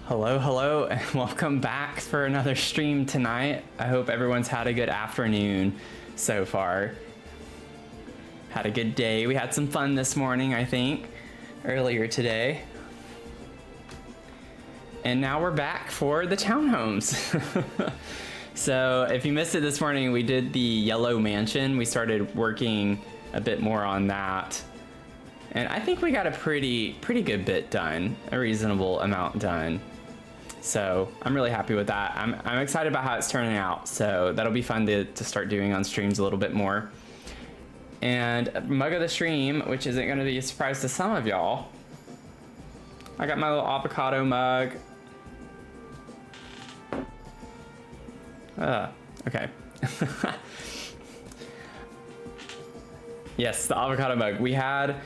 Hello, and welcome back for another stream tonight. I hope everyone's had a good afternoon so far. Had a good day. We had some fun this morning, I think, earlier today. And now we're back for the townhomes. So if you missed it this morning, we did the yellow mansion. We started working a bit more on that. And I think we got a pretty good bit done, a reasonable amount done. So I'm really happy with that. I'm excited about how it's turning out. So that'll be fun to start doing on streams a little bit more. And mug of the stream, which isn't going to be a surprise to some of y'all. I got my little avocado mug. Okay. Yes, the avocado mug. We had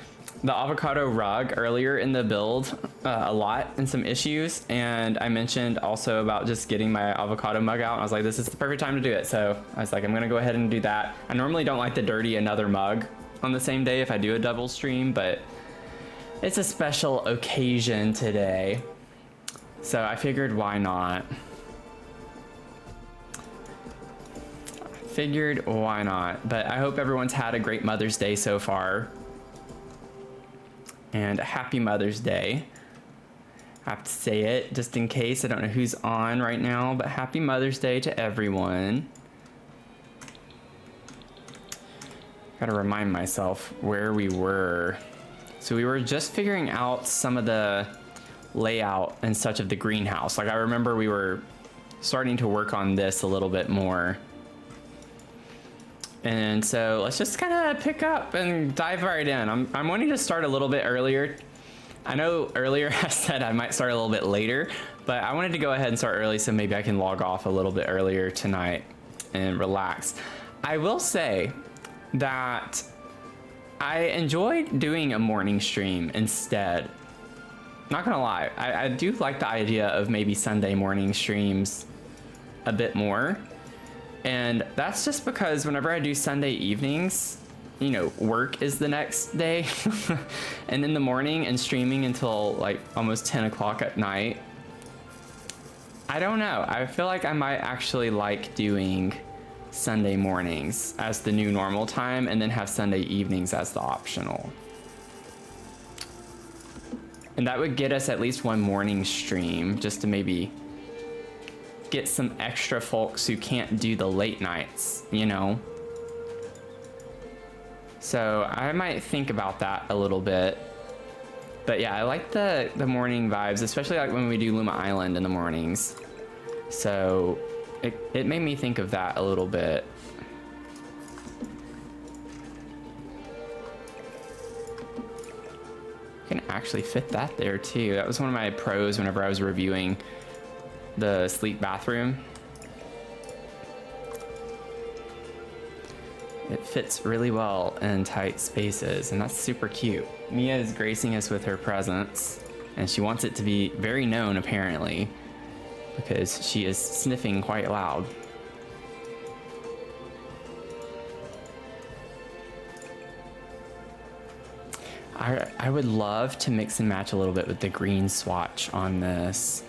the avocado rug earlier in the build a lot and some issues, and I mentioned also about just getting my avocado mug out, and I was like, this is the perfect time to do it. So I was like, I'm gonna go ahead and do that. I normally don't like to dirty another mug on the same day if I do a double stream, but it's a special occasion today, so I figured why not. But I hope everyone's had a great Mother's Day so far. And a happy Mother's Day. I have to say it just in case. I don't know who's on right now, but happy Mother's Day to everyone. Gotta remind myself where we were. So we were just figuring out some of the layout and such of the greenhouse. Like I remember we were starting to work on this a little bit more. And so let's just kind of pick up and dive right in. I'm wanting to start a little bit earlier. I know earlier I said I might start a little bit later, but I wanted to go ahead and start early so maybe I can log off a little bit earlier tonight and relax. I will say that I enjoyed doing a morning stream instead. Not gonna lie, I do like the idea of maybe Sunday morning streams a bit more. And that's just because whenever I do Sunday evenings, you know, work is the next day. And in the morning and streaming until like almost 10 o'clock at night. I don't know. I feel like I might actually like doing Sunday mornings as the new normal time and then have Sunday evenings as the optional. And that would get us at least one morning stream just to maybe get some extra folks who can't do the late nights, you know? So I might think about that a little bit. But yeah, I like the morning vibes, especially like when we do Luma Island in the mornings. So it made me think of that a little bit. You can actually fit that there too. That was one of my pros whenever I was reviewing the sleep bathroom. It fits really well in tight spaces, and that's super cute. Mia is gracing us with her presence, and she wants it to be very known apparently, because she is sniffing quite loud. I would love to mix and match a little bit with the green swatch on this.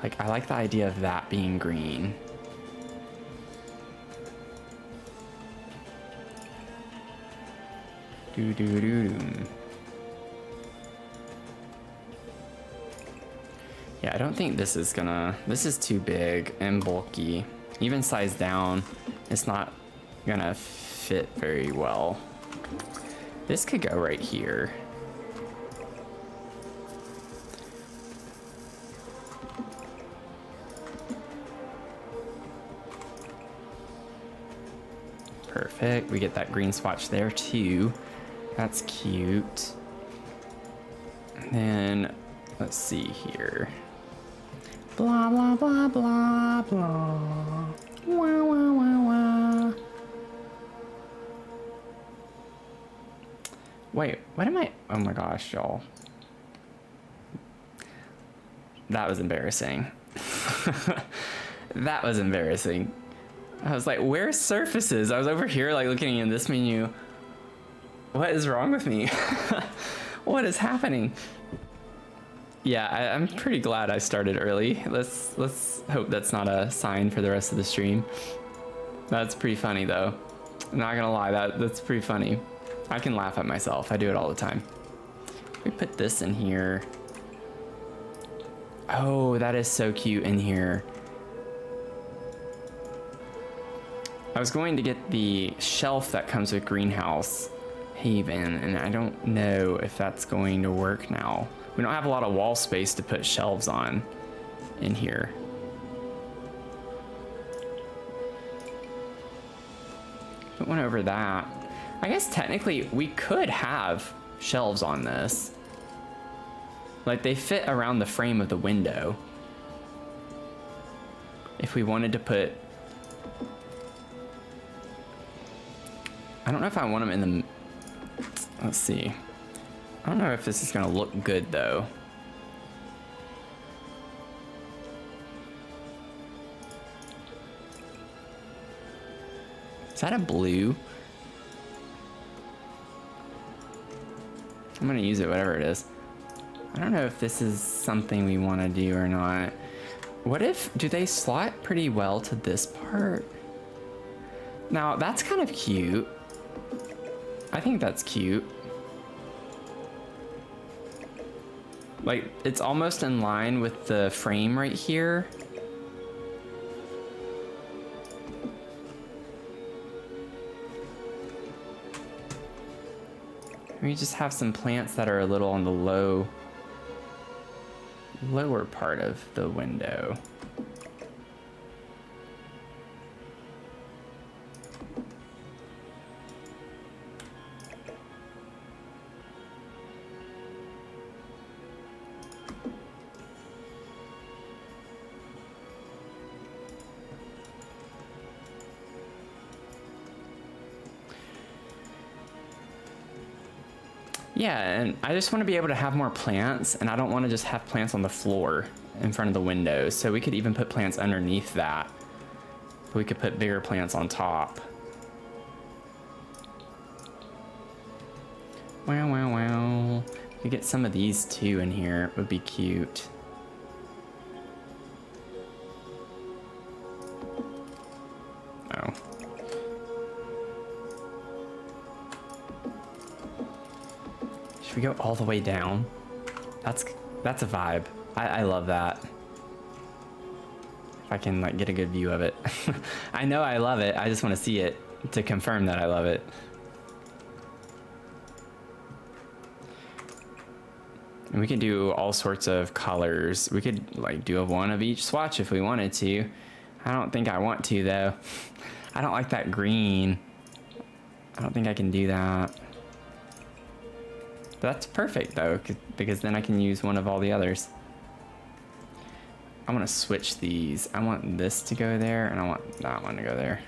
Like, I like the idea of that being green. Yeah, I don't think this is too big and bulky. Even size down, it's not gonna fit very well. This could go right here. Perfect. We get that green swatch there too. That's cute. And then let's see here. Blah blah blah blah blah. Wah wah wah wah. Wait, what am I? Oh my gosh, y'all. That was embarrassing. That was embarrassing. I was like, where's surfaces? I was over here like looking in this menu. What is wrong with me? What is happening? Yeah, I'm pretty glad I started early. Let's hope that's not a sign for the rest of the stream. That's pretty funny though. I'm not gonna lie, that's pretty funny. I can laugh at myself. I do it all the time. We put this in here. Oh, that is so cute in here. I was going to get the shelf that comes with Greenhouse Haven, and I don't know if that's going to work now. We don't have a lot of wall space to put shelves on in here. Put one over that. I guess technically we could have shelves on this. Like they fit around the frame of the window. If we wanted to put... I don't know if I want them in the... Let's see. I don't know if this is gonna look good though. Is that a blue? I'm gonna use it, whatever it is. I don't know if this is something we want to do or not. What if, do they slot pretty well to this part? Now that's kind of cute. I think that's cute. Like, it's almost in line with the frame right here. We just have some plants that are a little on the lower part of the window. Yeah, and I just want to be able to have more plants, and I don't want to just have plants on the floor in front of the windows. So we could even put plants underneath that. We could put bigger plants on top. Wow, wow, wow. We get some of these too in here. It would be cute. Oh. Should we go all the way down? That's a vibe. I love that. If I can like get a good view of it. I know I love it. I just want to see it to confirm that I love it. And we could do all sorts of colors. We could like do one of each swatch if we wanted to. I don't think I want to though. I don't like that green. I don't think I can do that. But that's perfect though, because then I can use one of all the others. I want to switch these. I want this to go there, and I want that one to go there.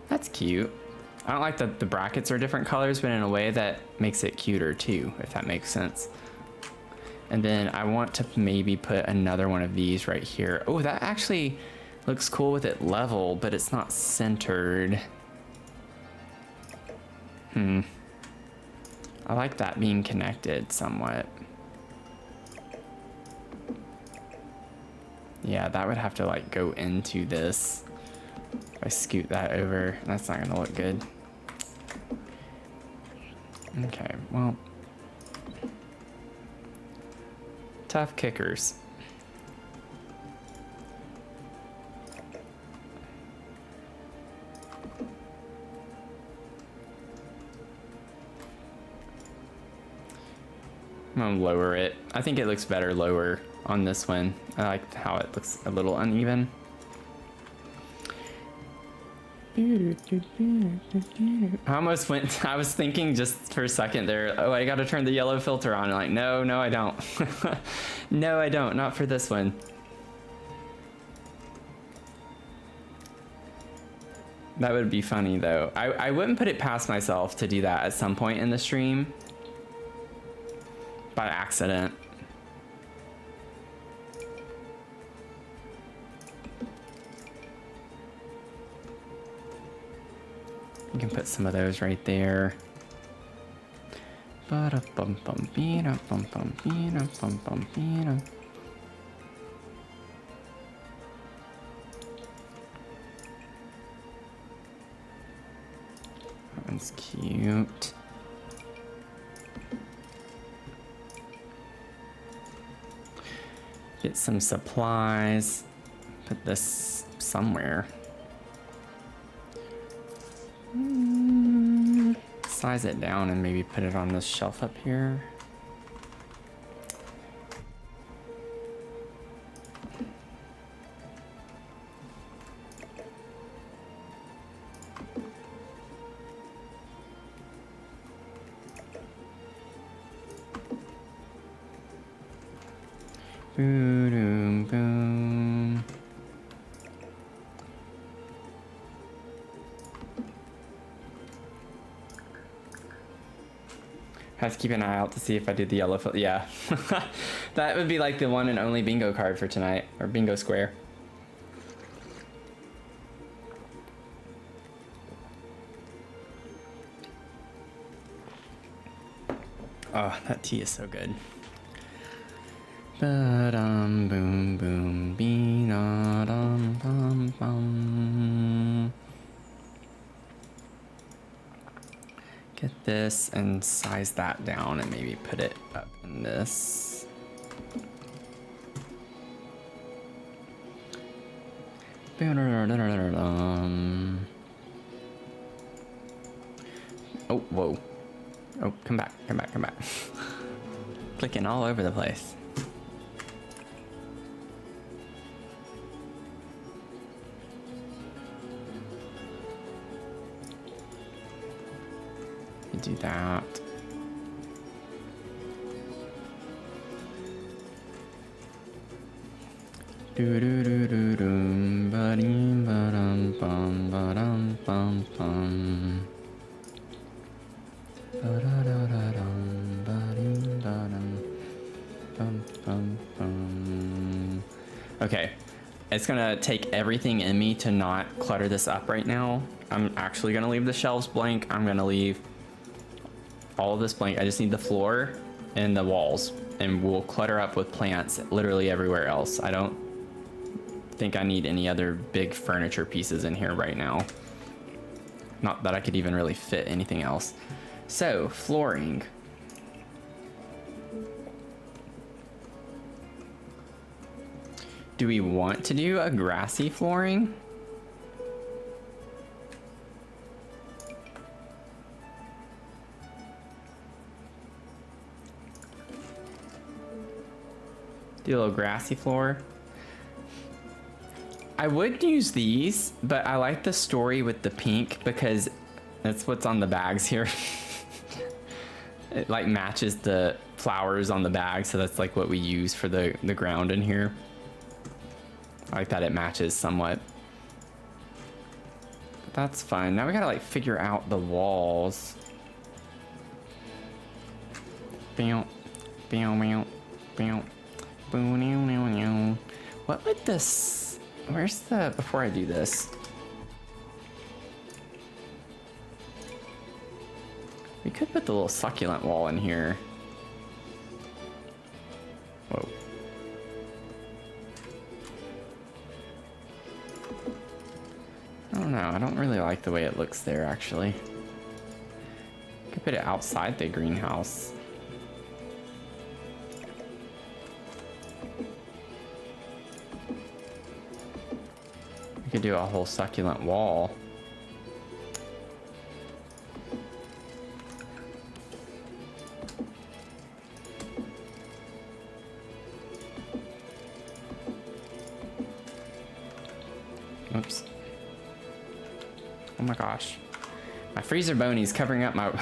That's cute. I don't like that the brackets are different colors, but in a way that makes it cuter too, if that makes sense. And then I want to maybe put another one of these right here. Oh, that actually looks cool with it level, but it's not centered. I like that being connected somewhat. Yeah, that would have to like go into this. If I scoot that over, that's not gonna look good. Okay, well. Tough kickers. I'm gonna lower it. I think it looks better lower on this one. I like how it looks a little uneven. I almost went, I was thinking just for a second there, oh, I gotta turn the yellow filter on. Like, no, I don't. No, I don't, not for this one. That would be funny though. I wouldn't put it past myself to do that at some point in the stream. By accident. You can put some of those right there. Ba-da-bum-bum-bee-da-bum-bum-bee-da-bum-bum-bee-da. That one's cute. Get some supplies. Put this somewhere. Size it down and maybe put it on this shelf up here. Boom, boom. Have to keep an eye out to see if I did the yellow. Yeah, that would be like the one and only bingo card for tonight, or bingo square. Oh, that tea is so good. Ba-dum, boom, boom, bee-da-dum, bum, bum. Get this and size that down and maybe put it up in this. Oh, whoa. Oh, come back, come back, come back. Clicking all over the place. Do that. Do do do do do ba dee ba dum bum ba dum bum bum ba da da da dum ba dee ba dum bum bum bum. Okay, it's gonna take everything in me to not clutter this up right now. I'm actually gonna leave the shelves blank. I'm gonna leave all of this blank. I just need the floor and the walls, and we'll clutter up with plants literally everywhere else. I don't think I need any other big furniture pieces in here right now. Not that I could even really fit anything else. So, flooring. Do we want to do a grassy flooring? Do a little grassy floor. I would use these, but I like the story with the pink because that's what's on the bags here. It like matches the flowers on the bag, so that's like what we use for the ground in here. I like that it matches somewhat. But that's fine. Now we gotta like figure out the walls. Bow, bow, bow, bow. What would this, where's the, before I do this, we could put the little succulent wall in here. Whoa. I don't know, I don't really like the way it looks there actually. Could put it outside the greenhouse. We could do a whole succulent wall. Oops. Oh my gosh. My freezer bony's covering up my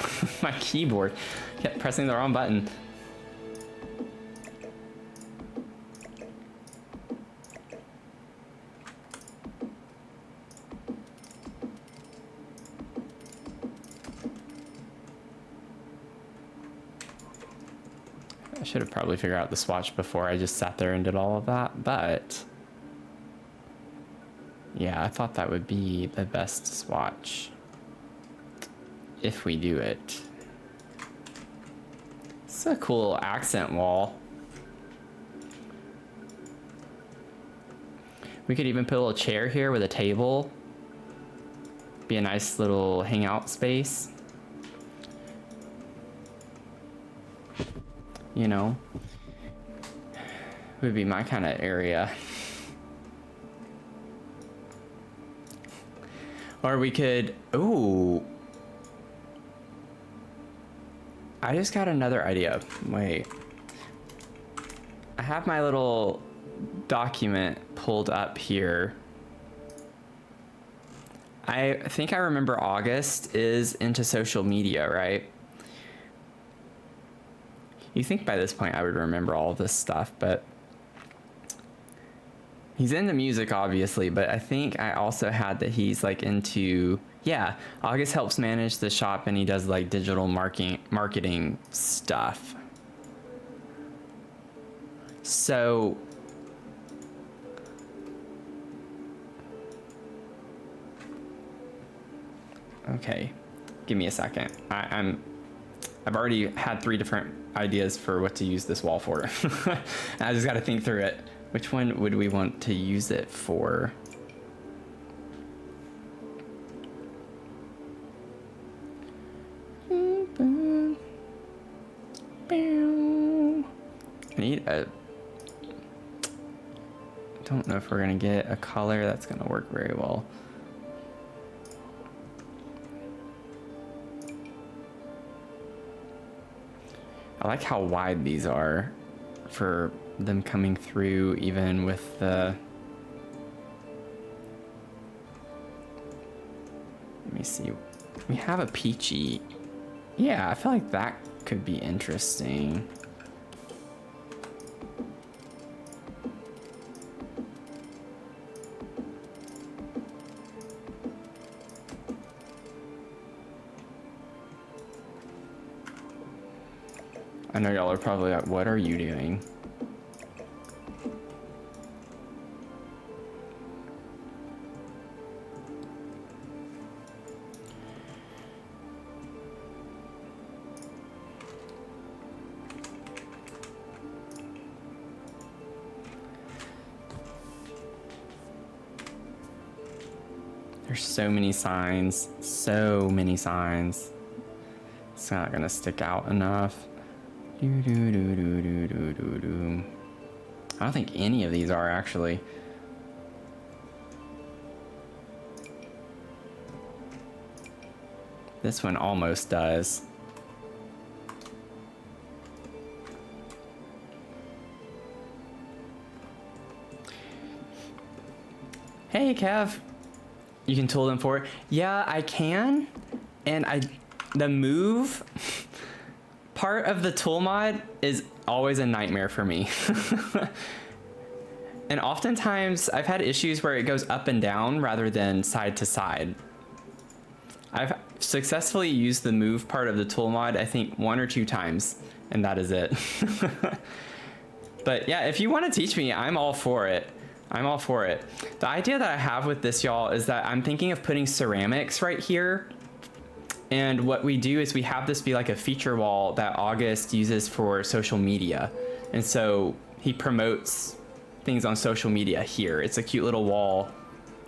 my keyboard. Kept pressing the wrong button. I should have probably figured out the swatch before I just sat there and did all of that, but yeah, I thought that would be the best swatch. if we do it. It's a cool accent wall. We could even put a little chair here with a table. Be a nice little hangout space. You know, would be my kind of area. Or we could, ooh. I just got another idea. Wait. I have my little document pulled up here. I think I remember August is into social media, right? You think by this point I would remember all of this stuff, but he's into music, obviously, but I think I also had that he's like into, yeah, August helps manage the shop and he does like digital marketing stuff. So okay, give me a second. I've already had 3 different ideas for what to use this wall for. I just got to think through it. Which one would we want to use it for? I need a... don't know if we're gonna get a color that's gonna work very well. I like how wide these are for them coming through, even with the... let me see. We have a peachy. Yeah, I feel like that could be interesting. I know y'all are probably like, what are you doing? There's so many signs, so many signs. It's not gonna stick out enough. I don't think any of these are actually. This one almost does. Hey, Kev. You can tool them for it. Yeah, I can. And the move part of the tool mod is always a nightmare for me. And oftentimes I've had issues where it goes up and down rather than side to side. I've successfully used the move part of the tool mod, I think 1 or 2 times, and that is it. But yeah, if you want to teach me, I'm all for it. I'm all for it. The idea that I have with this, y'all, is that I'm thinking of putting ceramics right here. And what we do is we have this be like a feature wall that August uses for social media. And so he promotes things on social media here. It's a cute little wall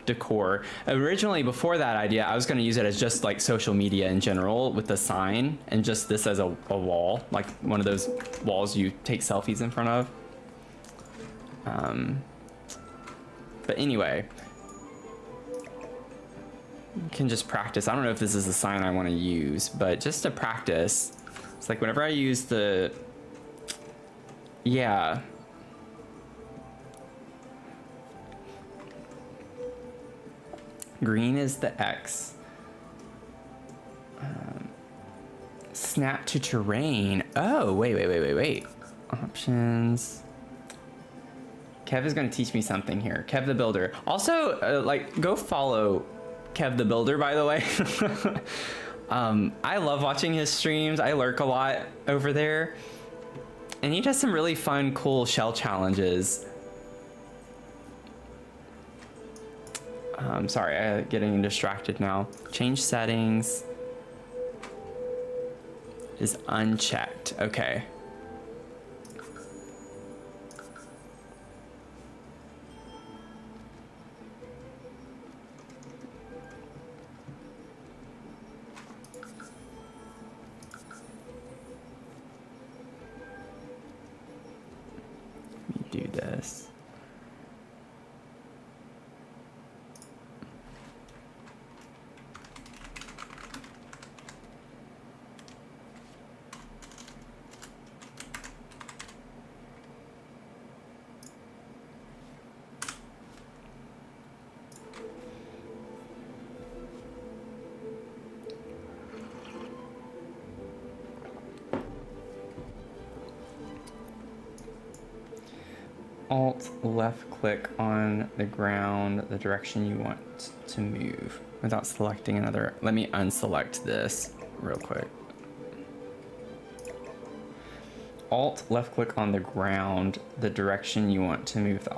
decor. Originally, before that idea, I was going to use it as just like social media in general with the sign and just this as a wall, like one of those walls you take selfies in front of. But anyway, you can just practice. I don't know if this is the sign I want to use, but just to practice, it's like whenever I use the, yeah. Green is the X. Snap to terrain. Oh, wait. Options. Kev is going to teach me something here. Kev the Builder. Also, like, go follow Kev the Builder, by the way. I love watching his streams. I lurk a lot over there. And he does some really fun, cool shell challenges. I'm sorry, I'm getting distracted now. Change settings. is unchecked. Okay. Let me do this. Alt left click on the ground, the direction you want to move without selecting another. Let me unselect this real quick. Alt left click on the ground, the direction you want to move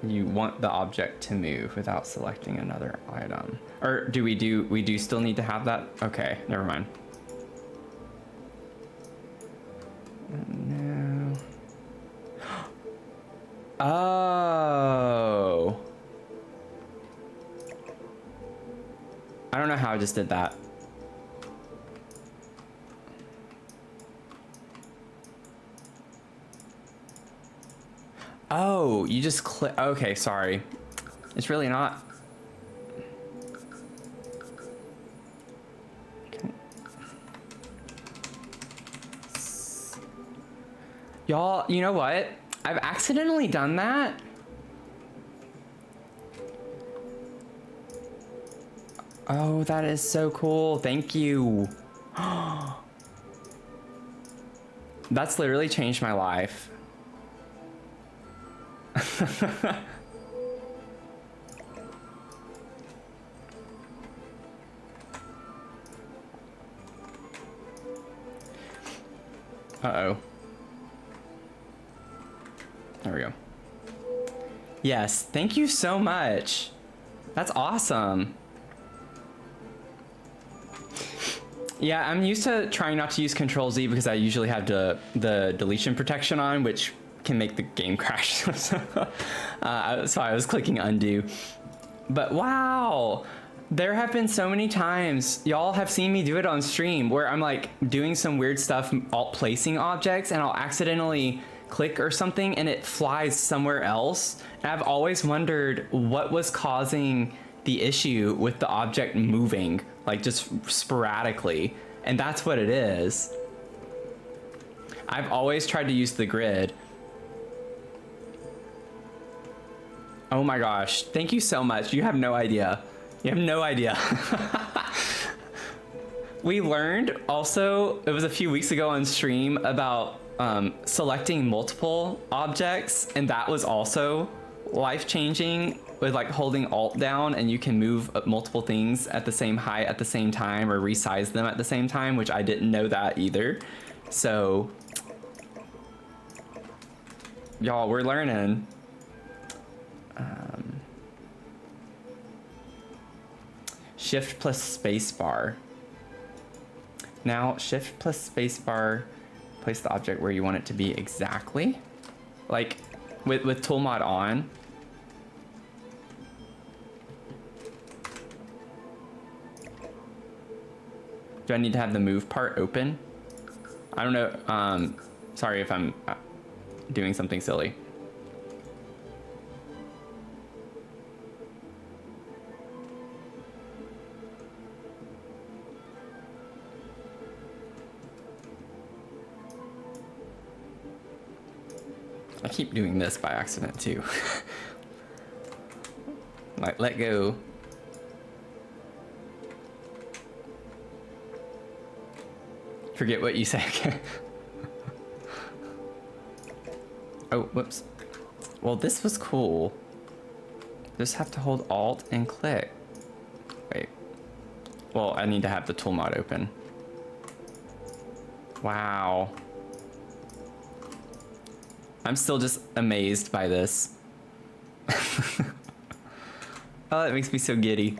you want the object to move without selecting another item. Or we do still need to have that? Okay, never mind. No. Oh. I don't know how I just did that. Oh, you just click. Okay, sorry. It's really not. Okay. Y'all, you know what? I've accidentally done that. Oh, that is so cool. Thank you. That's literally changed my life. Uh-oh. There we go. Yes, thank you so much. That's awesome. Yeah, I'm used to trying not to use Control Z because I usually have the deletion protection on, which can make the game crash. So I was clicking undo. But wow, there have been so many times y'all have seen me do it on stream where I'm like doing some weird stuff, alt placing objects, and I'll accidentally click or something and it flies somewhere else. And I've always wondered what was causing the issue with the object moving, like just sporadically. And that's what it is. I've always tried to use the grid. Oh my gosh, thank you so much. You have no idea. You have no idea. We learned also, it was a few weeks ago on stream, about selecting multiple objects, and that was also life-changing with like holding Alt down, and you can move multiple things at the same height at the same time or resize them at the same time, which I didn't know that either. So y'all, we're learning. Shift plus space bar. Now shift plus space bar, place the object where you want it to be exactly. Like with tool mod on. Do I need to have the move part open? I don't know. Sorry if I'm doing something silly. I keep doing this by accident too. Like, let go. Forget what you say. Oh, whoops. Well, this was cool. Just have to hold Alt and click. Wait. Well, I need to have the tool mod open. Wow. I'm still just amazed by this. Oh, that makes me so giddy.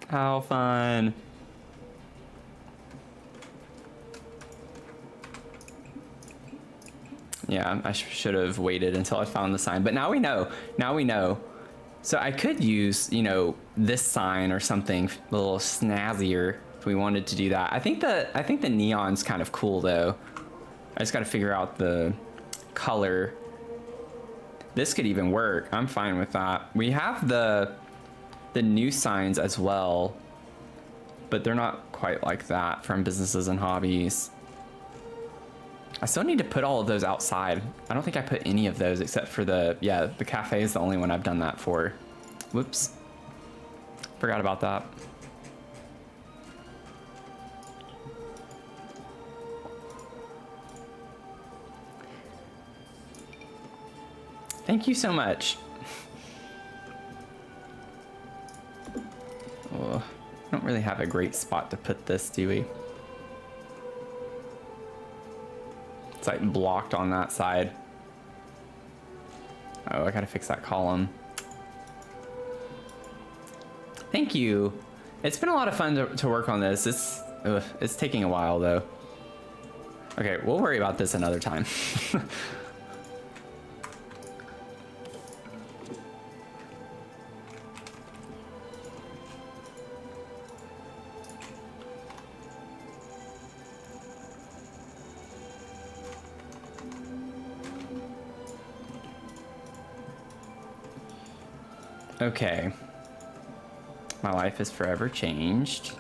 How fun. Yeah, I should have waited until I found the sign, but now we know. Now we know. So I could use, you know, this sign or something a little snazzier if we wanted to do that. I think the neon's kind of cool though. I just got to figure out the color. This could even work. I'm fine with that. We have the new signs as well, but they're not quite like that from Businesses and Hobbies. I still need to put all of those outside. I don't think I put any of those except for the cafe is the only one I've done that for. Whoops. Forgot about that. Thank you so much. Oh, don't really have a great spot to put this, do we? It's like blocked on that side. Oh, I gotta fix that column. Thank you. It's been a lot of fun to work on this. It's taking a while though. Okay, we'll worry about this another time. Okay. My life is forever changed.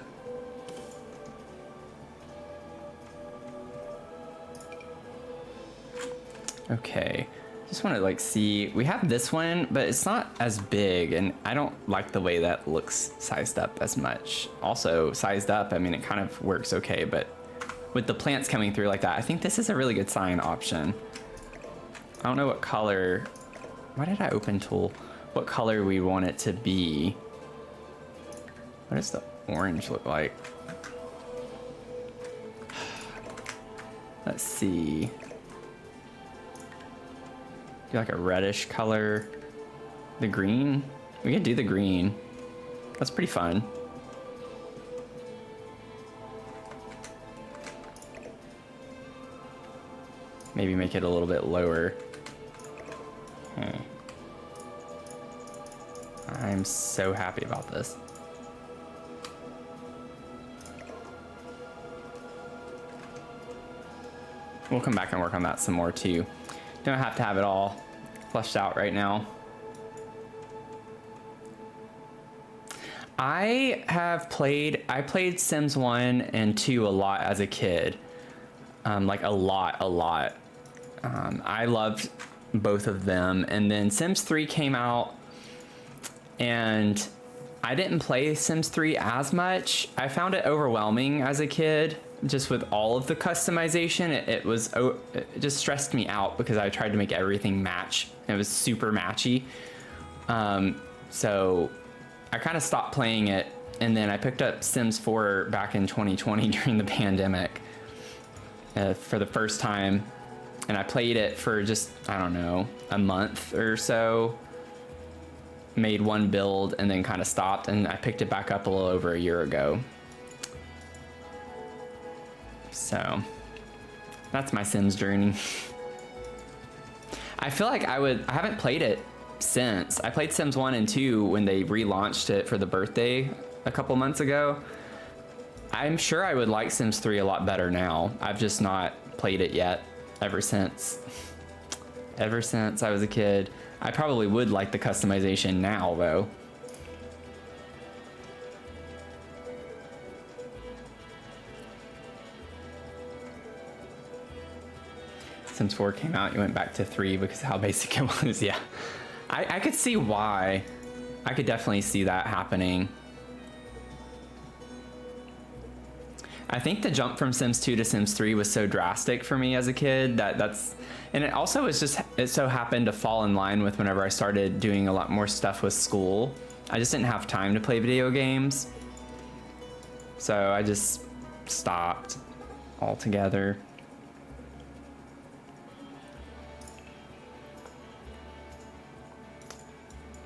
Okay. Just want to like see, we have this one, but it's not as big and I don't like the way that looks sized up as much. Also sized up, I mean, it kind of works okay, but with the plants coming through like that, I think this is a really good sign option. I don't know what color, why did I open tool? What color we want it to be. What does the orange look like? Let's see. Do like a reddish color. The green? We could do the green. That's pretty fun. Maybe make it a little bit lower. Okay. I'm so happy about this. We'll come back and work on that some more too. Don't have to have it all fleshed out right now. I played Sims 1 and 2 a lot as a kid. Like a lot. I loved both of them. And then Sims 3 came out and I didn't play Sims 3 as much. I found it overwhelming as a kid, just with all of the customization. It just stressed me out because I tried to make everything match. It was super matchy. So I kind of stopped playing it, and then I picked up Sims 4 back in 2020 during the pandemic for the first time, and I played it for just, I don't know, a month or so. Made one build and then kind of stopped, and I picked it back up a little over a year ago. So that's my Sims journey. I feel like I haven't played it since. I played Sims 1 and 2 when they relaunched it for the birthday a couple months ago. I'm sure I would like Sims 3 a lot better now. I've just not played it yet ever since I was a kid. I probably would like the customization now though. Sims 4 came out, you went back to 3 because of how basic it was. Yeah, I could see why. I could definitely see that happening. I think the jump from Sims 2 to Sims 3 was so drastic for me as a kid and it also was just, it so happened to fall in line with whenever I started doing a lot more stuff with school. I just didn't have time to play video games. So I just stopped altogether.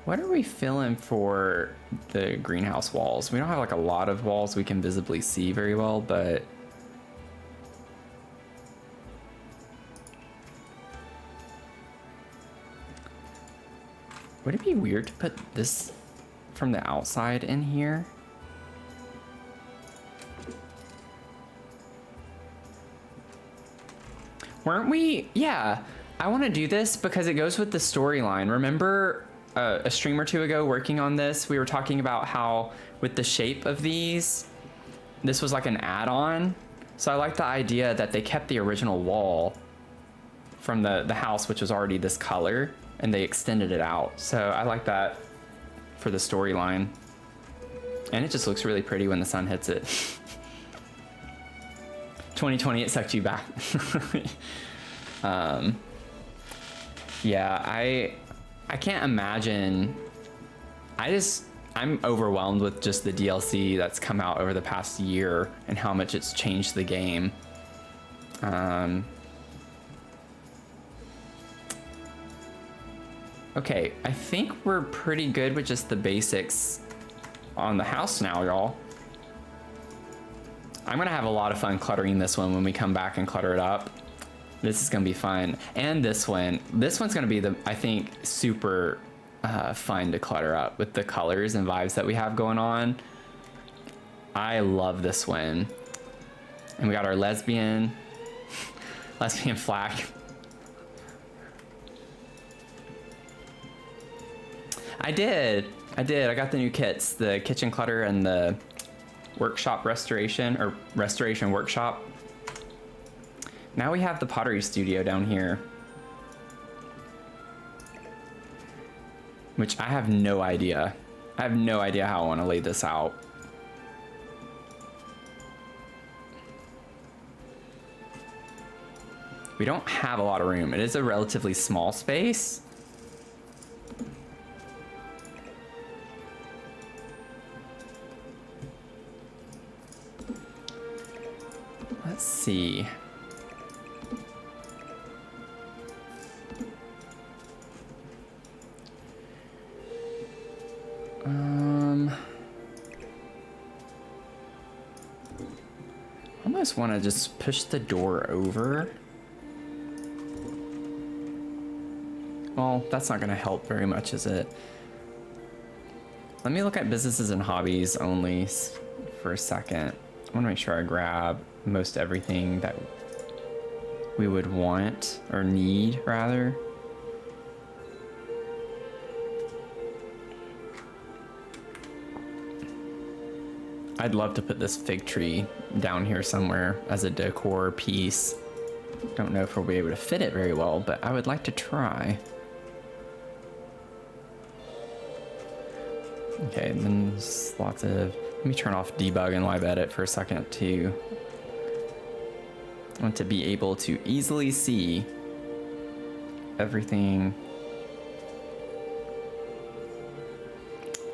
What are we filling for the greenhouse walls? We don't have like a lot of walls we can visibly see very well, but Would it be weird to put this from the outside in here? Weren't we? Yeah, I want to do this because it goes with the storyline. Remember a stream or two ago working on this, we were talking about how with the shape of these, this was like an add-on. So I like the idea that they kept the original wall from the house, which was already this color, and they extended it out. So I like that for the storyline. And it just looks really pretty when the sun hits it. 2020, it sucked you back. Yeah, I can't imagine. I'm overwhelmed with just the DLC that's come out over the past year and how much it's changed the game. Okay, I think we're pretty good with just the basics on the house now, y'all. I'm gonna have a lot of fun cluttering this one when we come back and clutter it up. This is gonna be fun. And this one's gonna be I think, super fun to clutter up with the colors and vibes that we have going on. I love this one. And we got our lesbian flag. I did. I got the new kits, the kitchen clutter and the workshop restoration, or restoration workshop. Now we have the pottery studio down here, which I have no idea. I have no idea how I want to lay this out. We don't have a lot of room. It is a relatively small space. Let's see. I almost want to just push the door over. Well, that's not going to help very much, is it? Let me look at businesses and hobbies only for a second. I want to make sure I grab most everything that we would want, or need, rather. I'd love to put this fig tree down here somewhere as a decor piece. Don't know if we'll be able to fit it very well, but I would like to try. Okay, then there's lots of... Let me turn off debug and live edit for a second too. I want to be able to easily see everything.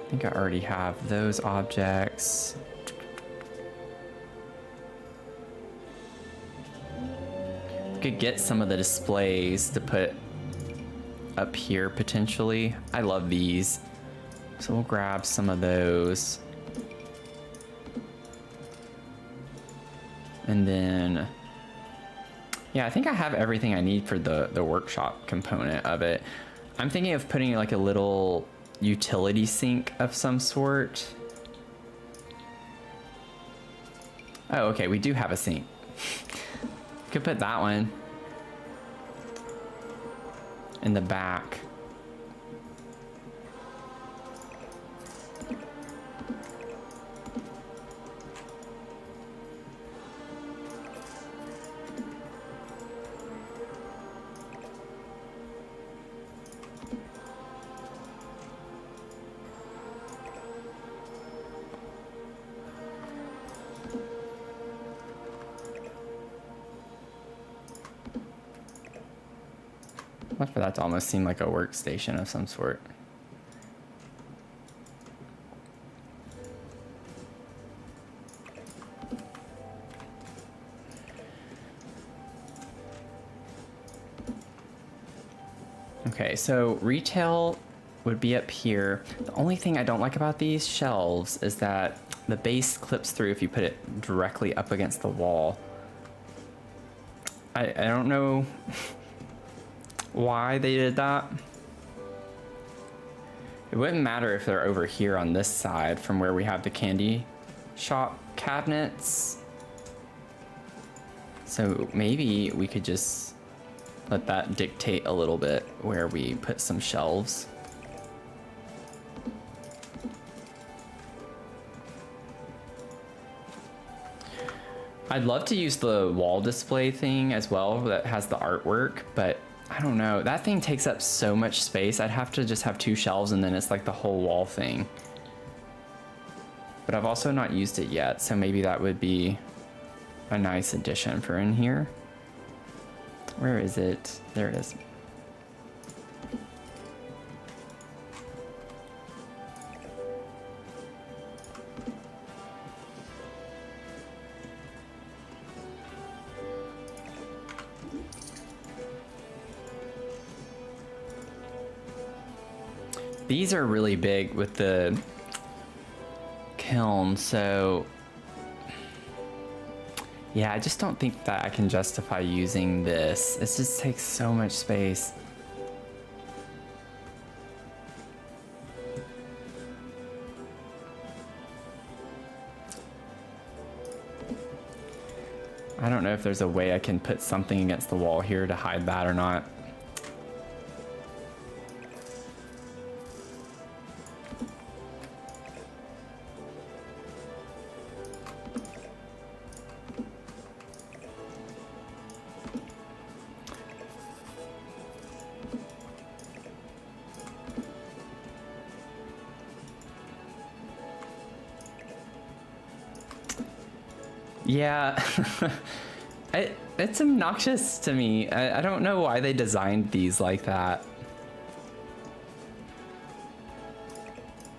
I think I already have those objects. Could get some of the displays to put up here potentially. I love these. So we'll grab some of those. And then, yeah, I think I have everything I need for the workshop component of it. I'm thinking of putting like a little utility sink of some sort. Oh, okay, we do have a sink. Could put that one in the back. For that to almost seem like a workstation of some sort. Okay, so retail would be up here. The only thing I don't like about these shelves is that the base clips through if you put it directly up against the wall. I don't know why they did that. It wouldn't matter if they're over here on this side from where we have the candy shop cabinets. So maybe we could just let that dictate a little bit where we put some shelves. I'd love to use the wall display thing as well that has the artwork, but I don't know. That thing takes up so much space. I'd have to just have 2 shelves and then it's like the whole wall thing. But I've also not used it yet, so maybe that would be a nice addition for in here. Where is it? There it is. These are really big with the kiln, so yeah, I just don't think that I can justify using this. It just takes so much space. I don't know if there's a way I can put something against the wall here to hide that or not. Yeah, it's obnoxious to me. I don't know why they designed these like that.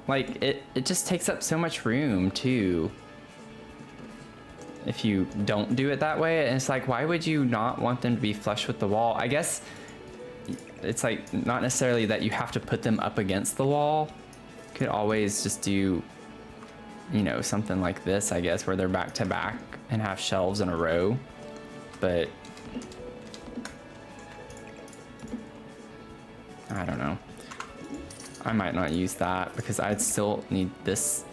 Like, it just takes up so much room, too. If you don't do it that way, and it's like, why would you not want them to be flush with the wall? I guess it's like, not necessarily that you have to put them up against the wall. You could always just do, you know, something like this, I guess, where they're back to back and have shelves in a row. But I don't know. I might not use that because I'd still need this.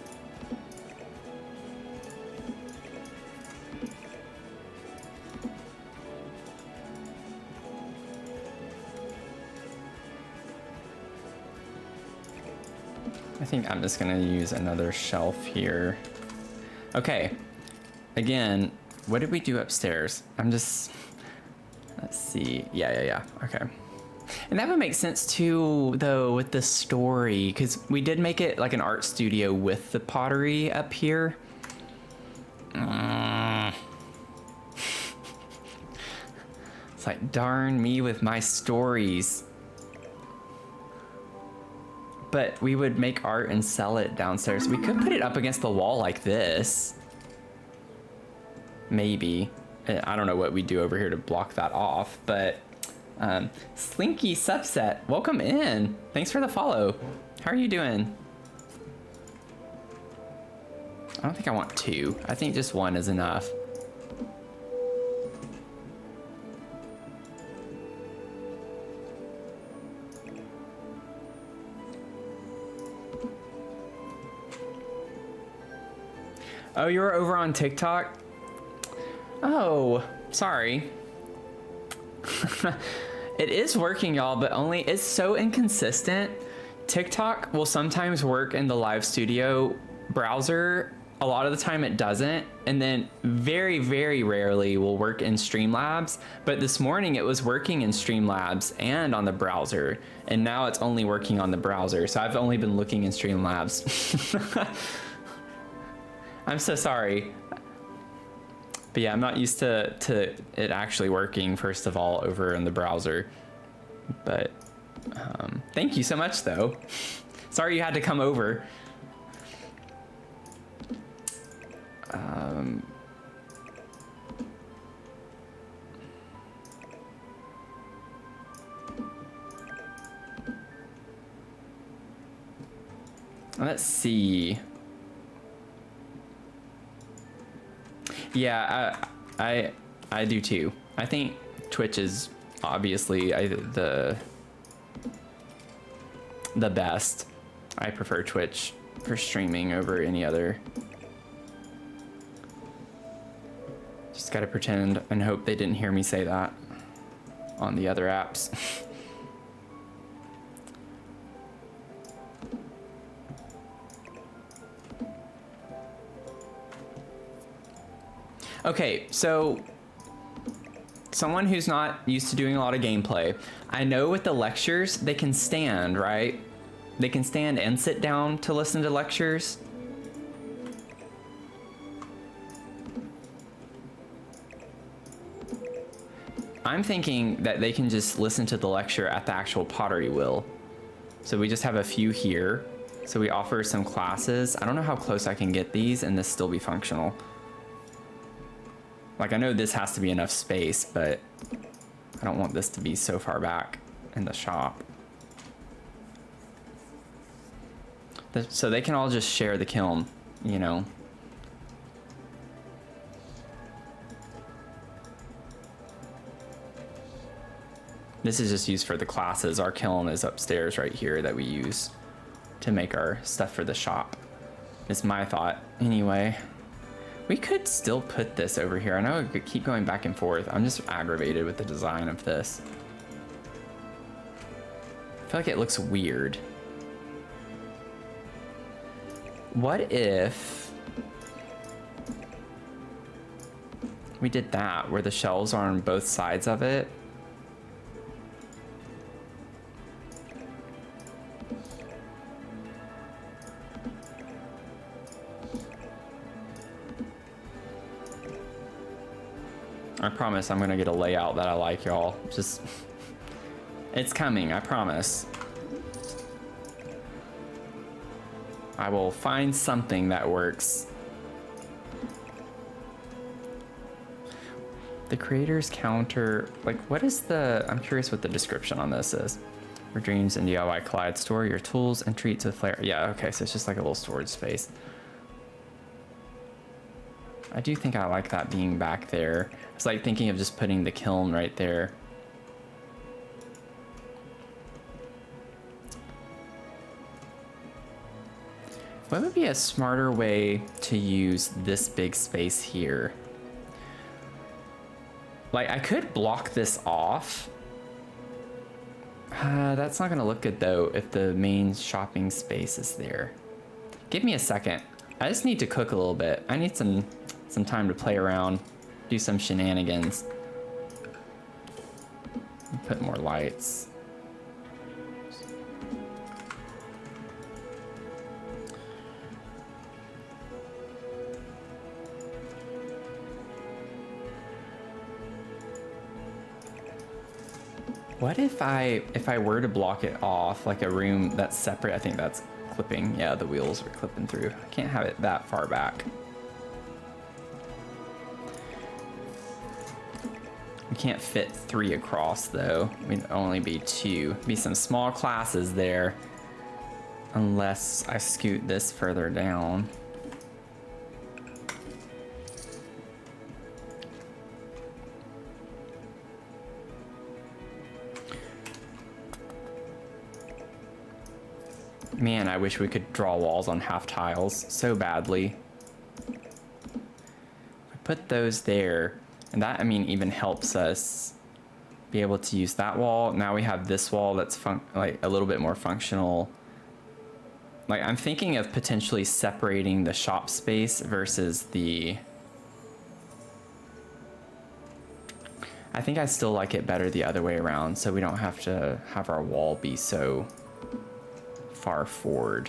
I think I'm just gonna use another shelf here. Okay, again, what did we do upstairs? Let's see. Yeah. Okay. And that would make sense too, though, with the story, because we did make it like an art studio with the pottery up here. It's like, darn me with my stories. But we would make art and sell it downstairs. We could put it up against the wall like this. Maybe. I don't know what we do over here to block that off, but Slinky Subset, welcome in. Thanks for the follow. How are you doing? I don't think I want 2. I think just 1 is enough. Oh, you were over on TikTok? Oh, sorry. It is working, y'all, but only it's so inconsistent. TikTok will sometimes work in the live studio browser. A lot of the time it doesn't. And then very, very rarely will work in Streamlabs. But this morning it was working in Streamlabs and on the browser. And now it's only working on the browser. So I've only been looking in Streamlabs. I'm so sorry. But yeah, I'm not used to it actually working, first of all, over in the browser. But thank you so much, though. Sorry you had to come over. Let's see. Yeah, I do too. I think Twitch is obviously the best. I prefer Twitch for streaming over any other. Just gotta pretend and hope they didn't hear me say that on the other apps. Okay, so someone who's not used to doing a lot of gameplay, I know with the lectures, they can stand, right? They can stand and sit down to listen to lectures. I'm thinking that they can just listen to the lecture at the actual pottery wheel. So we just have a few here. So we offer some classes. I don't know how close I can get these and this still be functional. Like, I know this has to be enough space, but I don't want this to be so far back in the shop. So they can all just share the kiln, you know. This is just used for the classes. Our kiln is upstairs right here that we use to make our stuff for the shop. Is my thought. Anyway, we could still put this over here. I know I could keep going back and forth. I'm just aggravated with the design of this. I feel like it looks weird. What if we did that, where the shelves are on both sides of it? I promise I'm gonna get a layout that I like, y'all. Just, it's coming, I promise. I will find something that works. The creator's counter, like what is the, I'm curious what the description on this is. Where dreams and DIY collide, store your tools and treats with flair. Yeah, okay, so it's just like a little storage space. I do think I like that being back there. It's like thinking of just putting the kiln right there. What would be a smarter way to use this big space here? Like, I could block this off. That's not gonna look good though if the main shopping space is there. Give me a second. I just need to cook a little bit. I need some time to play around, do some shenanigans. Put more lights. What if I were to block it off, like a room that's separate? I think that's clipping. Yeah, the wheels are clipping through. I can't have it that far back. We can't fit 3 across though. We'd only be 2. Be some small classes there. Unless I scoot this further down. Man, I wish we could draw walls on half tiles so badly. I put those there, and that, I mean, even helps us be able to use that wall. Now we have this wall that's like a little bit more functional. Like, I'm thinking of potentially separating the shop space versus the... I think I still like it better the other way around, so we don't have to have our wall be so far forward.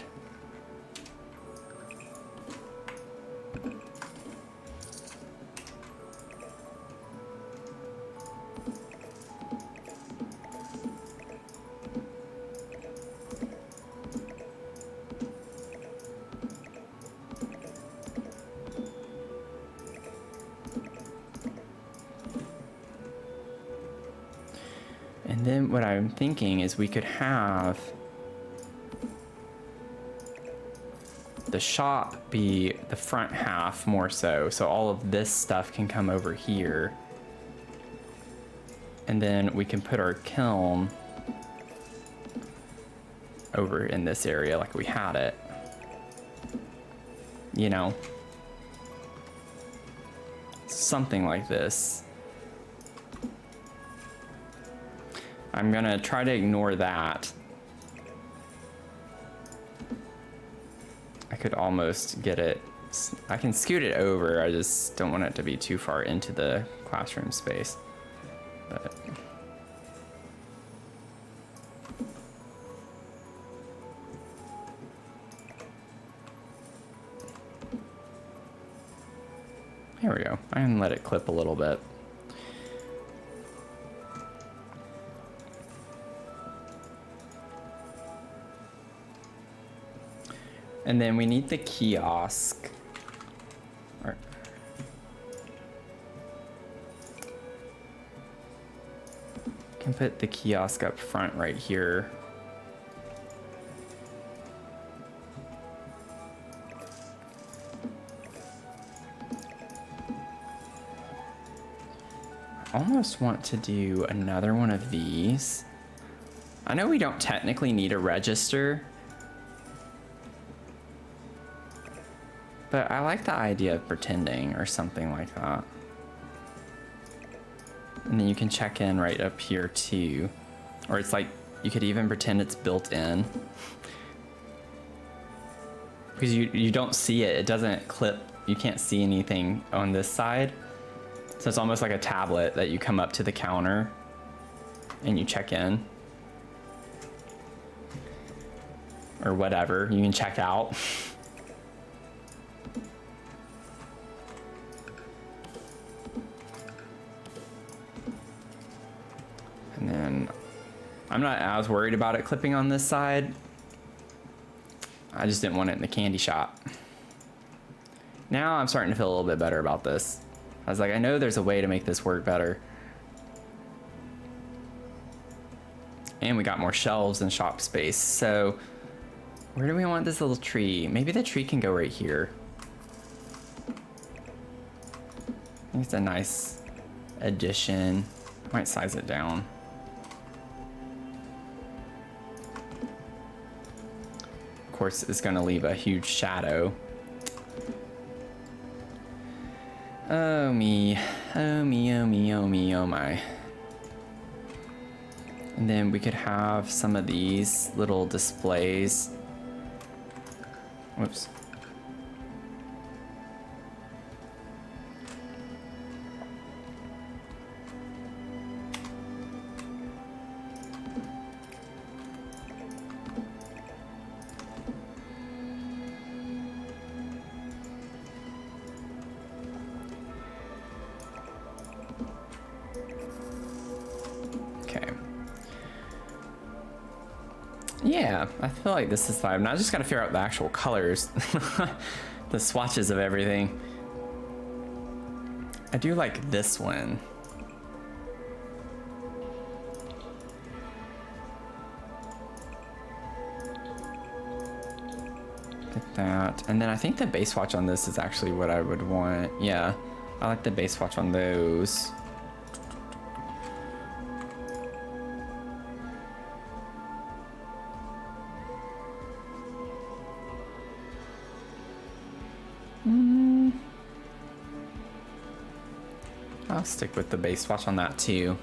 And then what I'm thinking is we could have the shop be the front half more so all of this stuff can come over here, and then we can put our kiln over in this area like we had it. You know? Something like this. I'm gonna try to ignore that. I could almost get it. I can scoot it over. I just don't want it to be too far into the classroom space. But here we go. I can let it clip a little bit. And then we need the kiosk. Or, can put the kiosk up front right here. I almost want to do another one of these. I know we don't technically need a register, but I like the idea of pretending or something like that. And then you can check in right up here too. Or it's like, you could even pretend it's built in. Because you don't see it, it doesn't clip, you can't see anything on this side. So it's almost like a tablet that you come up to the counter and you check in. Or whatever, you can check out. And then I'm not as worried about it clipping on this side. I just didn't want it in the candy shop. Now I'm starting to feel a little bit better about this. I was like, I know there's a way to make this work better. And we got more shelves and shop space. So where do we want this little tree? Maybe the tree can go right here. I think it's a nice addition. I might size it down. Of course, it's gonna leave a huge shadow. Oh me, oh me, oh me, oh me, oh my. And then we could have some of these little displays. Whoops. Yeah, I feel like this is fine. Now I just gotta figure out the actual colors. The swatches of everything. I do like this one. Get that. And then I think the base swatch on this is actually what I would want. Yeah, I like the base swatch on those. I'll stick with the base swatch on that too.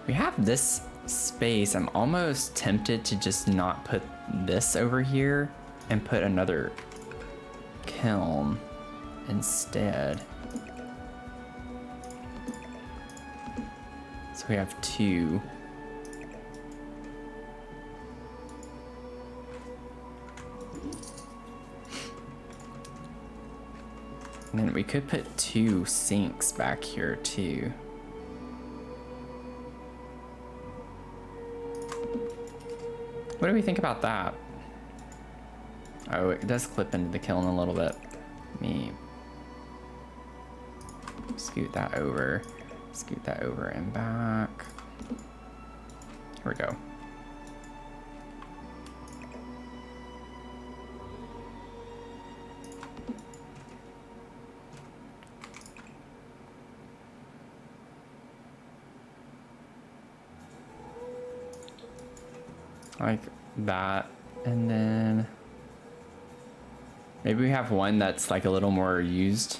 We have this space. I'm almost tempted to just not put this over here and put another kiln instead. So we have two. And then we could put two sinks back here too. What do we think about that? Oh, it does clip into the kiln a little bit. Let me scoot that over and back. Here we go. like that. And then maybe we have one that's like a little more used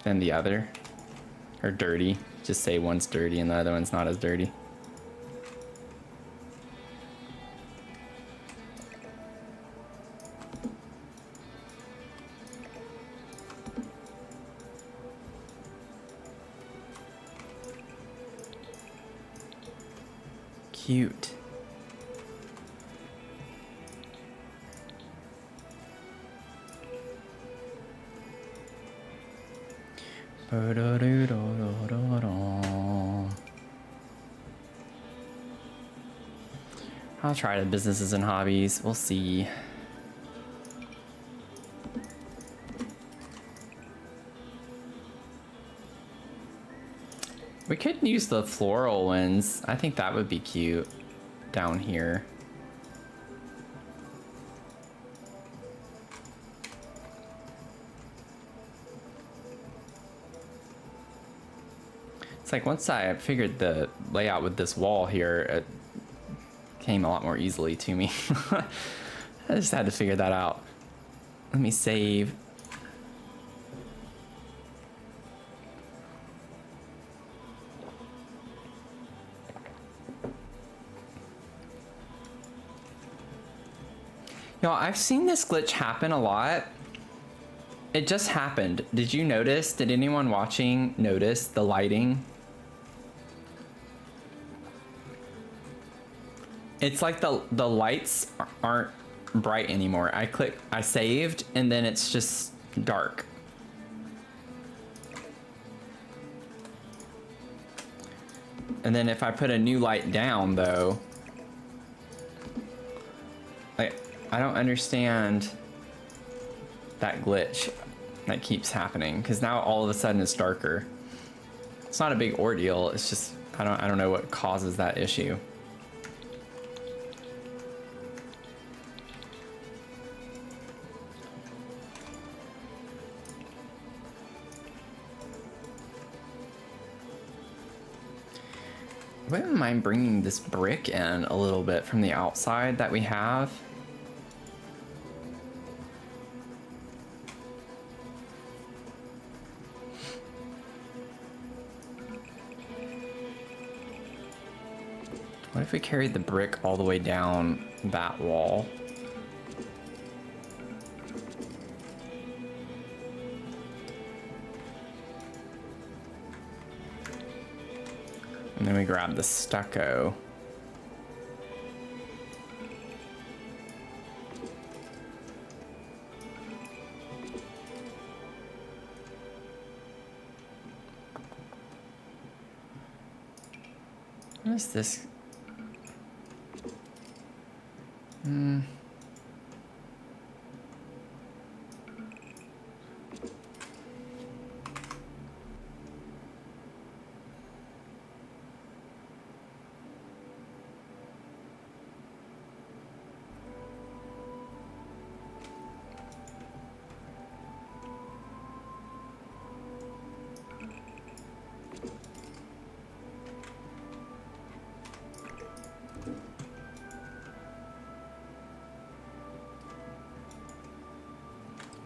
than the other, or dirty. Just say one's dirty and the other one's not as dirty. Cute. I'll try the businesses and hobbies. We'll see. We could use the floral ones. I think that would be cute down here. It's like once I figured the layout with this wall here, it came a lot more easily to me. I just had to figure that out. Let me save. Y'all, I've seen this glitch happen a lot. It just happened. Did you notice? Did anyone watching notice the lighting? It's like the lights aren't bright anymore. I saved, and then it's just dark. And then if I put a new light down though, like, I don't understand that glitch that keeps happening, because now all of a sudden it's darker. It's not a big ordeal, it's just I don't know what causes that issue. I wouldn't mind bringing this brick in a little bit from the outside that we have. What if we carried the brick all the way down that wall? And then we grab the stucco. What is this?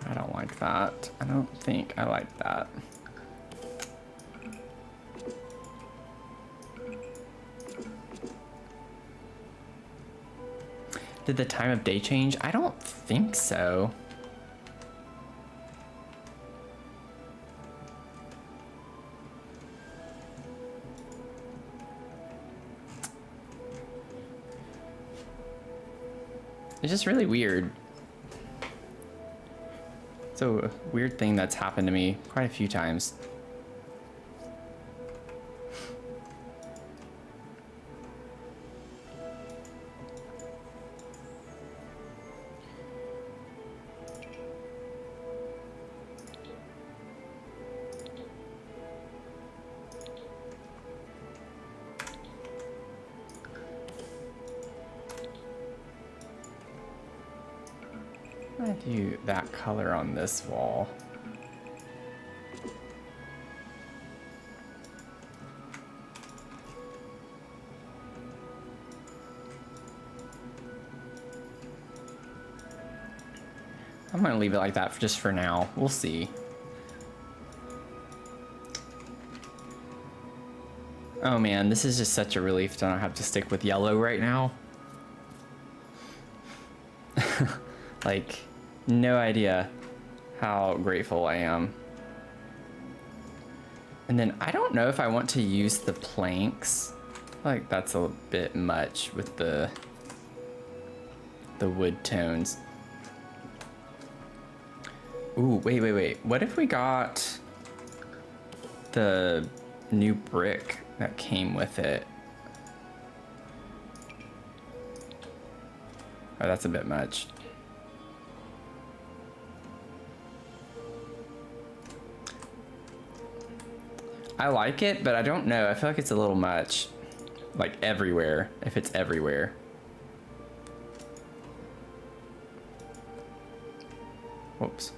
I don't like that. I don't think I like that. Did the time of day change? I don't think so. It's just really weird. It's a weird thing that's happened to me quite a few times. I do that color on this wall. I'm gonna leave it like that just for now. We'll see. Oh man, this is just such a relief to not have to stick with yellow right now. Like, no idea how grateful I am. And then I don't know if I want to use the planks. Like that's a bit much with the wood tones. Ooh, wait. What if we got the new brick that came with it? Oh, that's a bit much. I like it, but I don't know. I feel like it's a little much. Like everywhere, if it's everywhere. Whoops.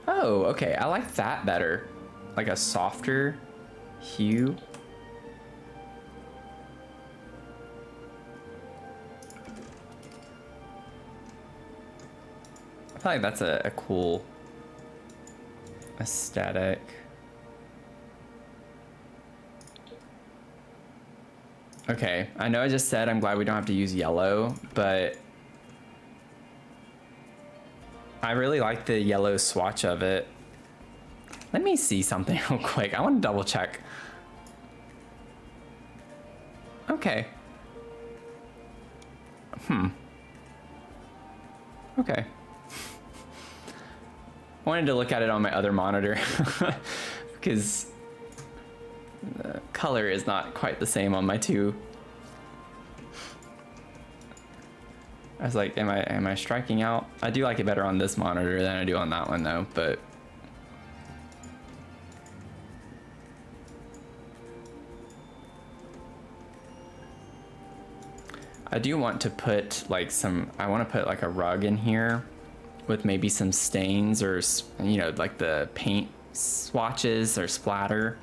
Oh, okay. I like that better. Like a softer hue. I feel like that's a cool aesthetic. Okay, I know I just said I'm glad we don't have to use yellow, but I really like the yellow swatch of it. Let me see something real quick. I want to double check. Okay. Okay. I wanted to look at it on my other monitor because the color is not quite the same on my two. I was like, am I striking out? I do like it better on this monitor than I do on that one though, but I do want to put like I want to put like a rug in here with maybe some stains or, you know, like the paint swatches or splatter.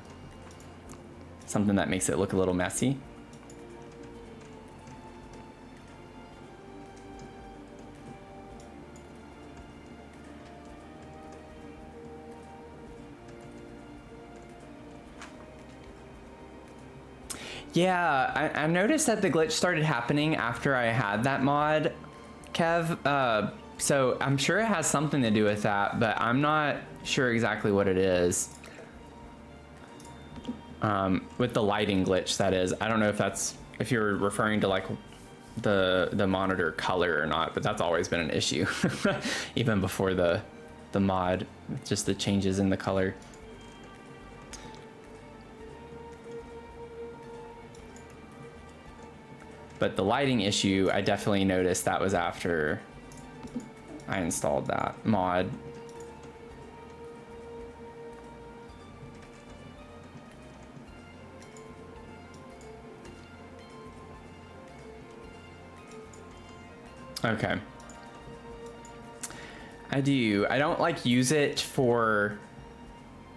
Something that makes it look a little messy. Yeah, I noticed that the glitch started happening after I had that mod, Kev. So I'm sure it has something to do with that, but I'm not sure exactly what it is. With the lighting glitch, that is. I don't know if you're referring to like the monitor color or not, but that's always been an issue, even before the mod, just the changes in the color. But the lighting issue, I definitely noticed that was after I installed that mod. Okay. I don't like use it for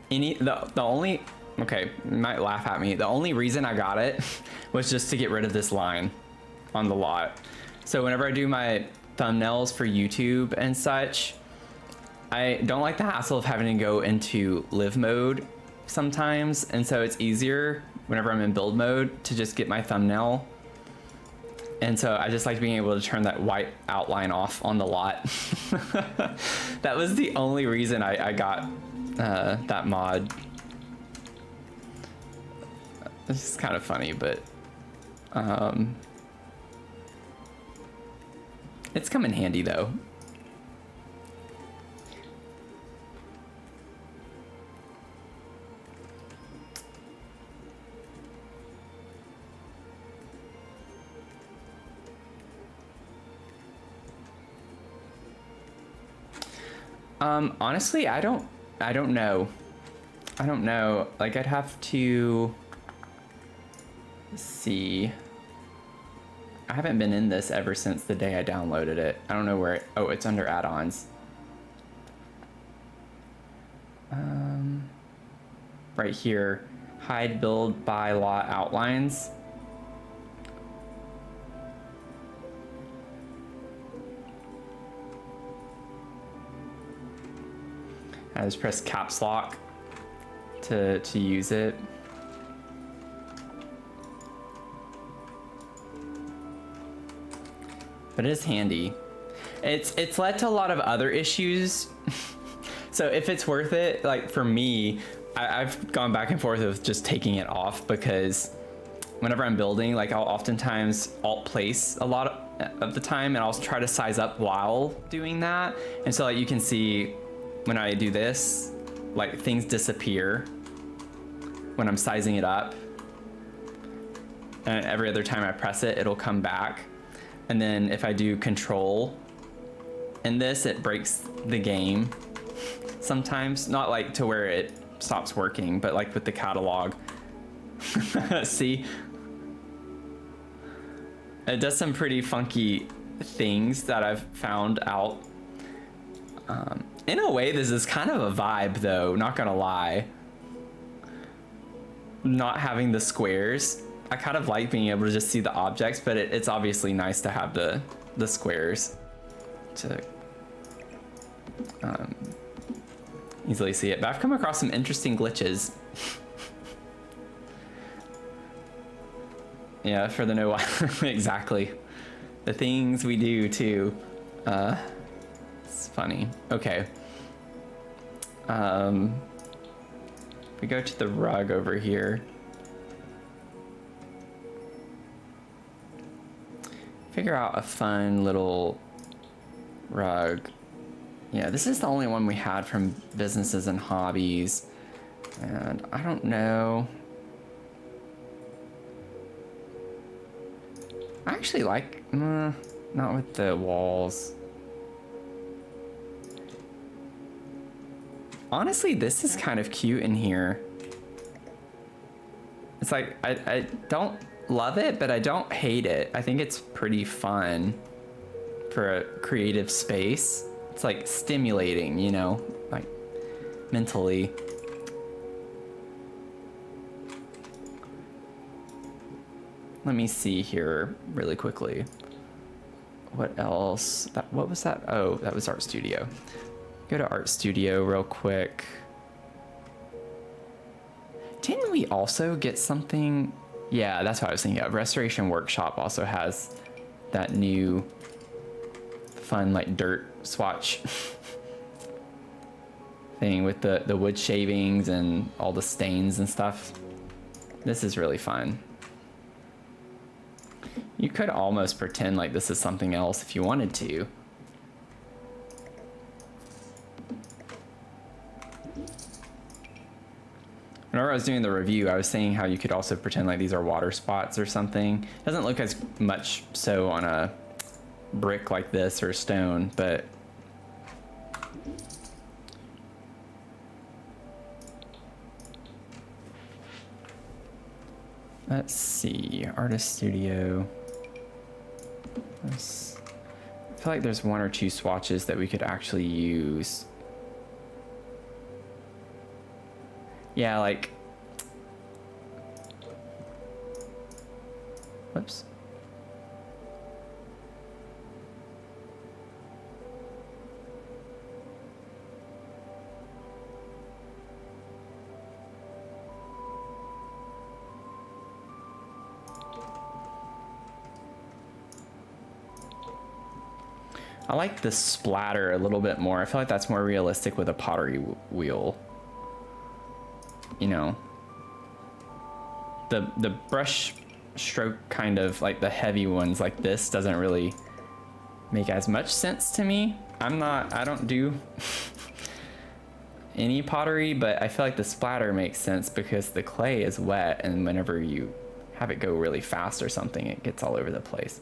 the only, okay, you might laugh at me. The only reason I got it was just to get rid of this line on the lot. So whenever I do my thumbnails for YouTube and such, I don't like the hassle of having to go into live mode sometimes. And so it's easier whenever I'm in build mode to just get my thumbnail. And so I just like being able to turn that white outline off on the lot. That was the only reason I got that mod. This is kind of funny, but it's come in handy though. Honestly, I don't know. I don't know. Like, I'd have to see. I haven't been in this ever since the day I downloaded it. I don't know where oh, it's under add-ons. right here, hide, build, buy, lot, outlines. I just press caps lock to use it. But it is handy. It's led to a lot of other issues. So if it's worth it, like for me, I've gone back and forth with just taking it off, because whenever I'm building, like I'll oftentimes alt place a lot of the time, and I'll try to size up while doing that. And so like you can see when I do this, like things disappear when I'm sizing it up. And every other time I press it, it'll come back. And then if I do control in this, it breaks the game sometimes. Not like to where it stops working, but like with the catalog. See? It does some pretty funky things that I've found out. In a way, this is kind of a vibe though, not gonna lie. Not having the squares. I kind of like being able to just see the objects, but it's obviously nice to have the squares to easily see it. But I've come across some interesting glitches. Yeah, for the no exactly. The things we do too. It's funny. Okay. We go to the rug over here. Figure out a fun little rug. Yeah, this is the only one we had from businesses and hobbies. And I don't know. I actually like, not with the walls. Honestly, this is kind of cute in here. It's like, I don't love it, but I don't hate it. I think it's pretty fun for a creative space. It's like stimulating, you know, like mentally. Let me see here really quickly. What else? What was that? Oh, that was Art Studio. Go to Art Studio real quick. Didn't we also get something? Yeah, that's what I was thinking of. Restoration Workshop also has that new fun like dirt swatch thing with the wood shavings and all the stains and stuff. This is really fun. You could almost pretend like this is something else if you wanted to. Whenever I was doing the review, I was saying how you could also pretend like these are water spots or something. It doesn't look as much so on a brick like this or stone, but let's see, Artist Studio. I feel like there's one or two swatches that we could actually use. Yeah, like, whoops. I like the splatter a little bit more. I feel like that's more realistic with a pottery wheel. You know, the brush stroke kind of like the heavy ones like this doesn't really make as much sense to me. I don't do any pottery, but I feel like the splatter makes sense because the clay is wet, and whenever you have it go really fast or something, it gets all over the place.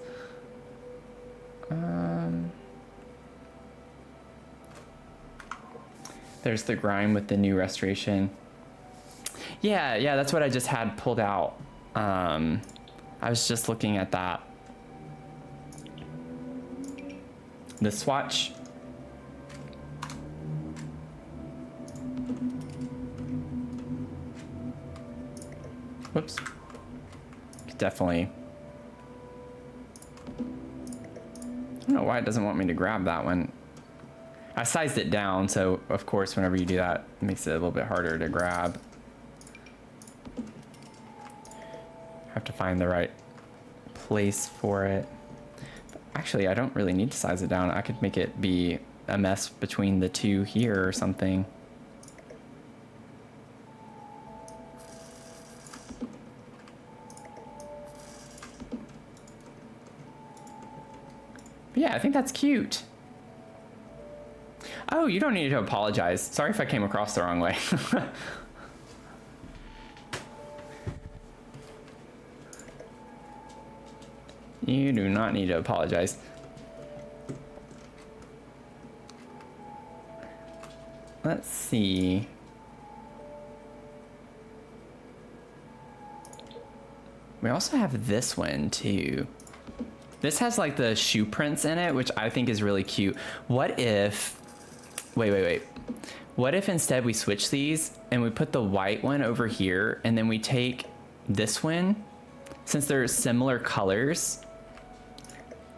There's the grime with the new restoration. Yeah, that's what I just had pulled out. I was just looking at that. The swatch. Whoops. Definitely. I don't know why it doesn't want me to grab that one. I sized it down, so of course whenever you do that, it makes it a little bit harder to grab. Have to find the right place for it. Actually, I don't really need to size it down. I could make it be a mess between the two here or something. But yeah, I think that's cute. Oh, you don't need to apologize. Sorry if I came across the wrong way. You do not need to apologize. Let's see. We also have this one too. This has like the shoe prints in it, which I think is really cute. What if, wait. What if instead we switch these and we put the white one over here and then we take this one, since they're similar colors,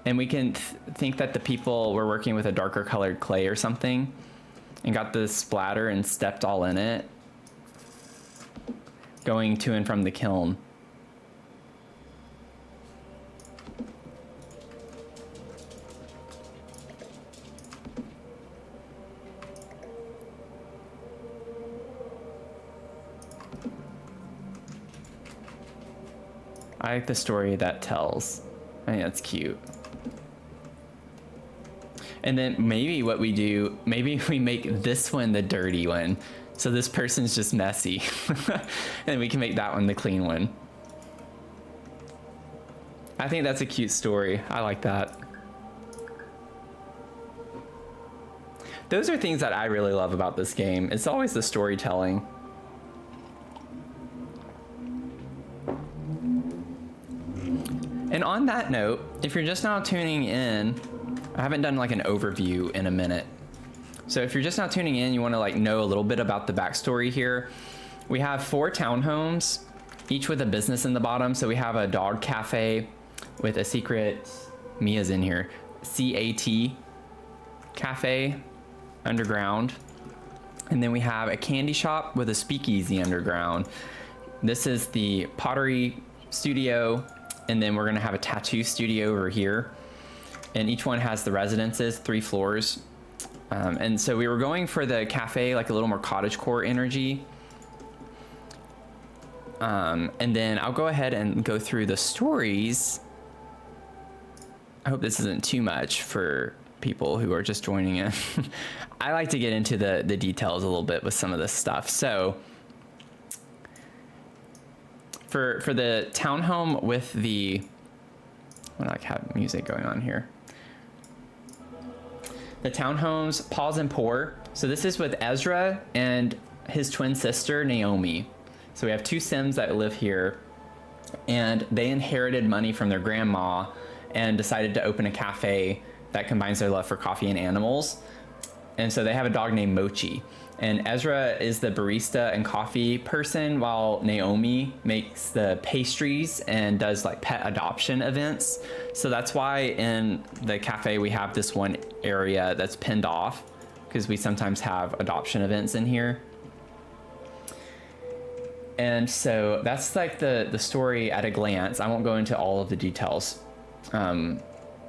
and we can think that the people were working with a darker colored clay or something and got the splatter and stepped all in it, going to and from the kiln. I like the story that tells. I think that's cute. And then maybe what we do, maybe we make this one the dirty one. So this person's just messy. And we can make that one the clean one. I think that's a cute story. I like that. Those are things that I really love about this game. It's always the storytelling. And on that note, if you're just now tuning in, I haven't done like an overview in a minute. So if you're just now tuning in, you want to like know a little bit about the backstory here. We have 4 townhomes, each with a business in the bottom. So we have a dog cafe with a secret, Mia's in here, CAT cafe underground. And then we have a candy shop with a speakeasy underground. This is the pottery studio. And then we're gonna have a tattoo studio over here. And each one has the residences, 3 floors. And so we were going for the cafe, like a little more cottagecore energy. And then I'll go ahead and go through the stories. I hope this isn't too much for people who are just joining in. I like to get into the details a little bit with some of this stuff. So for the townhome with the, I like have music going on here. The townhomes, Pause and Pour. So this is with Ezra and his twin sister, Naomi. So we have 2 Sims that live here, and they inherited money from their grandma and decided to open a cafe that combines their love for coffee and animals. And so they have a dog named Mochi. And Ezra is the barista and coffee person, while Naomi makes the pastries and does like pet adoption events. So that's why in the cafe we have this one area that's pinned off, because we sometimes have adoption events in here. And so that's like the story at a glance. I won't go into all of the details.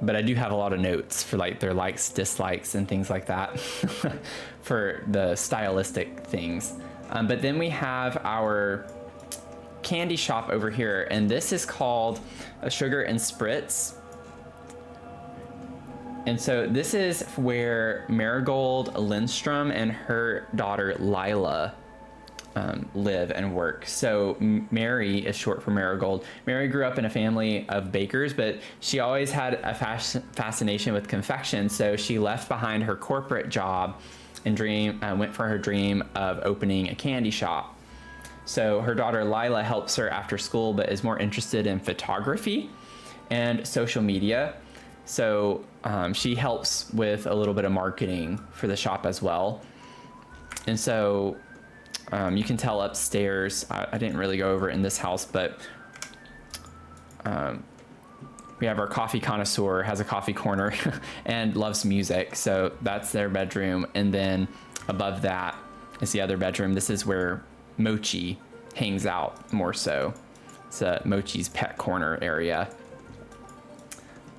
But I do have a lot of notes for like their likes, dislikes, and things like that for the stylistic things. But then we have our candy shop over here, and this is called a Sugar and Spritz. And so this is where Marigold Lindstrom and her daughter Lila live and work. So Mary is short for Marigold. Mary grew up in a family of bakers, but she always had a fascination with confection. So she left behind her corporate job and went for her dream of opening a candy shop. So her daughter Lila helps her after school, but is more interested in photography and social media. So she helps with a little bit of marketing for the shop as well. And so You can tell upstairs, I didn't really go over it in this house, but we have our coffee connoisseur, has a coffee corner and loves music. So that's their bedroom. And then above that is the other bedroom. This is where Mochi hangs out more so. It's Mochi's pet corner area.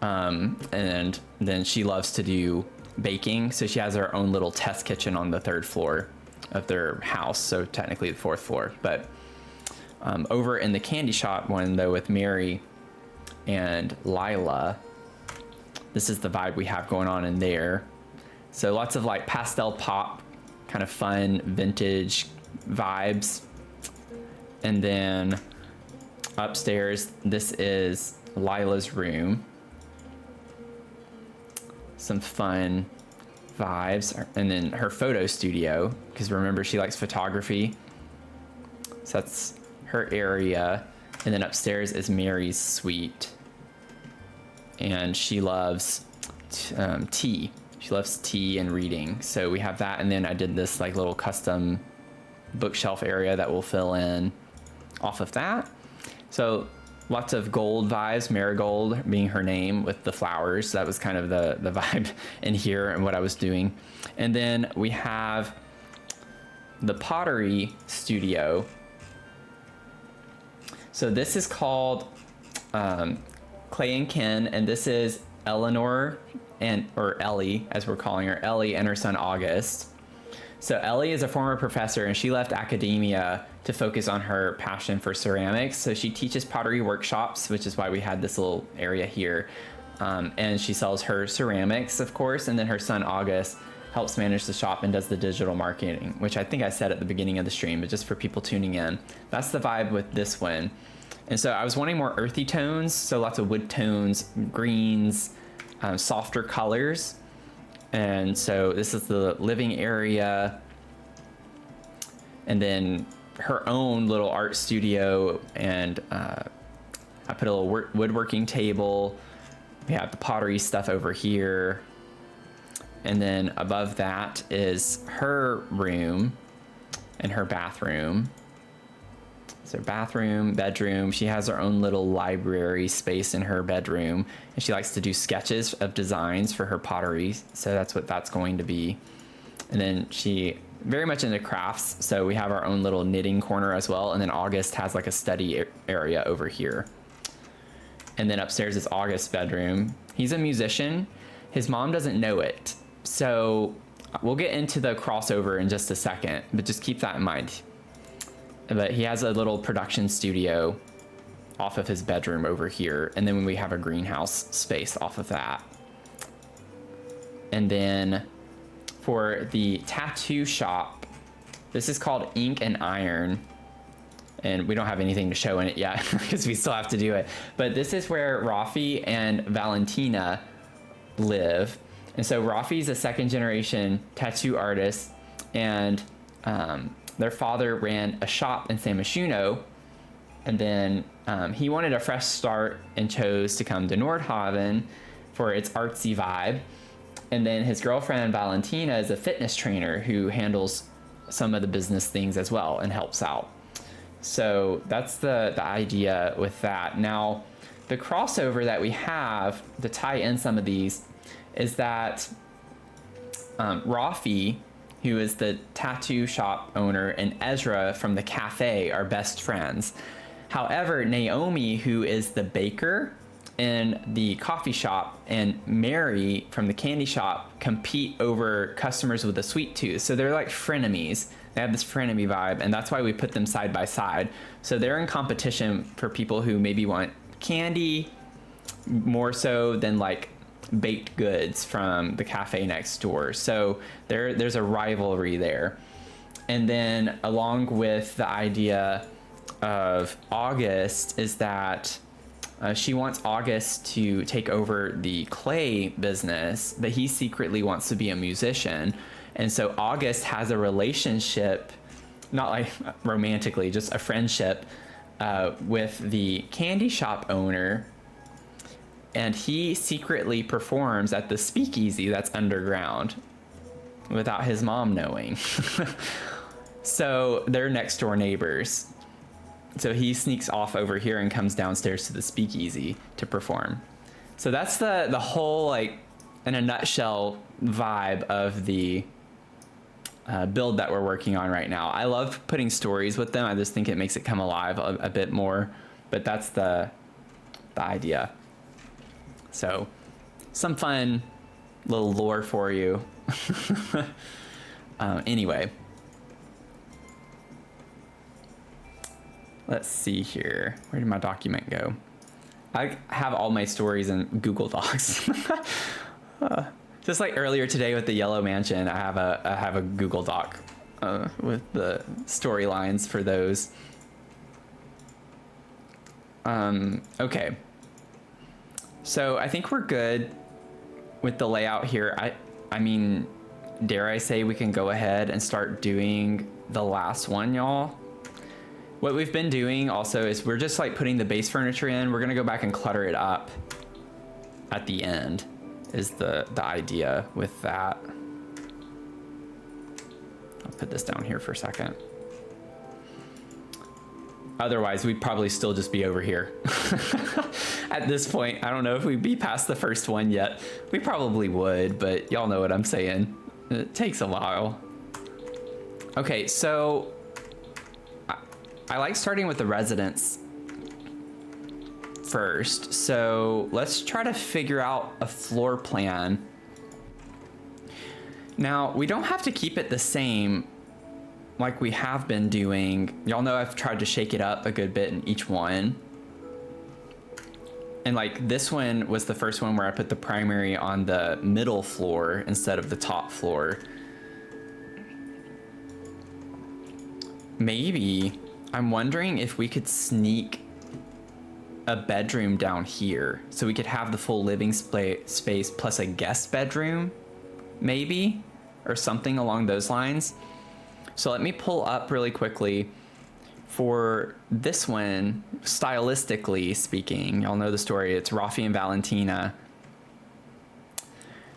And then she loves to do baking. So she has her own little test kitchen on the 3rd floor of their house. So technically the 4th floor, but over in the candy shop one though with Mary and Lila, this is the vibe we have going on in there. So lots of like pastel pop, kind of fun vintage vibes. And then upstairs, this is Lila's room. Some fun vibes. And then her photo studio, because remember she likes photography. So that's her area. And then upstairs is Mary's suite. And she loves tea. She loves tea and reading. So we have that. And then I did this like little custom bookshelf area that will fill in off of that. So lots of gold vibes, marigold being her name with the flowers. That was kind of the vibe in here and what I was doing. And then we have the pottery studio. So this is called Clay and Ken, and this is Eleanor or Ellie, as we're calling her, Ellie and her son August. So Ellie is a former professor, and she left academia to focus on her passion for ceramics. So she teaches pottery workshops, which is why we had this little area here. And she sells her ceramics, of course, and then her son August helps manage the shop and does the digital marketing, which I think I said at the beginning of the stream, but just for people tuning in. That's the vibe with this one. And so I was wanting more earthy tones, so lots of wood tones, greens, softer colors. And so this is the living area. And then her own little art studio. And I put a little woodworking table. We have the pottery stuff over here. And then above that is her room and her bathroom. So bathroom, bedroom. She has her own little library space in her bedroom, and she likes to do sketches of designs for her pottery. So that's what that's going to be. And then she very much into crafts. So we have our own little knitting corner as well. And then August has like a study area over here. And then upstairs is August's bedroom. He's a musician. His mom doesn't know it. So we'll get into the crossover in just a second, but just keep that in mind. But he has a little production studio off of his bedroom over here. And then we have a greenhouse space off of that. And then for the tattoo shop, this is called Ink and Iron. And we don't have anything to show in it yet because we still have to do it. But this is where Rafi and Valentina live. And so Rafi's a 2nd generation tattoo artist, and their father ran a shop in San Myshuno, and then he wanted a fresh start and chose to come to Nordhaven for its artsy vibe. And then his girlfriend Valentina is a fitness trainer who handles some of the business things as well and helps out. So that's the idea with that. Now, the crossover that we have to tie in some of these is that Rafi, who is the tattoo shop owner, and Ezra from the cafe are best friends. However, Naomi, who is the baker in the coffee shop, and Mary from the candy shop compete over customers with a sweet tooth. So they're like frenemies. They have this frenemy vibe, and that's why we put them side by side. So they're in competition for people who maybe want candy more so than like baked goods from the cafe next door. So there's a rivalry there. And then along with the idea of August is that she wants August to take over the clay business, but he secretly wants to be a musician. And so August has a relationship, not like romantically, just a friendship with the candy shop owner. And he secretly performs at the speakeasy that's underground without his mom knowing. So they're next door neighbors. So he sneaks off over here and comes downstairs to the speakeasy to perform. So that's the whole, like, in a nutshell, vibe of the build that we're working on right now. I love putting stories with them. I just think it makes it come alive a bit more. But that's the idea. So some fun little lore for you. Anyway. Let's see here. Where did my document go? I have all my stories in Google Docs. Just like earlier today with the Yellow Mansion, I have a Google Doc with the storylines for those. Okay. So I think we're good with the layout here. I mean, dare I say we can go ahead and start doing the last one, y'all. What we've been doing also is we're just like putting the base furniture in. We're gonna go back and clutter it up at the end is the idea with that. I'll put this down here for a second. Otherwise, we'd probably still just be over here. At this point, I don't know if we'd be past the first one yet. We probably would, but y'all know what I'm saying. It takes a while. Okay, so I like starting with the residents first. So let's try to figure out a floor plan. Now, we don't have to keep it the same like we have been doing. Y'all know I've tried to shake it up a good bit in each one. And like this one was the first one where I put the primary on the middle floor instead of the top floor. Maybe I'm wondering if we could sneak a bedroom down here so we could have the full living space plus a guest bedroom, maybe, or something along those lines. So let me pull up really quickly for this one, stylistically speaking. Y'all know the story. It's Rafi and Valentina.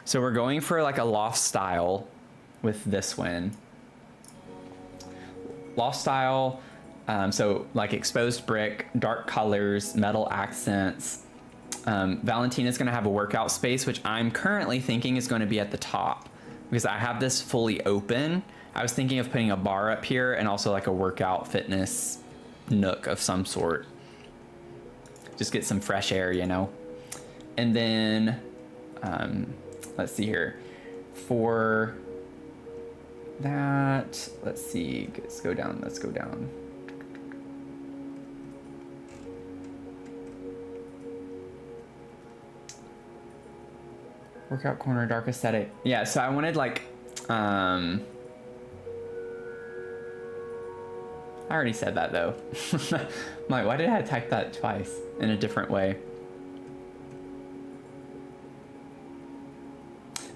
So we're going for like a loft style with this one. Loft style, so like exposed brick, dark colors, metal accents. Valentina's gonna have a workout space, which I'm currently thinking is gonna be at the top because I have this fully open. I was thinking of putting a bar up here and also like a workout fitness nook of some sort. Just get some fresh air, you know? And then, let's see here. For that, let's see, let's go down. Workout corner, dark aesthetic. Yeah, so I wanted like, I already said that though. I'm like, why did I type that twice in a different way?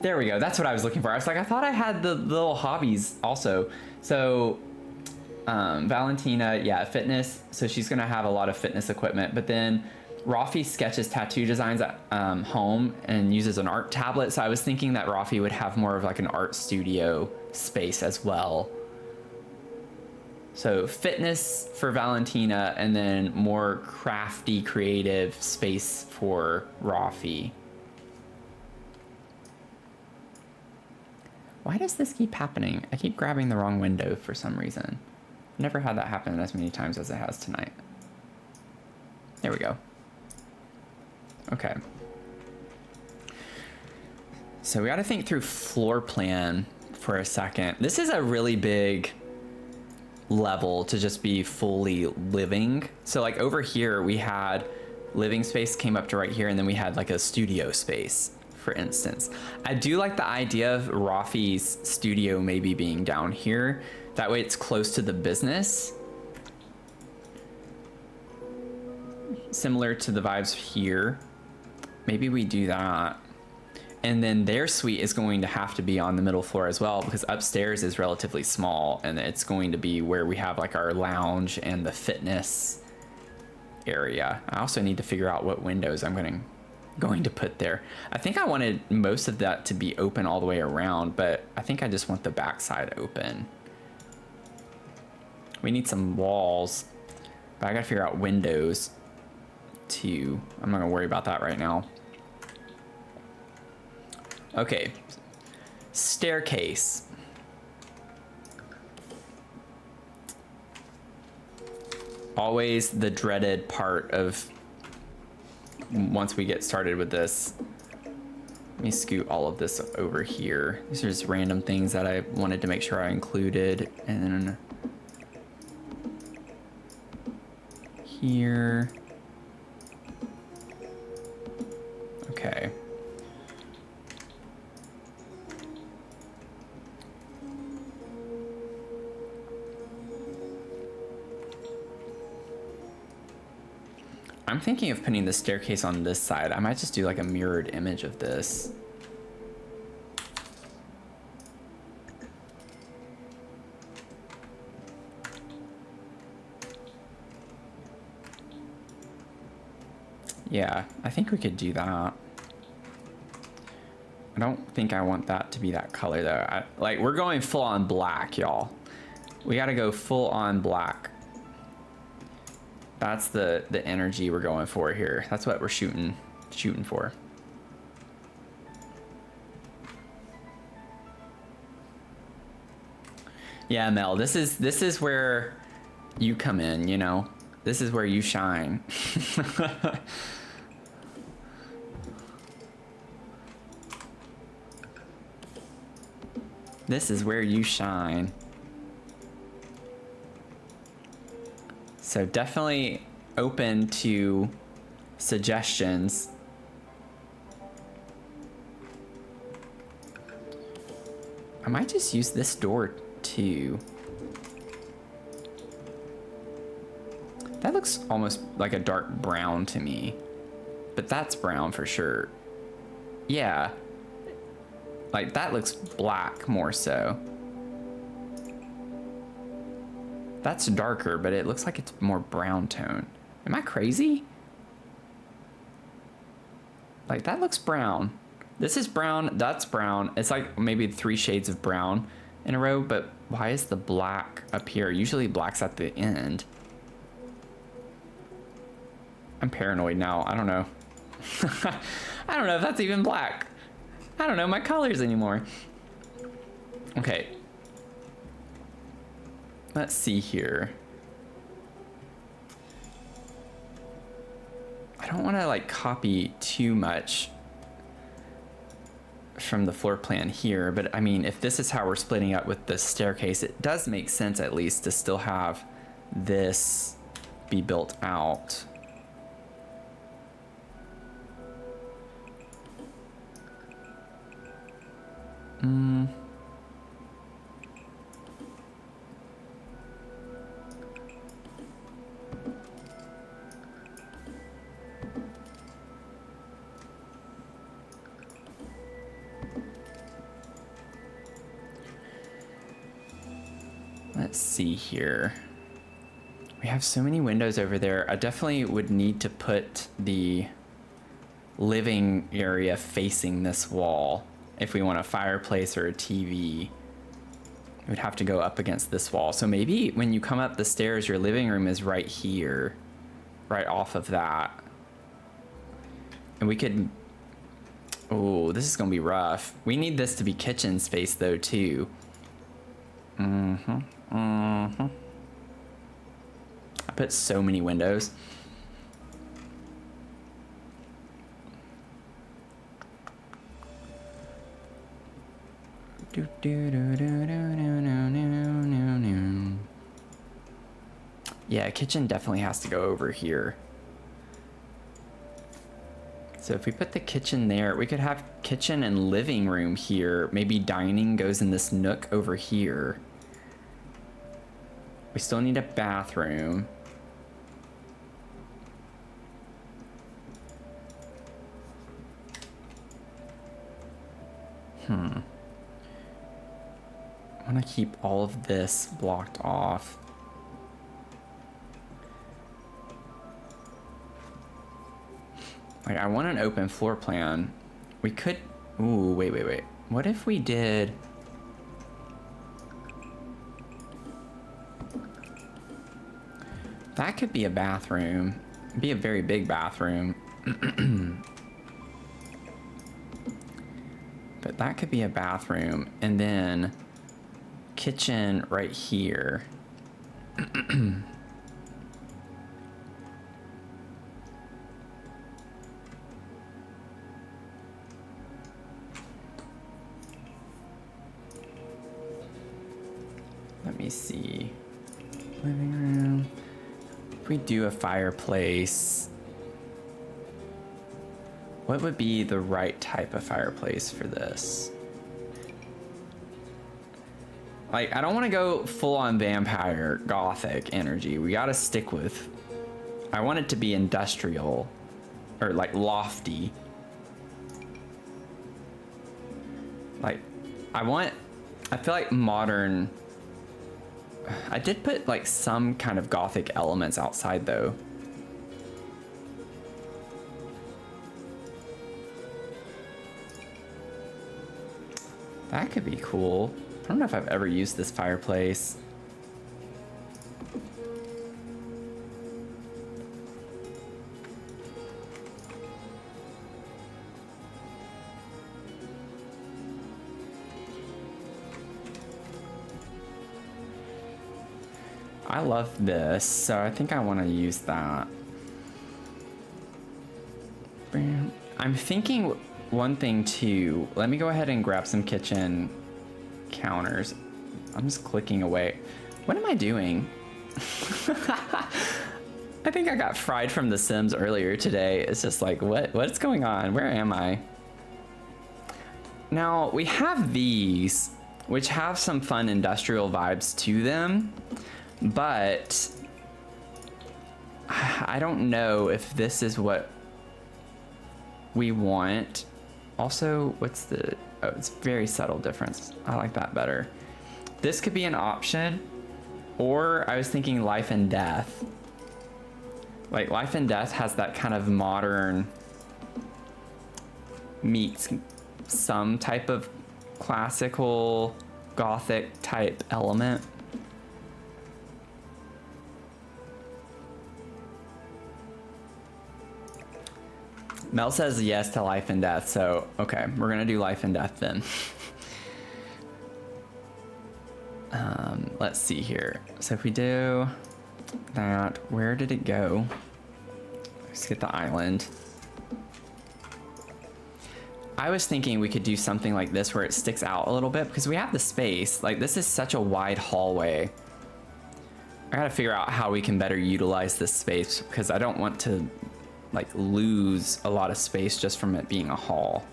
There we go. That's what I was looking for. I was like, I thought I had the little hobbies also. So Valentina, yeah, fitness. So she's going to have a lot of fitness equipment. But then Rafi sketches tattoo designs at home and uses an art tablet. So I was thinking that Rafi would have more of like an art studio space as well. So fitness for Valentina and then more crafty, creative space for Rafi. Why does this keep happening? I keep grabbing the wrong window for some reason. Never had that happen as many times as it has tonight. There we go. Okay. So we got to think through floor plan for a second. This is a really big level to just be fully living. So like over here we had living space came up to right here, and then we had like a studio space, for instance. I do like the idea of Rafi's studio maybe being down here. That way it's close to the business. Similar to the vibes here. Maybe we do that. And then their suite is going to have to be on the middle floor as well, because upstairs is relatively small, and it's going to be where we have like our lounge and the fitness area. I also need to figure out what windows I'm going to put there. I think I wanted most of that to be open all the way around, but I think I just want the backside open. We need some walls, but I gotta figure out windows too. I'm not gonna worry about that right now. Okay, staircase. Always the dreaded part of once we get started with this. Let me scoot all of this over here. These are just random things that I wanted to make sure I included. And then here. Okay. I'm thinking of putting the staircase on this side. I might just do like a mirrored image of this. Yeah, I think we could do that. I don't think I want that to be that color though. Like we're going full on black, y'all. We gotta go full on black. That's the energy we're going for here. That's what we're shooting for. Yeah, Mel, this is where you come in, you know? This is where you shine. This is where you shine. So definitely open to suggestions. I might just use this door too. That looks almost like a dark brown to me, but that's brown for sure. Yeah, like that looks black more so. That's darker, but it looks like it's more brown tone. Am I crazy? Like that looks brown. This is brown, that's brown. It's like maybe 3 shades of brown in a row, but why is the black up here? Usually black's at the end. I'm paranoid now, I don't know. I don't know if that's even black. I don't know my colors anymore. Okay. Let's see here. I don't want to like copy too much from the floor plan here, but I mean, if this is how we're splitting up with the staircase, it does make sense at least to still have this be built out. Let's see here. We have so many windows over there. I definitely would need to put the living area facing this wall. If we want a fireplace or a TV, we'd have to go up against this wall. So maybe when you come up the stairs, your living room is right here, right off of that. And we could, oh, this is gonna be rough. We need this to be kitchen space though too. I put so many windows. Yeah, kitchen definitely has to go over here. So if we put the kitchen there, we could have kitchen and living room here. Maybe dining goes in this nook over here. We still need a bathroom. I want to keep all of this blocked off. Like, I want an open floor plan. We could, ooh, wait. What if we did, That could be a bathroom. It'd be a very big bathroom. But that could be a bathroom. And then kitchen right here. Let me see. Living room. If we do a fireplace, what would be the right type of fireplace for this? Like, I don't want to go full on vampire gothic energy. We got to stick with, I want it to be industrial or like lofty. Like, I feel like modern, I did put like some kind of gothic elements outside though. That could be cool. I don't know if I've ever used this fireplace. I love this, so I think I want to use that. I'm thinking one thing too. Let me go ahead and grab some kitchen counters. I'm just clicking away. What am I doing? I think I got fried from The Sims earlier today. It's just like, what's going on? Where am I? Now, we have these, which have some fun industrial vibes to them, but I don't know if this is what we want. Also, what's the, oh, it's very subtle difference. I like that better. This could be an option, or I was thinking Life and Death. Like Life and Death has that kind of modern meets some type of classical gothic type element. Mel says yes to Life and Death, so okay, we're gonna do Life and Death then. Let's see here. So if we do that, where did it go? Let's get the island. I was thinking we could do something like this where it sticks out a little bit because we have the space. Like, this is such a wide hallway. I gotta figure out how we can better utilize this space because I don't want to like lose a lot of space just from it being a hall.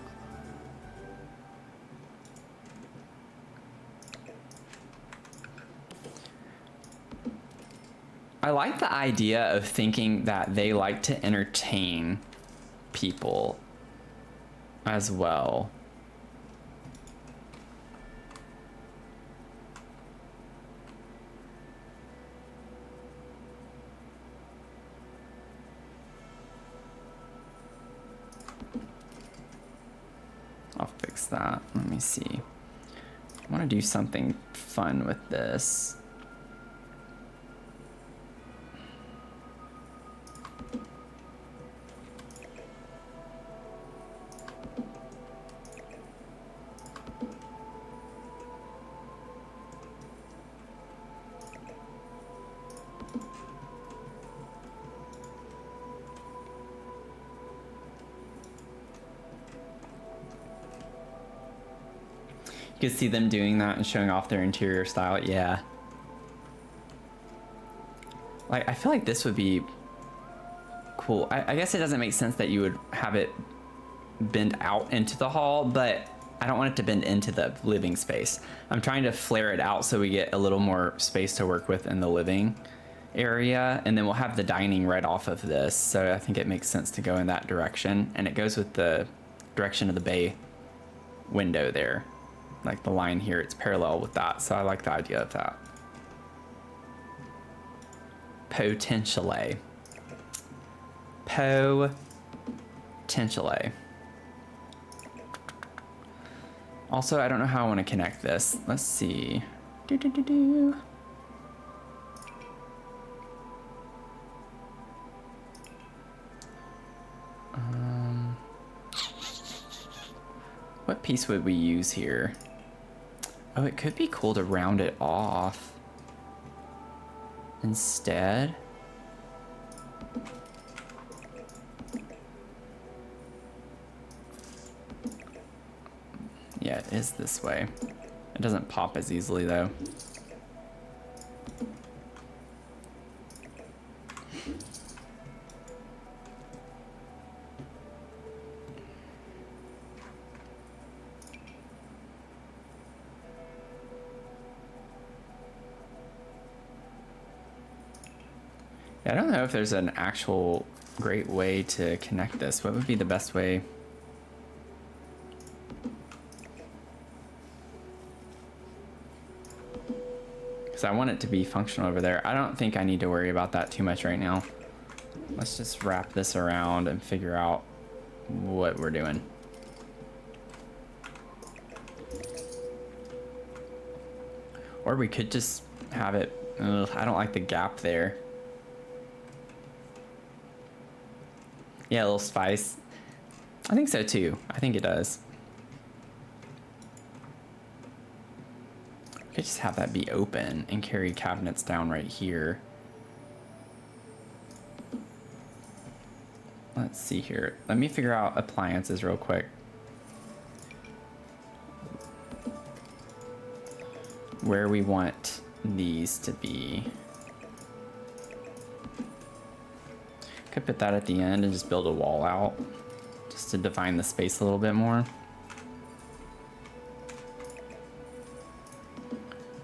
I like the idea of thinking that they like to entertain people as well. I'll fix that. Let me see. I want to do something fun with this. You can see them doing that and showing off their interior style. Yeah. Like, I feel like this would be cool. I guess it doesn't make sense that you would have it bend out into the hall, but I don't want it to bend into the living space. I'm trying to flare it out so we get a little more space to work with in the living area, and then we'll have the dining right off of this. So I think it makes sense to go in that direction, and it goes with the direction of the bay window there. Like the line here, it's parallel with that. So I like the idea of that. Potentially. Potentially. Also, I don't know how I want to connect this. Let's see. What piece would we use here? Oh, it could be cool to round it off instead. Yeah, it is this way. It doesn't pop as easily though. I don't know if there's an actual great way to connect this. What would be the best way? Because I want it to be functional over there. I don't think I need to worry about that too much right now. Let's just wrap this around and figure out what we're doing. Or we could just have it, I don't like the gap there. Yeah, a little spice. I think so too. I think it does. We could just have that be open and carry cabinets down right here. Let's see here. Let me figure out appliances real quick. Where we want these to be. Could put that at the end and just build a wall out just to define the space a little bit more.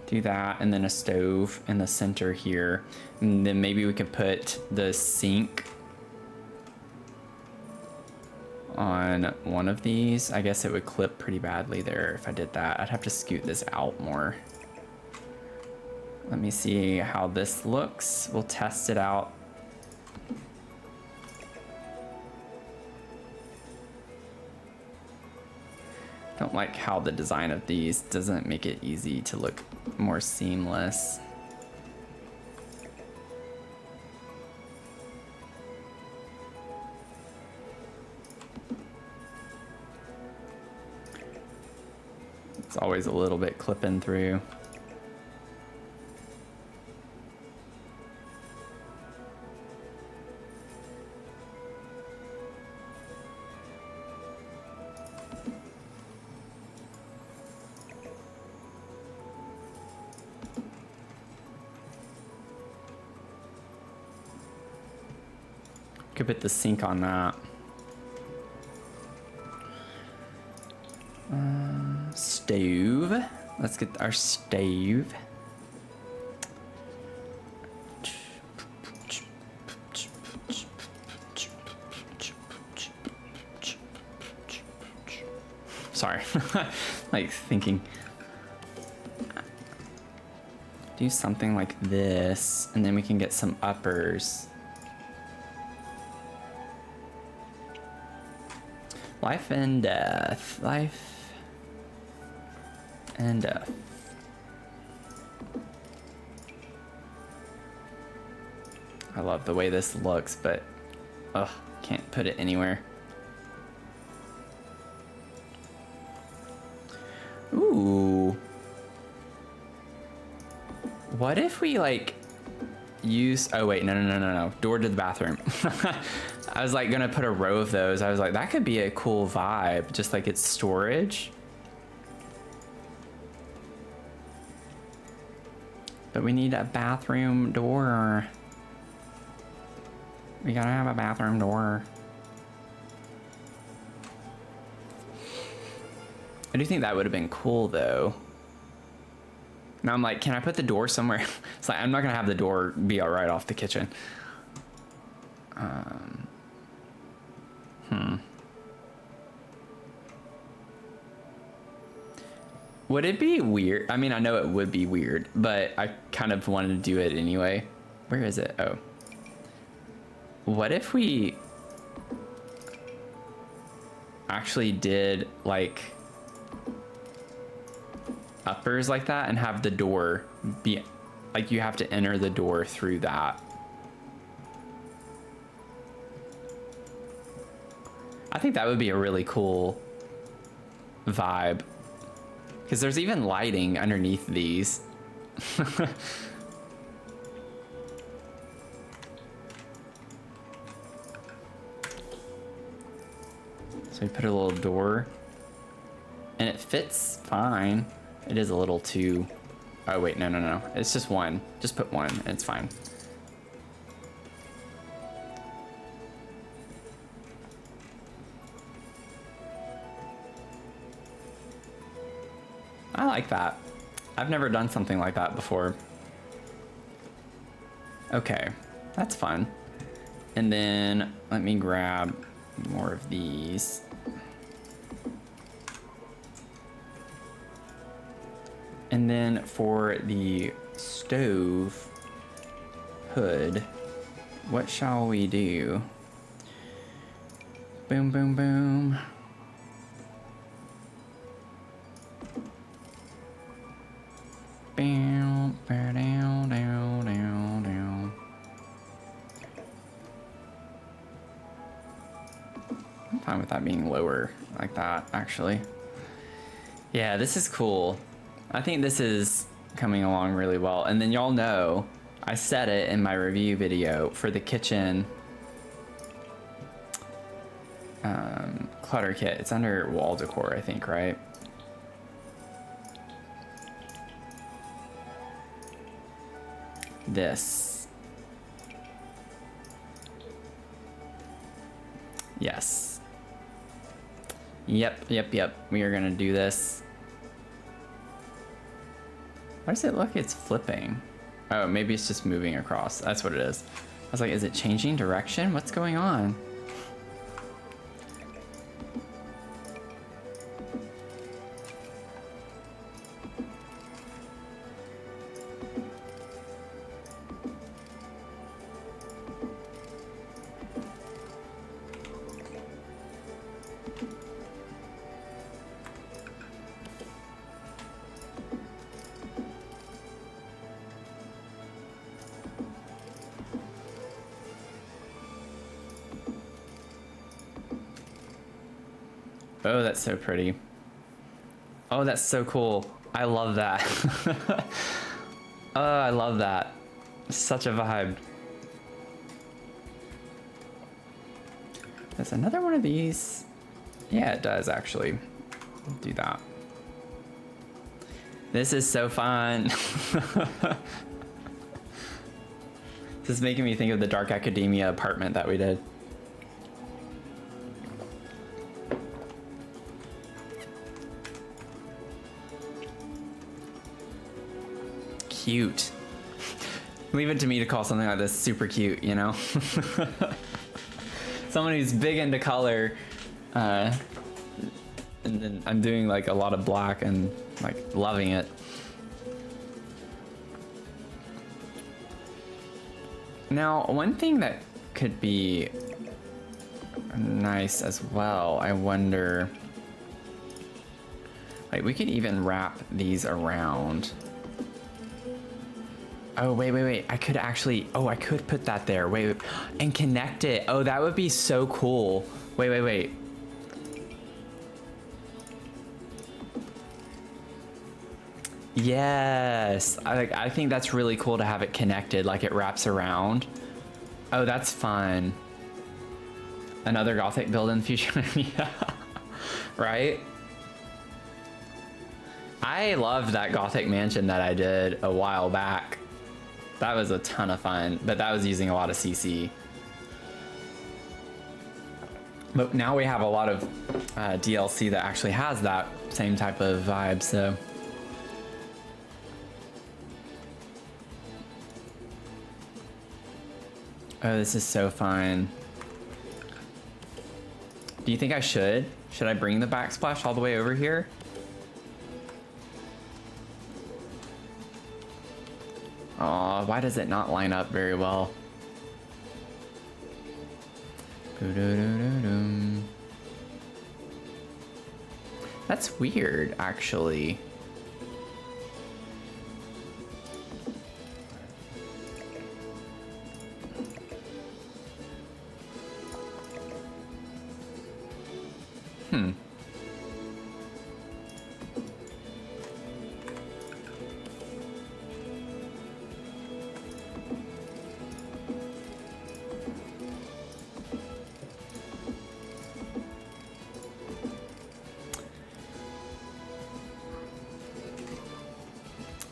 Do that, and then a stove in the center here. And then maybe we could put the sink on one of these. I guess it would clip pretty badly there if I did that. I'd have to scoot this out more. Let me see how this looks. We'll test it out. Don't like how the design of these doesn't make it easy to look more seamless. It's always a little bit clipping through. Could put the sink on that. Stove. Let's get our stove. Sorry, like thinking. Do something like this, and then we can get some uppers. Life and death. Life and death. I love the way this looks, but ugh, can't put it anywhere. Ooh. What if we like use, oh wait, no. Door to the bathroom. I was like gonna put a row of those. I was like, that could be a cool vibe, just like it's storage. But we need a bathroom door. We gotta have a bathroom door. I do think that would have been cool though. Now I'm like, can I put the door somewhere? It's like, I'm not gonna have the door be right off the kitchen. Would it be weird? I mean, I know it would be weird, but I kind of wanted to do it anyway. Where is it? Oh. What if we actually did like uppers like that and have the door be like you have to enter the door through that? I think that would be a really cool vibe. Because there's even lighting underneath these. So we put a little door. And it fits fine. It is a little too... Oh, wait, no. It's just one. Just put one, and it's fine. I like that. I've never done something like that before. Okay, that's fun. And then let me grab more of these. And then for the stove hood, what shall we do? Boom, boom, boom. Down, down, down, down, down. I'm fine with that being lower like that, actually. Yeah, this is cool. I think this is coming along really well. And then y'all know, I said it in my review video for the kitchen clutter kit. It's under wall decor, I think, right? This. Yes. Yep. We are gonna do this. Why does it look it's flipping? Oh, maybe it's just moving across. That's what it is. I was like, is it changing direction? What's going on? Oh, that's so pretty. Oh, that's so cool. I love that. Oh, I love that. Such a vibe. There's another one of these. Yeah, it does actually. Do that. This is so fun. This is making me think of the Dark Academia apartment that we did. Cute. Leave it to me to call something like this super cute, you know? Someone who's big into color, and then I'm doing like a lot of black and like loving it. Now, one thing that could be nice as well, I wonder, like we could even wrap these around. Oh, wait. I could actually, I could put that there. Wait, and connect it. Oh, that would be so cool. Wait. Yes, I think that's really cool to have it connected, like it wraps around. Oh, that's fun. Another Gothic build in the future. Yeah, right? I loved that Gothic mansion that I did a while back. That was a ton of fun, but that was using a lot of CC. But now we have a lot of DLC that actually has that same type of vibe, so. Oh, this is so fun. Do you think I should? Should I bring the backsplash all the way over here? Aw, why does it not line up very well? That's weird, actually.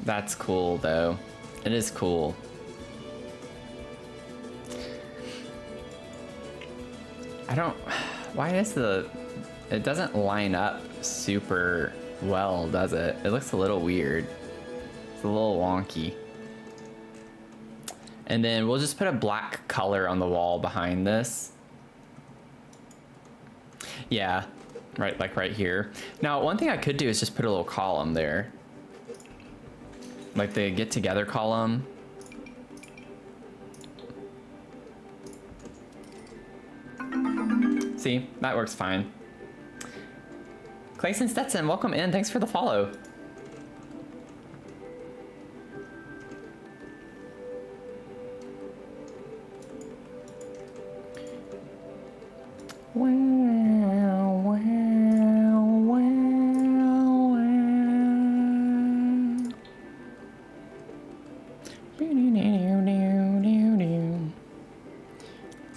That's cool though. It is cool. I don't, why is it doesn't line up super well, does it? It looks a little weird. It's a little wonky. And then we'll just put a black color on the wall behind this. Yeah, right, like right here. Now, one thing I could do is just put a little column there. Like the get together column. See, that works fine. Clayson Stetson, welcome in. Thanks for the follow.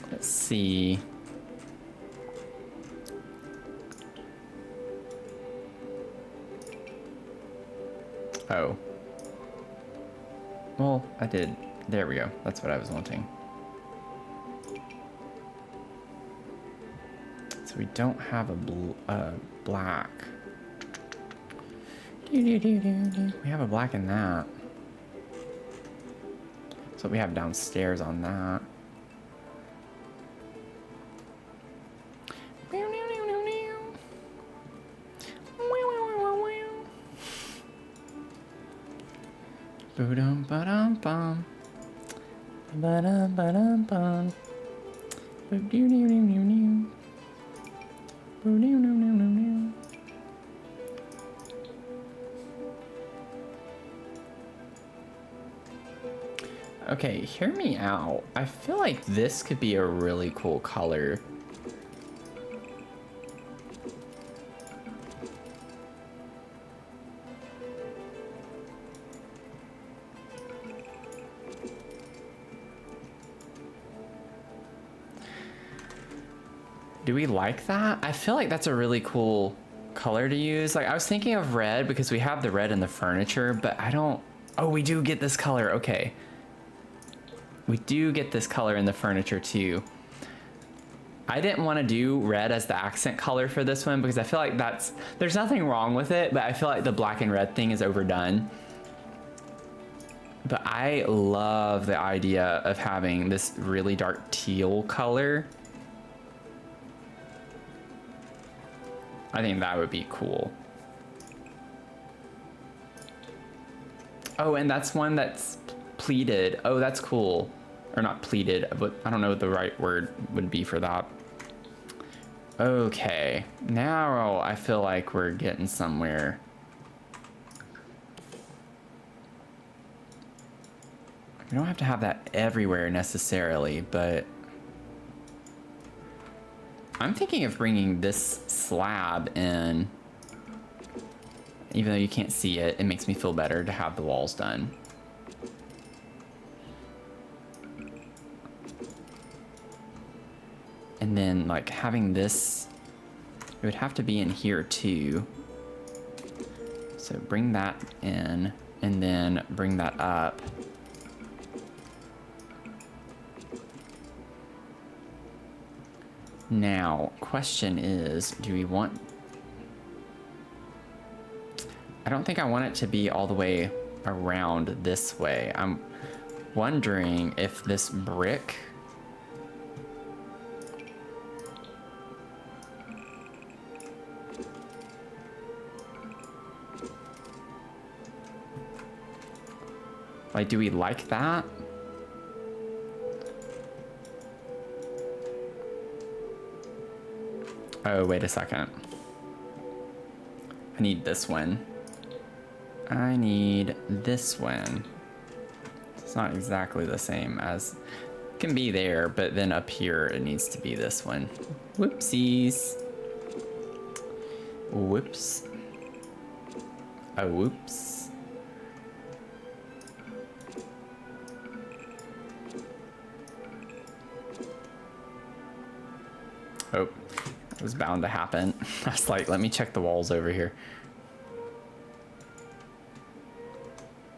Let's see. Oh. Well, I did. There we go. That's what I was wanting. So we don't have a black. We have a black in that. That's what we have downstairs on that. Boom, ba-dum, bum. Ba-dum, ba-dum, bum. Boo-doo-doo-doo-doo-doo. Boo-doo-doo-doo-doo-doo. Okay, hear me out. I feel like this could be a really cool color. Do we like that? I feel like that's a really cool color to use. Like I was thinking of red because we have the red in the furniture, but I don't, oh, we do get this color. Okay. We do get this color in the furniture too. I didn't want to do red as the accent color for this one because I feel like there's nothing wrong with it, but I feel like the black and red thing is overdone. But I love the idea of having this really dark teal color. I think that would be cool. Oh, and that's one that's pleated. Oh, that's cool. Or not pleated, but I don't know what the right word would be for that. Okay, now I feel like we're getting somewhere. We don't have to have that everywhere necessarily, but I'm thinking of bringing this slab in. Even though you can't see it, it makes me feel better to have the walls done. And then like having this, it would have to be in here too. So bring that in and then bring that up. Now, question is, do we want... I don't think I want it to be all the way around this way. I'm wondering if this brick... Like, do we like that? Oh, wait a second. I need this one. I need this one. It's not exactly the same as... It can be there, but then up here it needs to be this one. Whoopsies. Whoops. Oh, whoops. Oh, it was bound to happen. I was like, let me check the walls over here.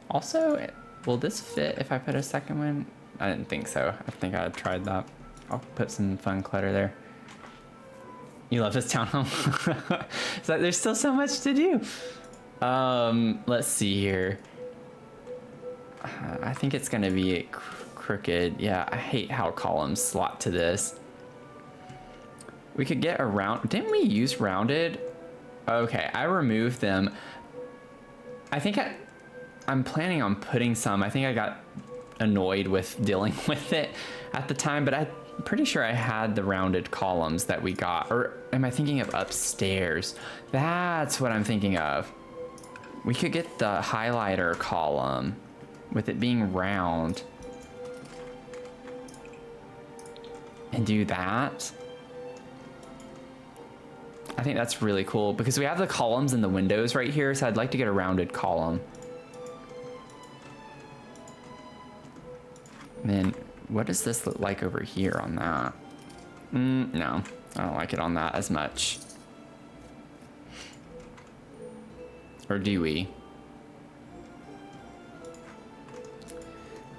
Also, will this fit if I put a second one? I didn't think so. I think I tried that. I'll put some fun clutter there. You love this townhome? It's like there's still so much to do. Let's see here. I think it's gonna be crooked. Yeah, I hate how columns slot to this. We could get around. Didn't we use rounded? Okay, I removed them. I think I'm planning on putting some. I think I got annoyed with dealing with it at the time, but I'm pretty sure I had the rounded columns that we got. Or am I thinking of upstairs? That's what I'm thinking of. We could get the highlighter column with it being round and do that. I think that's really cool because we have the columns and the windows right here, so I'd like to get a rounded column. And then what does this look like over here on that? No, I don't like it on that as much. Or do we?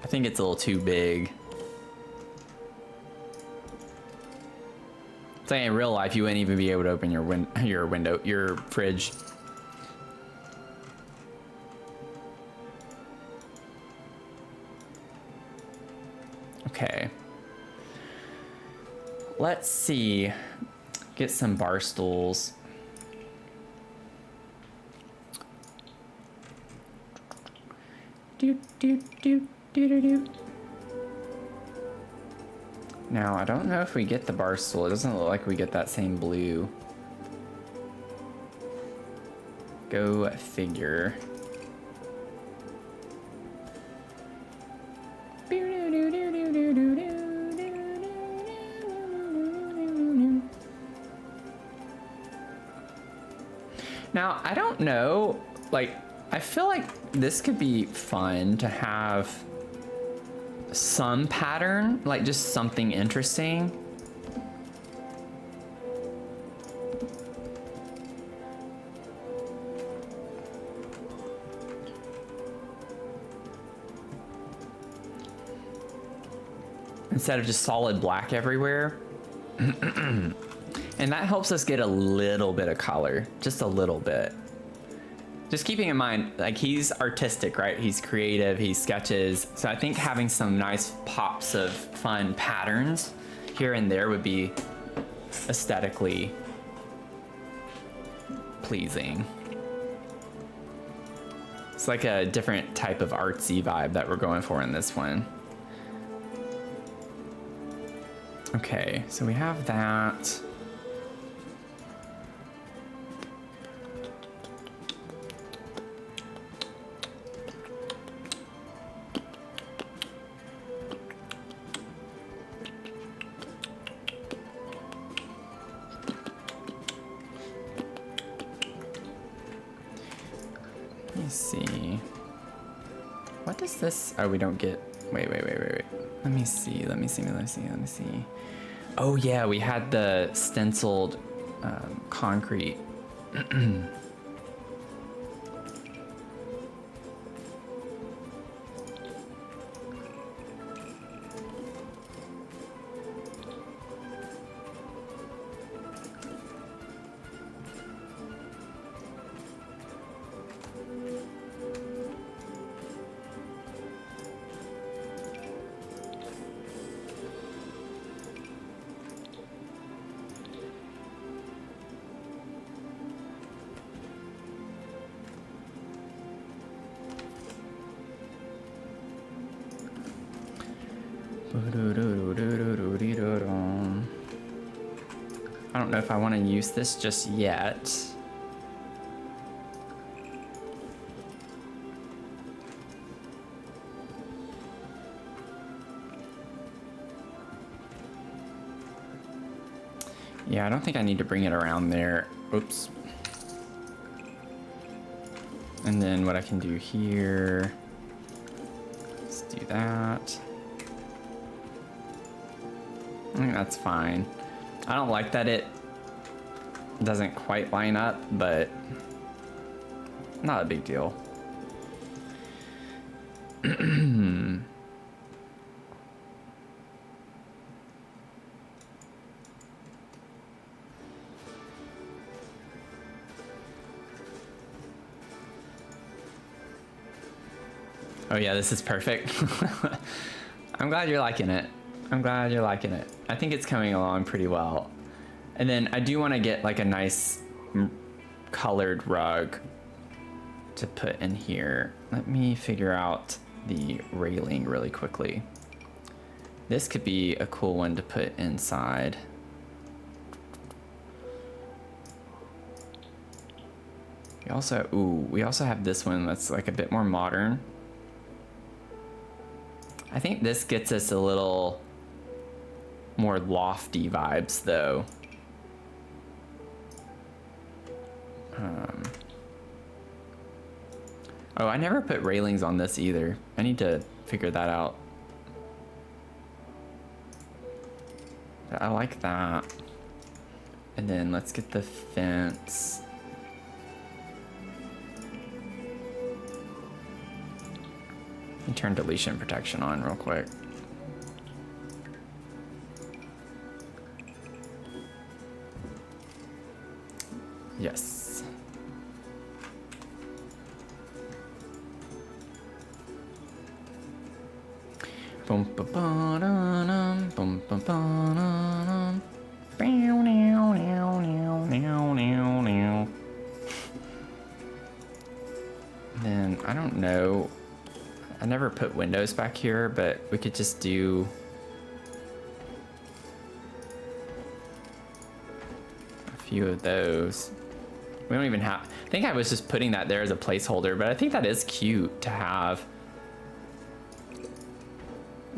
I think it's a little too big. It's like in real life, you wouldn't even be able to open your fridge. Okay. Let's see. Get some bar stools. Do. Now, I don't know if we get the bar stool. It doesn't look like we get that same blue. Go figure. Now, I don't know, like, I feel like this could be fun to have some pattern, like just something interesting. Instead of just solid black everywhere. And that helps us get a little bit of color, just a little bit. Just keeping in mind, like, he's artistic, right? He's creative, he sketches. So I think having some nice pops of fun patterns here and there would be aesthetically pleasing. It's like a different type of artsy vibe that we're going for in this one. Okay, so we have that. Let me see. What does this? Oh, we don't get. Wait. Let me see. Oh yeah, we had the stenciled concrete. I don't know if I want to use this just yet. Yeah, I don't think I need to bring it around there. Oops. And then what I can do here, let's do that. I think that's fine. I don't like that it doesn't quite line up, but not a big deal. Oh yeah, this is perfect. I'm glad you're liking it. I'm glad you're liking it. I think it's coming along pretty well. And then I do want to get like a nice colored rug to put in here. Let me figure out the railing really quickly. This could be a cool one to put inside. We also have this one that's like a bit more modern. I think this gets us a little more lofty vibes though. Oh, I never put railings on this either. I need to figure that out. I like that. And then let's get the fence. And turn deletion protection on real quick. Yes. Boom ba ba da boom ba ba da bow now now now now now now. Then I don't know. I never put windows back here, but we could just do a few of those. We don't even have, I think I was just putting that there as a placeholder, but I think that is cute to have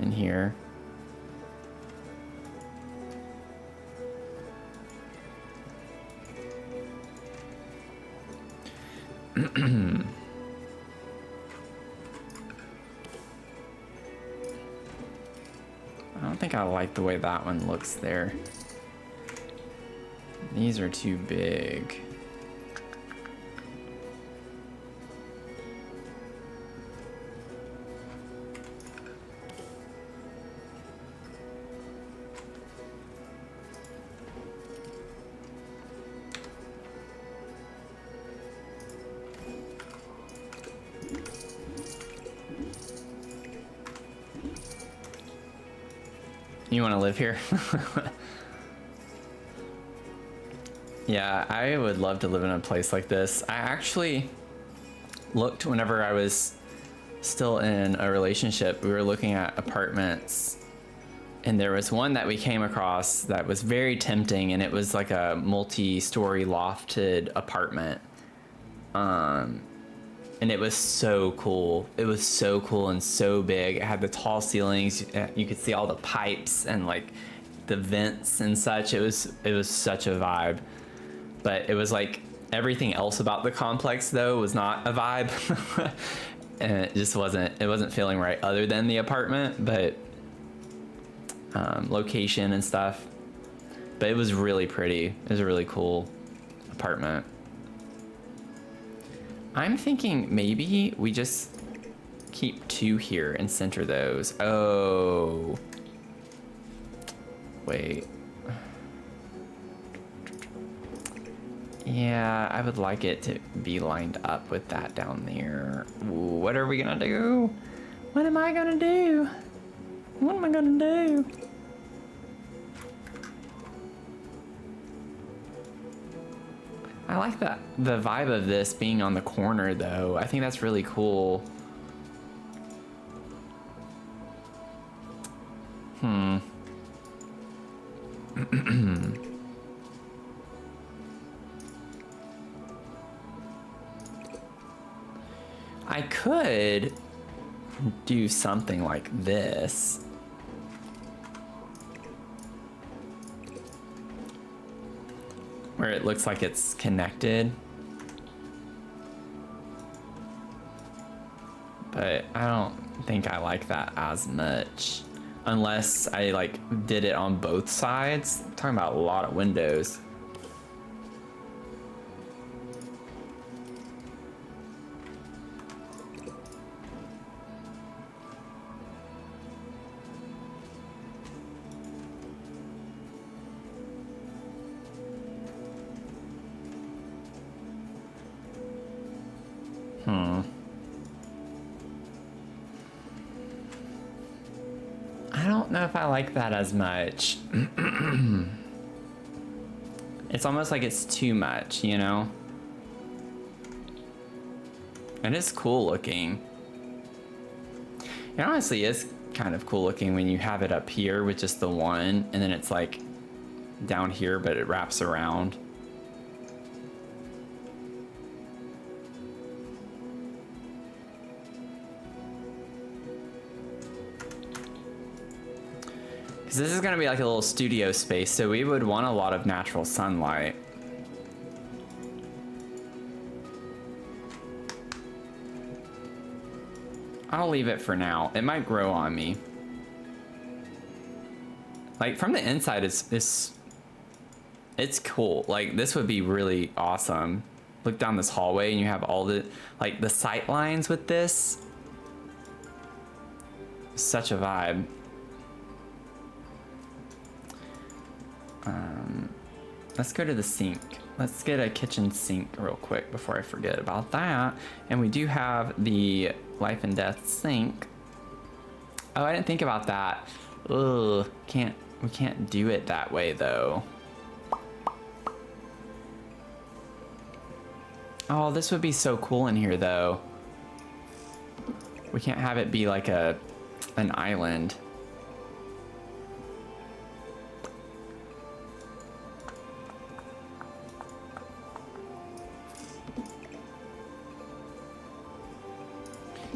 in here. I don't think I like the way that one looks there. These are too big. You want to live here? Yeah, I would love to live in a place like this. I actually looked whenever I was still in a relationship. We were looking at apartments, and there was one that we came across that was very tempting, and it was like a multi-story lofted apartment. And it was so cool. It was so cool and so big. It had the tall ceilings. You could see all the pipes and like the vents and such. It was such a vibe. But it was like everything else about the complex though was not a vibe. And it just wasn't feeling right other than the apartment, but location and stuff. But it was really pretty. It was a really cool apartment. I'm thinking maybe we just keep 2 here and center those. Oh. Wait. Yeah, I would like it to be lined up with that down there. Ooh, what are we gonna do? What am I gonna do? What am I gonna do? I like the vibe of this being on the corner though. I think that's really cool. I could do something like this. Where it looks like it's connected. But I don't think I like that as much. Unless I like did it on both sides. I'm talking about a lot of windows. I don't know if I like that as much. It's almost like it's too much, you know? And it's cool looking. It honestly is kind of cool looking when you have it up here with just the one, and then it's like down here, but it wraps around. Because this is going to be like a little studio space, so we would want a lot of natural sunlight. I'll leave it for now. It might grow on me. Like from the inside, it's cool. Like this would be really awesome. Look down this hallway and you have all the like the sight lines with this. Such a vibe. Let's go to the sink. Let's get a kitchen sink real quick before I forget about that. And we do have the life and death sink. Oh, I didn't think about that. Ugh, we can't do it that way though. Oh, this would be so cool in here though. We can't have it be like an island.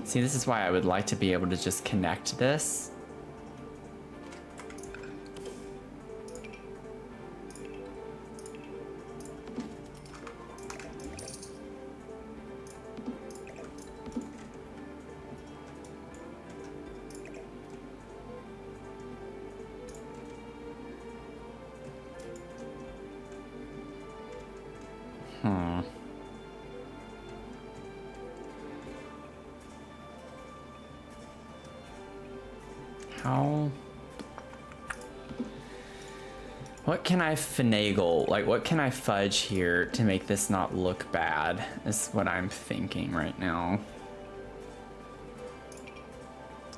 See, this is why I would like to be able to just connect this. What can I finagle? Like, what can I fudge here to make this not look bad? Is what I'm thinking right now.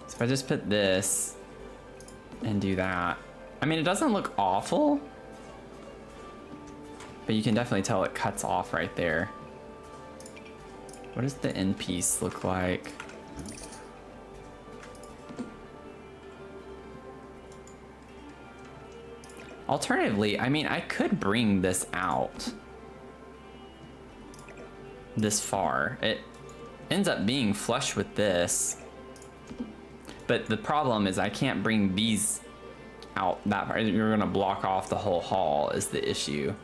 So if I just put this and do that. I mean, it doesn't look awful, but you can definitely tell it cuts off right there. What does the end piece look like? Alternatively, I mean, I could bring this out this far. It ends up being flush with this, but the problem is I can't bring these out that far. You're gonna block off the whole hall is the issue.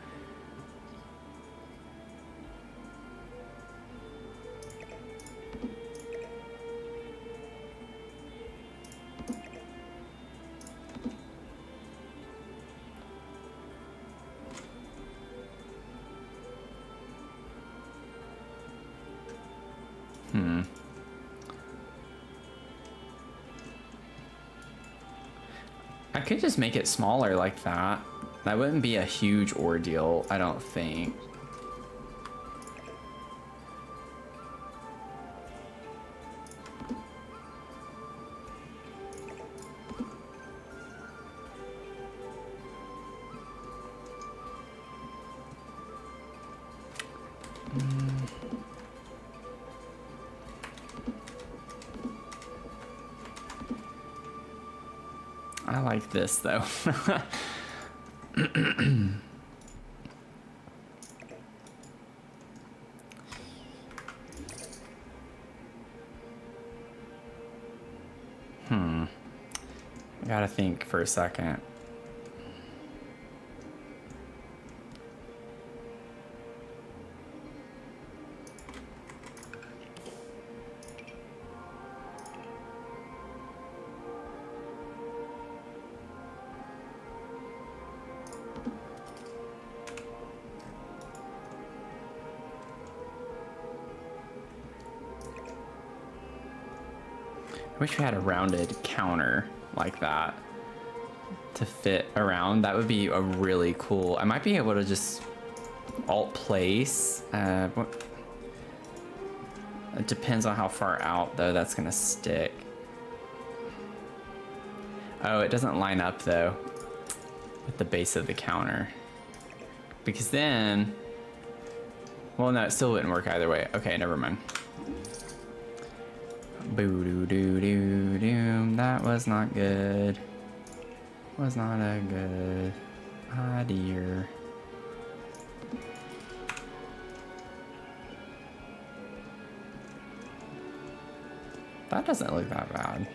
I could just make it smaller like that. That wouldn't be a huge ordeal, I don't think. I like this though. I gotta think for a second. I wish we had a rounded counter like that to fit around. That would be a really cool. I might be able to just alt place. It depends on how far out, though, that's gonna stick. Oh, it doesn't line up, though, with the base of the counter. Because then... Well, no, it still wouldn't work either way. Okay, never mind. Boo-doo-doo-doo-doo. That was not good. Was not a good idea. That doesn't look that bad.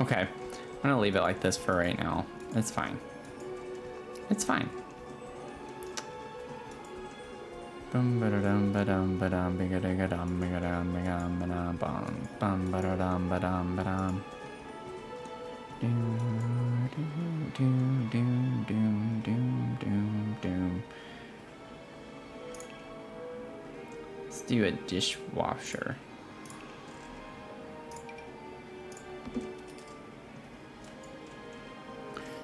Okay, I'm gonna leave it like this for right now. It's fine. It's fine. Bum ba dum ba dum ba dum ba dum ba dum ba dum ba dum ba dum bum ba dum ba dum ba dum. Doom doom doom doom doom doom doom. Let's do a dishwasher.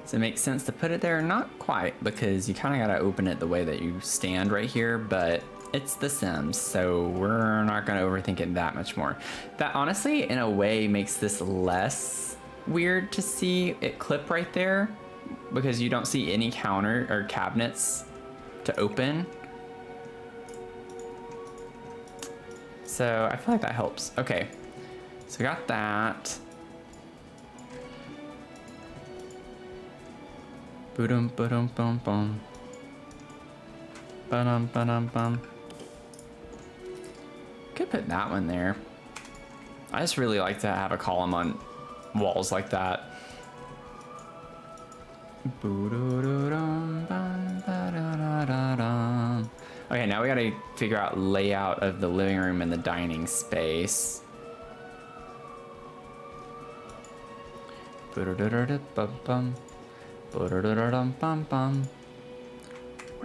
Does it make sense to put it there? Not quite, because you kind of gotta open it the way that you stand right here, but it's The Sims, so we're not gonna overthink it that much more. That honestly, in a way, makes this less weird to see it clip right there, because you don't see any counter or cabinets to open. So I feel like that helps. Okay, so we got that. Boom, boom, boom, boom. Ba-dum, ba-dum, bum. Could put that one there. I just really like to have a column on walls like that. Okay, now we gotta figure out layout of the living room and the dining space.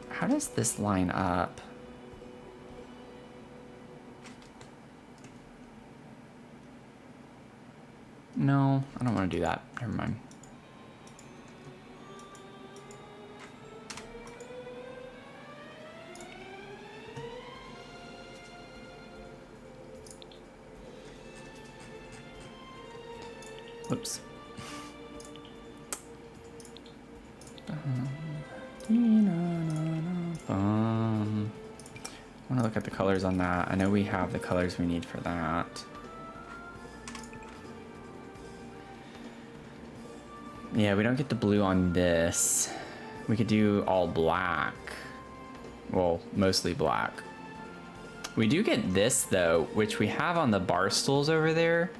How does this line up? No, I don't want to do that. Never mind. Whoops. I want to look at the colors on that. I know we have the colors we need for that. Yeah, we don't get the blue on this. We could do all black. Well, mostly black. We do get this though, which we have on the bar stools over there.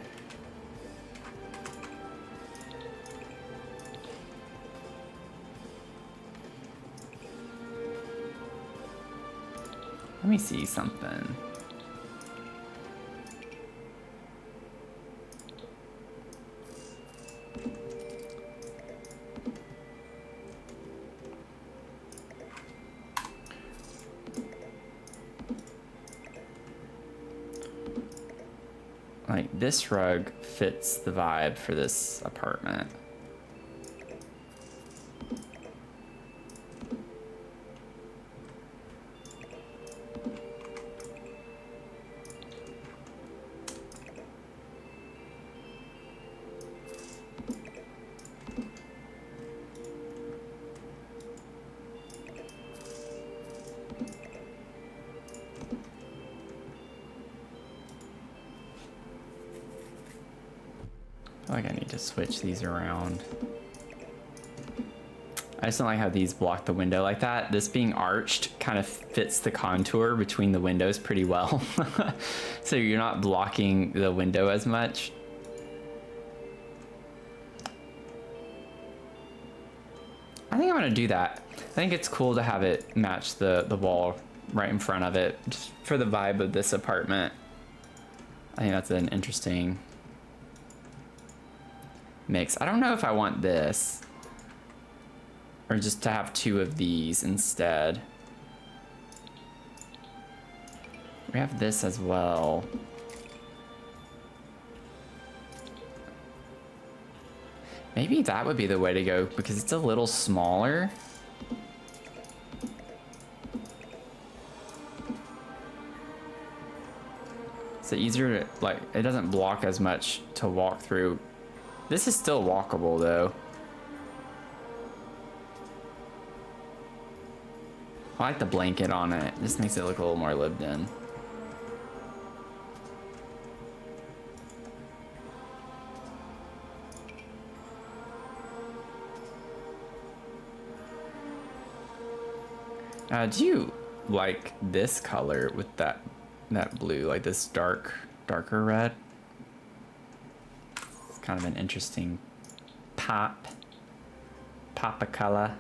Let me see something. Like this rug fits the vibe for this apartment. I feel like I need to switch these around. I just don't like how these block the window like that. This being arched kind of fits the contour between the windows pretty well. So you're not blocking the window as much. I think I'm gonna do that. I think it's cool to have it match the wall right in front of it, just for the vibe of this apartment. I think that's an interesting mix. I don't know if I want this or just to have two of these instead. We have this as well. Maybe that would be the way to go because it's a little smaller. So easier to, like, it doesn't block as much to walk through. This is still walkable though. I like the blanket on it. This makes it look a little more lived in. Do you like this color with that blue, like this darker red? It's kind of an interesting pop of color.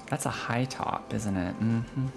That's a high top, isn't it? Mm-hmm.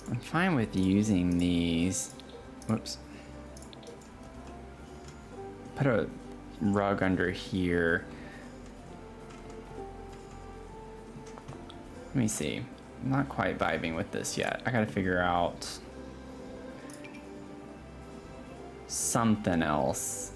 I'm fine with using these. Whoops. Put a rug under here. Let me see. I'm not quite vibing with this yet. I gotta figure out something else.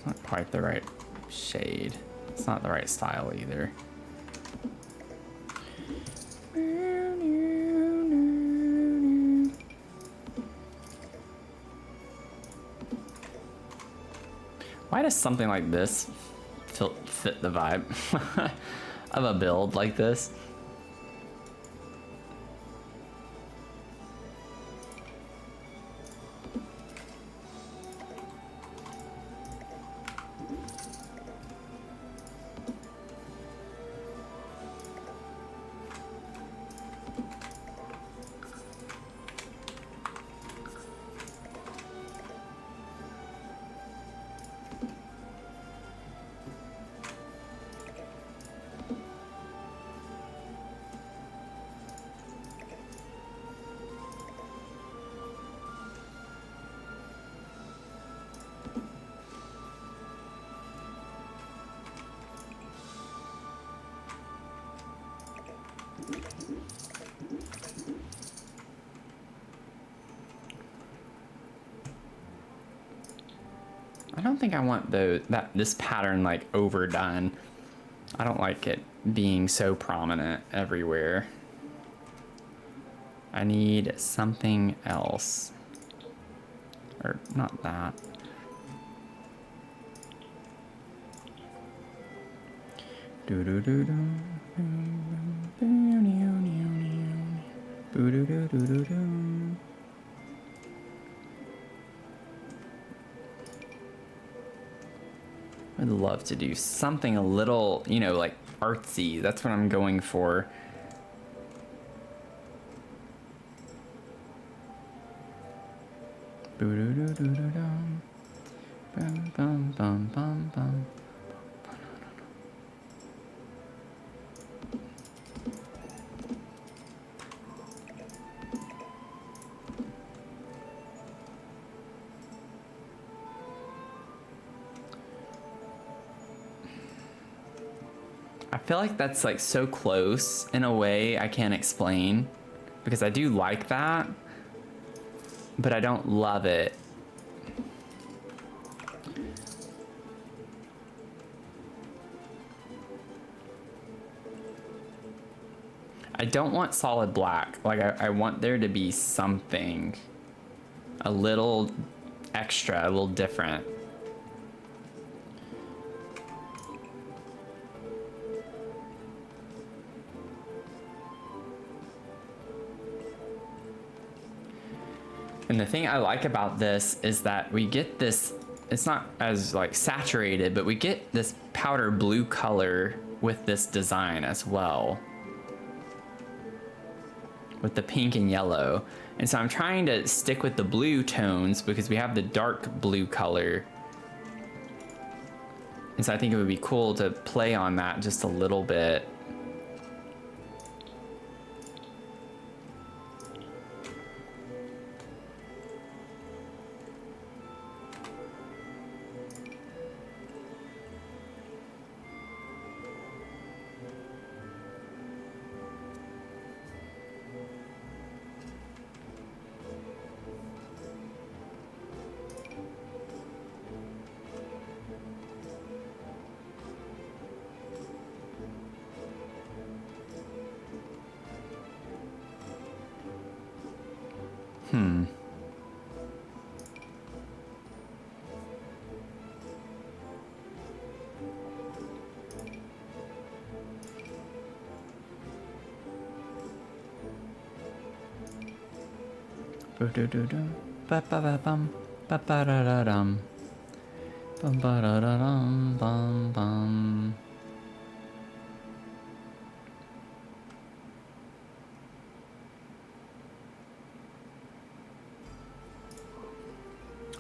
Not quite the right shade. It's not the right style either. Why does something like this fit the vibe of a build like this? I don't think I want this pattern like overdone. I don't like it being so prominent everywhere. I need something else. Or not that. I'd love to do something a little, you know, like artsy. That's what I'm going for. I feel like that's like so close in a way I can't explain, because I do like that, but I don't love it. I don't want solid black. Like I want there to be something a little extra, a little different. And the thing I like about this is that we get this, it's not as like saturated, but we get this powder blue color with this design as well, with the pink and yellow. And so I'm trying to stick with the blue tones because we have the dark blue color. And so I think it would be cool to play on that just a little bit.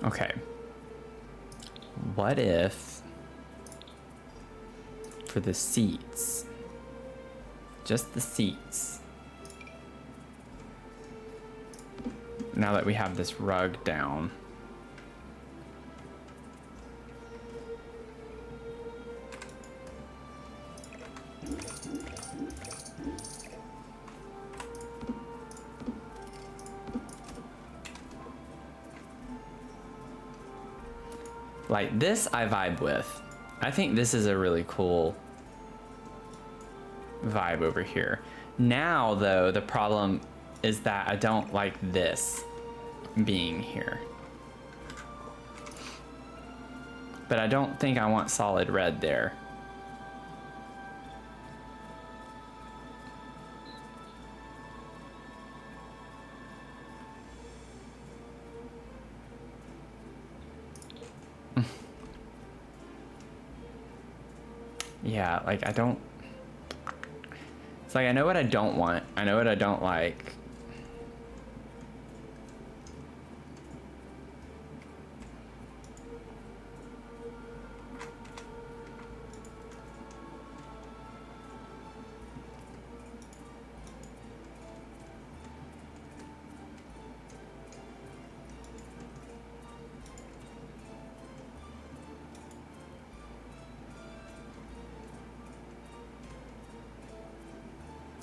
Okay. What if for the seats, just the seats, now that we have this rug down, like this I vibe with. I think this is a really cool vibe over here. Now though, the problem is that I don't like this being here. But I don't think I want solid red there. Yeah, like I don't, it's like I know what I don't want. I know what I don't like.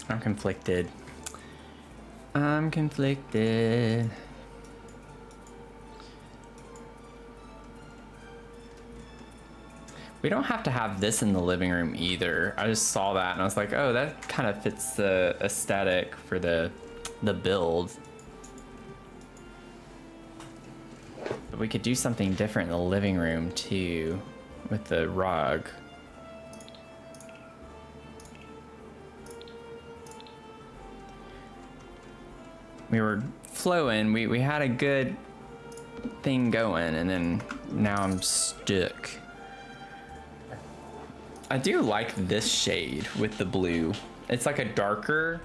I'm conflicted. I'm conflicted. We don't have to have this in the living room either. I just saw that and I was like, oh, that kind of fits the aesthetic for the build. But we could do something different in the living room too, with the rug. We were flowing, we had a good thing going, and then now I'm stuck. I do like this shade with the blue. It's like a darker,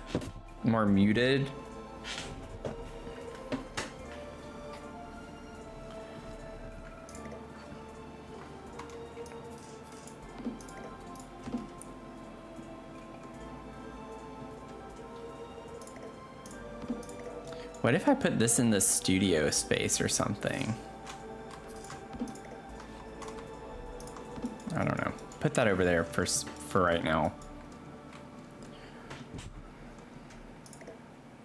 more muted. What if I put this in the studio space or something? I don't know. Put that over there for right now.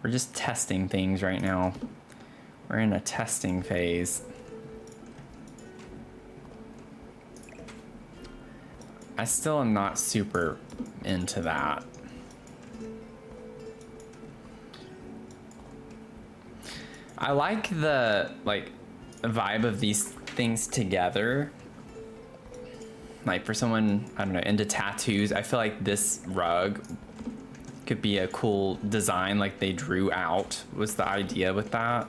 We're just testing things right now. We're in a testing phase. I still am not super into that. I like the vibe of these things together. Like for someone, I don't know, into tattoos, I feel like this rug could be a cool design, like they drew out was the idea with that.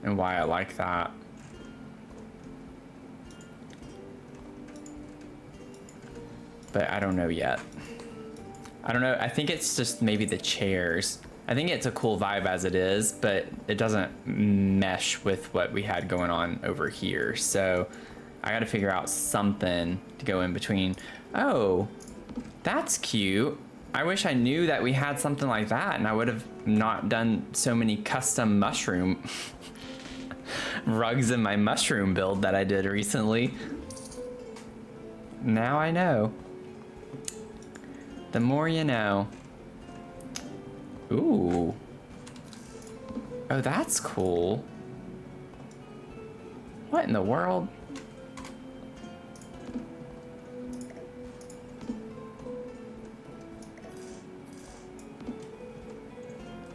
And why I like that. But I don't know yet. I don't know, I think it's just maybe the chairs. I think it's a cool vibe as it is, but it doesn't mesh with what we had going on over here. So I gotta figure out something to go in between. Oh, that's cute. I wish I knew that we had something like that and I would have not done so many custom mushroom rugs in my mushroom build that I did recently. Now I know. The more you know. Ooh. Oh, that's cool. What in the world?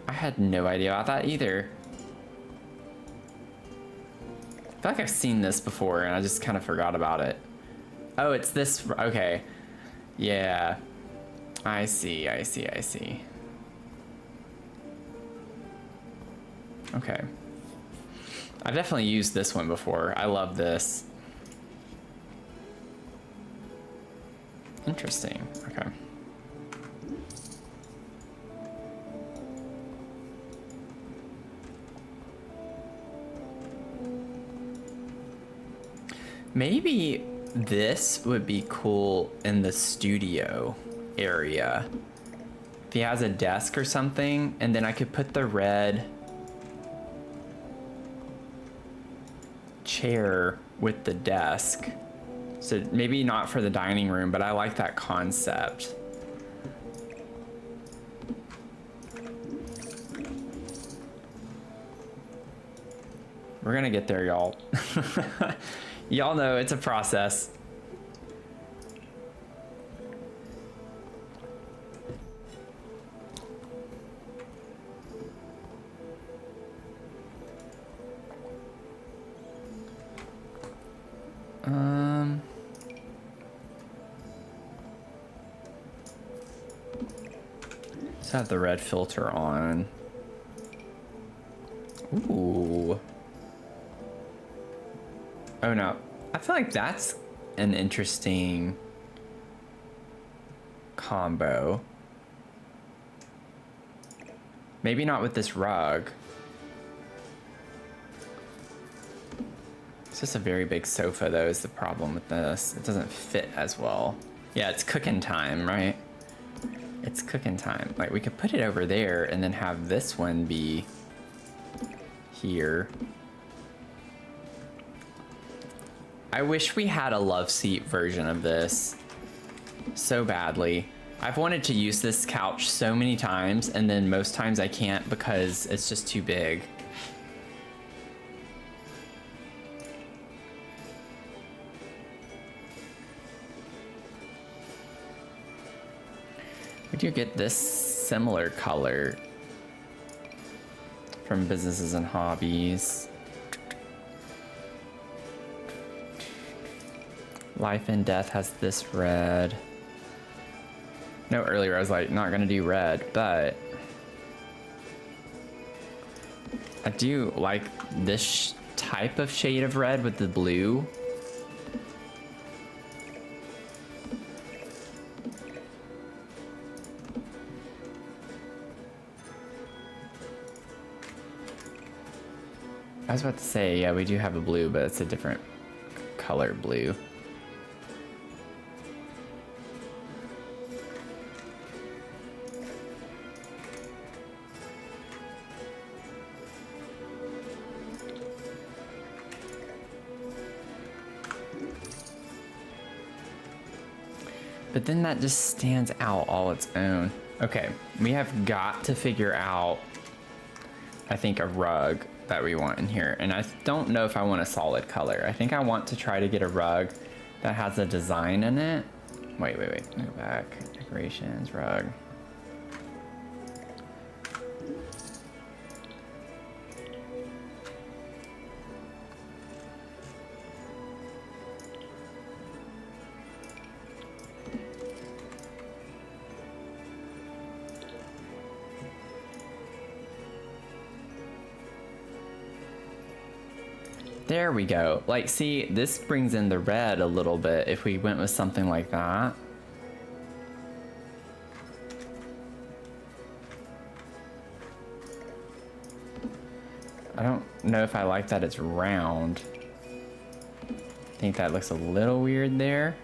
I had no idea about that either. I feel like I've seen this before and I just kind of forgot about it. Oh, it's this, okay. Yeah. I see. Okay. I've definitely used this one before. I love this. Interesting. Okay. Maybe this would be cool in the studio area. If he has a desk or something, and then I could put the red chair with the desk. So maybe not for the dining room, but I like that concept. We're gonna get there, y'all. Y'all know it's a process. Let's have the red filter on. Ooh. Oh no, I feel like that's an interesting combo. Maybe not with this rug. It's just a very big sofa though is the problem with this. It doesn't fit as well. Yeah, it's cooking time, right? It's cooking time. Like we could put it over there and then have this one be here. I wish we had a love seat version of this so badly. I've wanted to use this couch so many times and then most times I can't because it's just too big. We do get this similar color from Businesses and Hobbies. Life and Death has this red. No, earlier I was like, not gonna do red, but I do like this type of shade of red with the blue. I was about to say, yeah, we do have a blue, but it's a different color blue. But then that just stands out all its own. Okay, we have got to figure out, I think, a rug that we want in here. And I don't know if I want a solid color. I think I want to try to get a rug that has a design in it. Wait. Go back. Decorations, rug. There we go. Like, see, this brings in the red a little bit if we went with something like that. I don't know if I like that it's round. I think that looks a little weird there.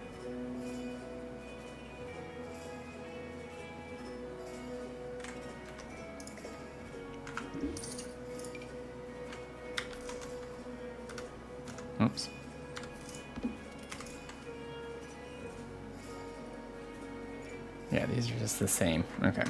Oops. Yeah, these are just the same. Okay.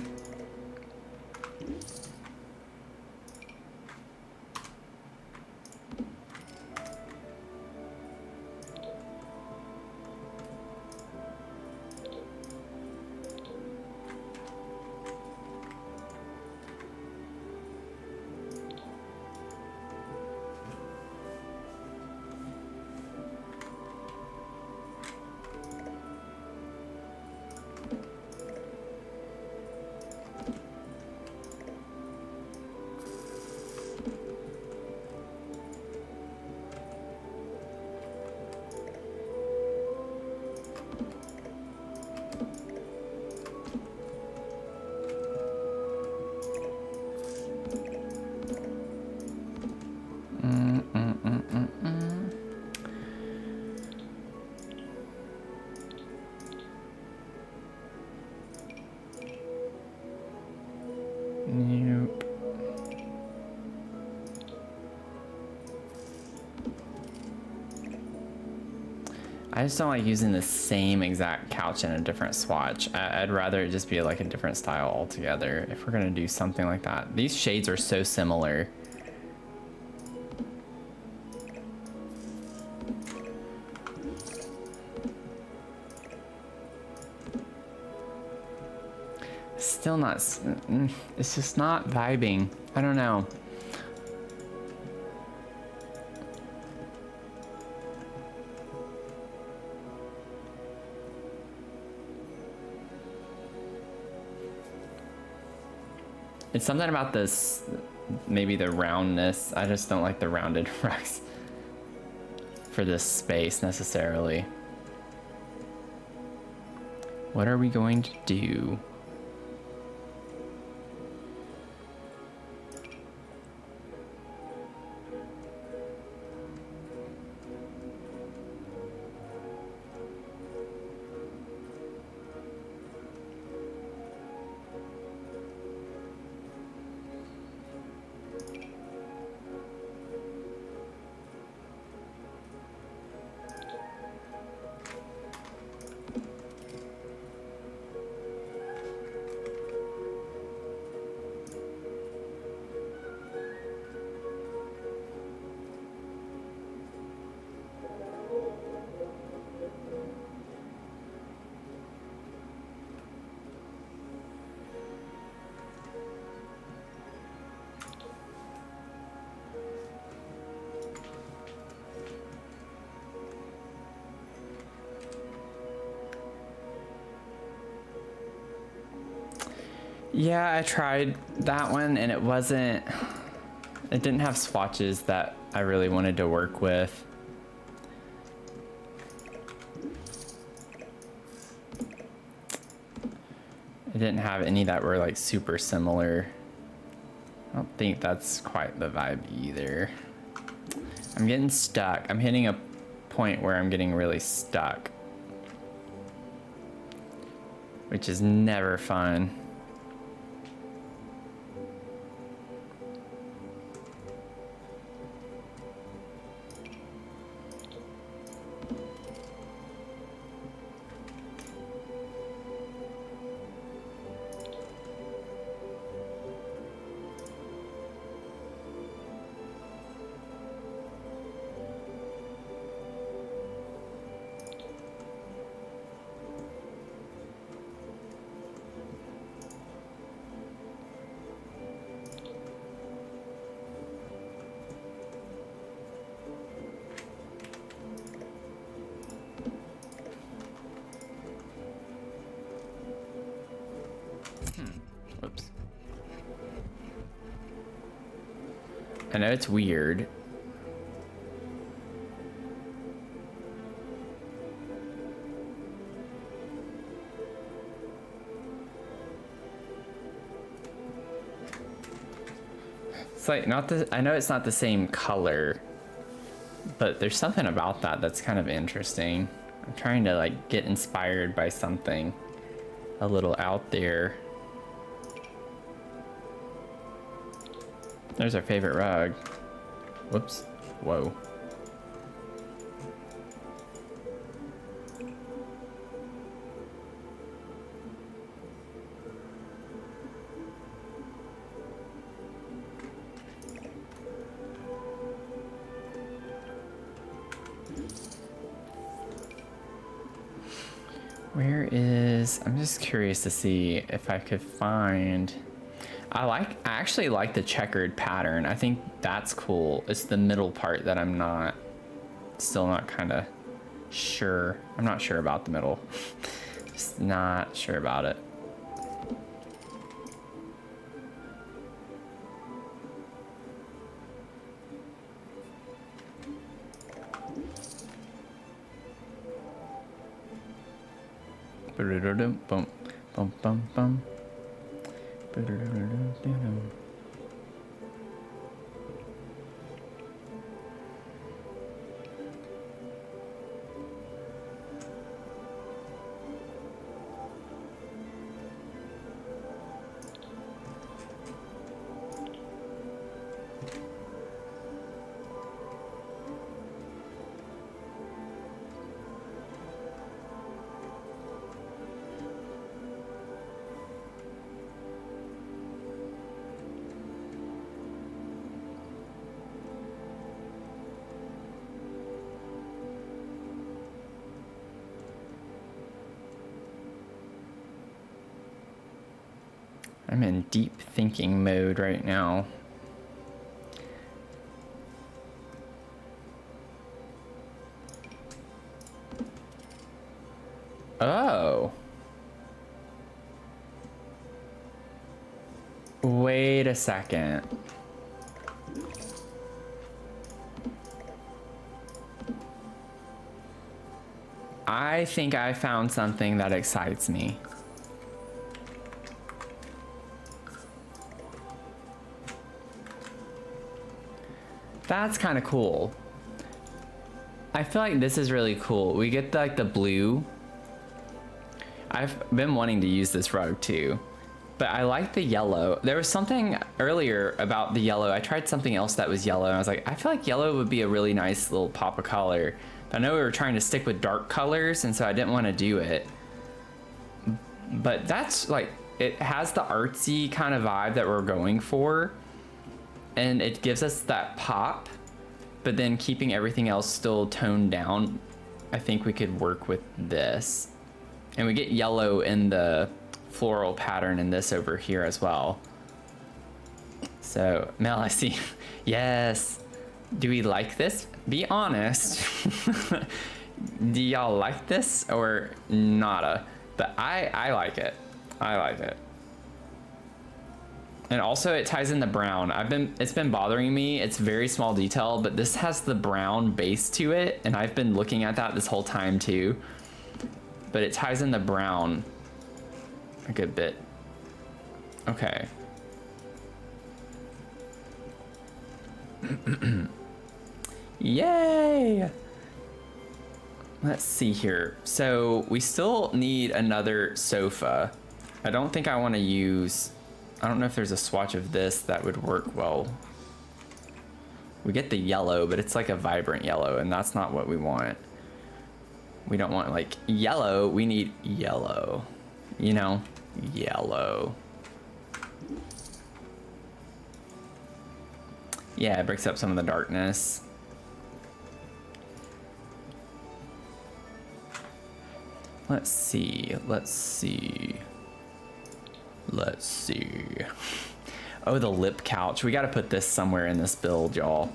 Nope. I just don't like using the same exact couch in a different swatch. I'd rather it just be like a different style altogether if we're gonna do something like that. These shades are so similar. Still not, it's just not vibing. I don't know. It's something about this, maybe the roundness. I just don't like the rounded rugs for this space necessarily. What are we going to do? Yeah, I tried that one and it didn't have swatches that I really wanted to work with. It didn't have any that were like super similar. I don't think that's quite the vibe either. I'm getting stuck. I'm hitting a point where I'm getting really stuck, which is never fun. I know it's weird. It's like not the, I know it's not the same color, but there's something about that that's kind of interesting. I'm trying to like get inspired by something a little out there. There's our favorite rug. Whoops. Whoa. Where is, I'm just curious to see if I could find, I actually like the checkered pattern. I think that's cool. It's the middle part that I'm still not kind of sure. I'm not sure about the middle. Just not sure about it. Bum bum bum bum. I'm in deep thinking mode right now. Oh. Wait a second. I think I found something that excites me. That's kind of cool. I feel like this is really cool. We get like the blue. I've been wanting to use this rug too, but I like the yellow. There was something earlier about the yellow. I tried something else that was yellow and I was like, I feel like yellow would be a really nice little pop of color. But I know we were trying to stick with dark colors and so I didn't want to do it. But that's like, it has the artsy kind of vibe that we're going for. And it gives us that pop, but then keeping everything else still toned down. I think we could work with this. And we get yellow in the floral pattern in this over here as well. So, Mel, I see. Yes. Do we like this? Be honest. Do y'all like this or nada? But I like it. I like it. And also it ties in the brown. It's been bothering me. It's very small detail, but this has the brown base to it. And I've been looking at that this whole time too. But it ties in the brown a good bit. Okay. Yay! Let's see here. So we still need another sofa. I don't think I want to use, I don't know if there's a swatch of this that would work well. We get the yellow, but it's like a vibrant yellow, and that's not what we want. We don't want like yellow, we need yellow. You know, yellow. Yeah, it breaks up some of the darkness. Let's see, let's see. Let's see. Oh, the lip couch. We gotta put this somewhere in this build, y'all.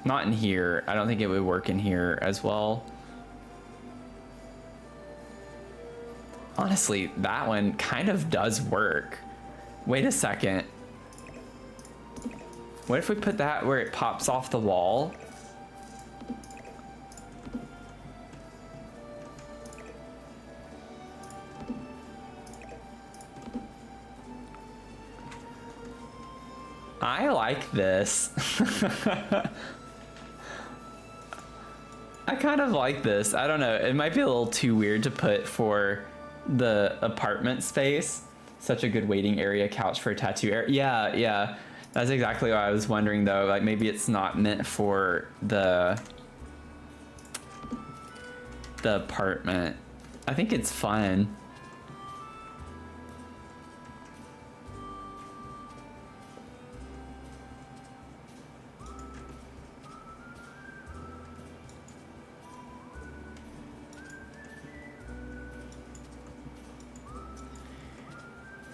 Not in here. I don't think it would work in here as well. Honestly, that one kind of does work. Wait a second. What if we put that where it pops off the wall? I like this. I kind of like this. I don't know. It might be a little too weird to put for the apartment space. Such a good waiting area, couch for a tattoo area. Yeah, yeah. That's exactly what I was wondering though. Like maybe it's not meant for the apartment. I think it's fun.